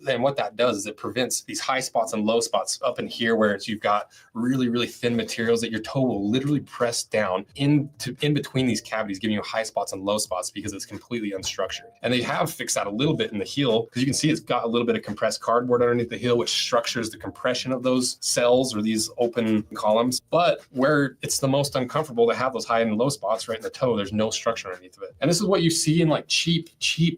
And what that does is it prevents these high spots and low spots up in here where you've got really, really thin materials that your toe will literally press down in between these cavities, giving you high spots and low spots because it's completely unstructured. And they have fixed that a little bit in the heel because you can see it's got a little bit of compressed cardboard underneath the heel, which structures the compression of those cells or these open columns. But where it's the most uncomfortable to have those high and low spots right in the toe, there's no structure underneath of it. And this is what you see in like cheap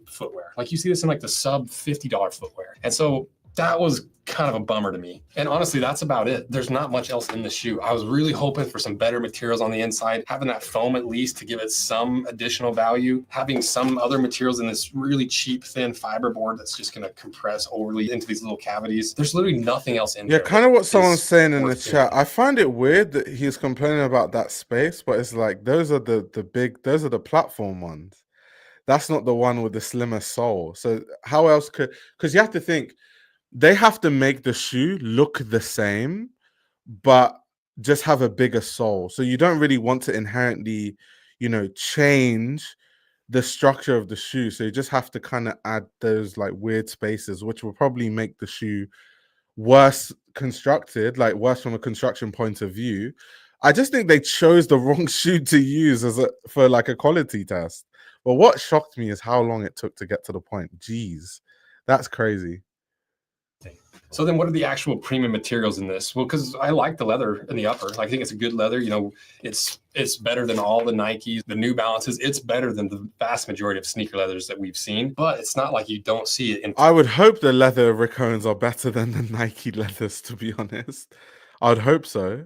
footwear. Like you see this in like the sub $50 footwear. And so that was kind of a bummer to me. And honestly, that's about it. There's not much else in the shoe. I was really hoping for some better materials on the inside, having that foam at least to give it some additional value, having some other materials in this really cheap, thin fiberboard that's just going to compress overly into these little cavities. There's literally nothing else in there. Yeah, kind of what someone's saying in the chat. I find it weird that he's complaining about that space, but it's like those are the platform ones. That's not the one with the slimmer sole. So how else because you have to think, they have to make the shoe look the same, but just have a bigger sole. So you don't really want to inherently, change the structure of the shoe. So you just have to kind of add those like weird spaces, which will probably make the shoe worse constructed, like worse from a construction point of view. I just think they chose the wrong shoe to use for like a quality test. But what shocked me is how long it took to get to the point. Jeez, that's crazy. So then what are the actual premium materials in this? Well, because I like the leather in the upper. I think it's a good leather. You know, it's better than all the Nikes, the New Balances. It's better than the vast majority of sneaker leathers that we've seen. But it's not like you don't see it. I would hope the leather Rick Owens are better than the Nike leathers, to be honest. I'd hope so.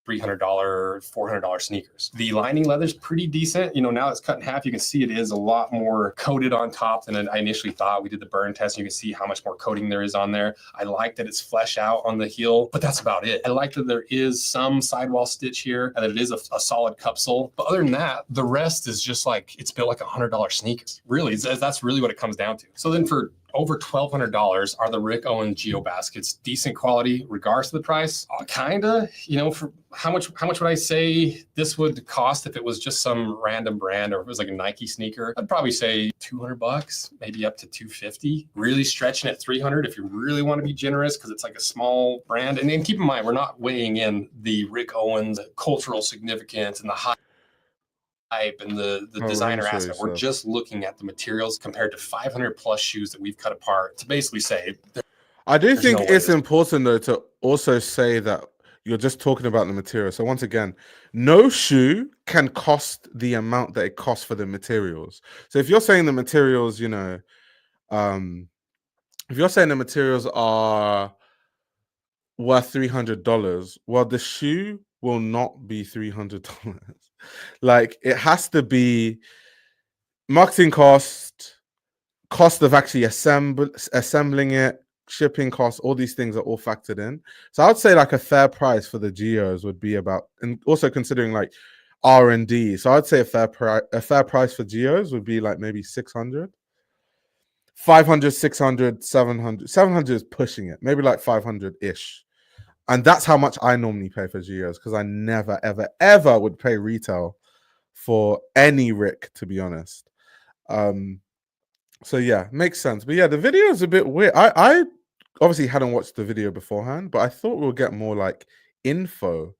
$300, $400 sneakers. The lining leather is pretty decent. You know, now it's cut in half. You can see it is a lot more coated on top than I initially thought. We did the burn test. And you can see how much more coating there is on there. I like that it's flesh out on the heel, but that's about it. I like that there is some sidewall stitch here and that it is a solid cup sole. But other than that, the rest is just like, it's built like $100 sneakers. Really, that's really what it comes down to. So then for over $1,200 are the Rick Owens Geobaskets. Decent quality, regardless of the price. Kinda, you know, for how much would I say this would cost if it was just some random brand or if it was like a Nike sneaker? I'd probably say $200, maybe up to $250. Really stretching at $300 if you really want to be generous because it's like a small brand. And then keep in mind, we're not weighing in the Rick Owens cultural significance and the hype and the designer aspect. We're just looking at the materials compared to 500 plus shoes that we've cut apart to basically say. I do think it's important though to also say that you're just talking about the material. So once again, no shoe can cost the amount that it costs for the materials. So if you're saying the materials, you know, if you're saying the materials are worth $300, well, the shoe will not be $300. Like it has to be marketing cost of actually assembling it, shipping costs, all these things are all factored in. So I would say like a fair price for the Geos would be about, and also considering like R&D. So I'd say a fair price for Geos would be like maybe 600, 500, 600, 700. 700 is pushing it, maybe like 500-ish. And that's how much I normally pay for Geos because I never, ever, ever would pay retail for any Rick, to be honest. So yeah, makes sense. But yeah, the video is a bit weird. I obviously hadn't watched the video beforehand, but I thought we'll get more like info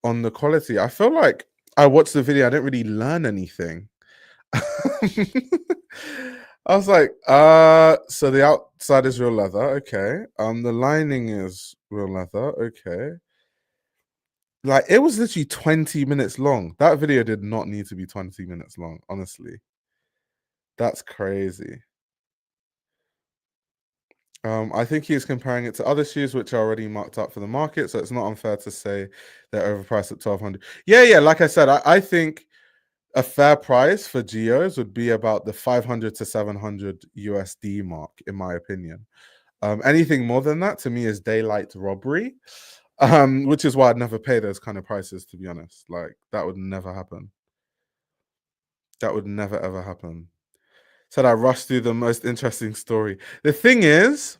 on the quality. I feel like I watched the video, I didn't really learn anything. I was like, so the outside is real leather, okay. The lining is real leather, okay. Like it was literally 20 minutes long. That video did not need to be 20 minutes long, honestly. That's crazy. I think he is comparing it to other shoes which are already marked up for the market, so it's not unfair to say they're overpriced at $1,200. Yeah, like I said, I think a fair price for Geos would be about the 500 to 700 USD mark, in my opinion. Anything more than that to me is daylight robbery, which is why I'd never pay those kind of prices, to be honest. Like that would never happen. That would never ever happen. Said I rushed through the most interesting story. The thing is,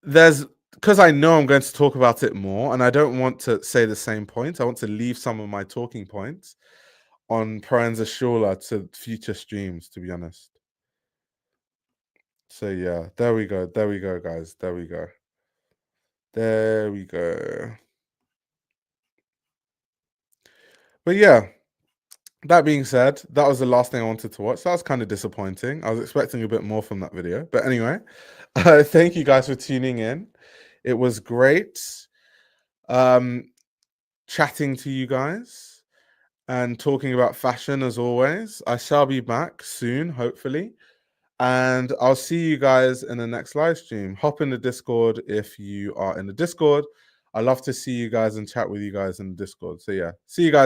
because I know I'm going to talk about it more, and I don't want to say the same points. I want to leave some of my talking points on Proenza Schouler to future streams, to be honest. So yeah, there we go. There we go, guys. There we go. There we go. But yeah, that being said, that was the last thing I wanted to watch. That was kind of disappointing. I was expecting a bit more from that video. But anyway, thank you guys for tuning in. It was great chatting to you guys and talking about fashion as always. I shall be back soon, hopefully. And I'll see you guys in the next live stream. Hop in the Discord if you are in the Discord. I love to see you guys and chat with you guys in the Discord. So yeah, see you guys.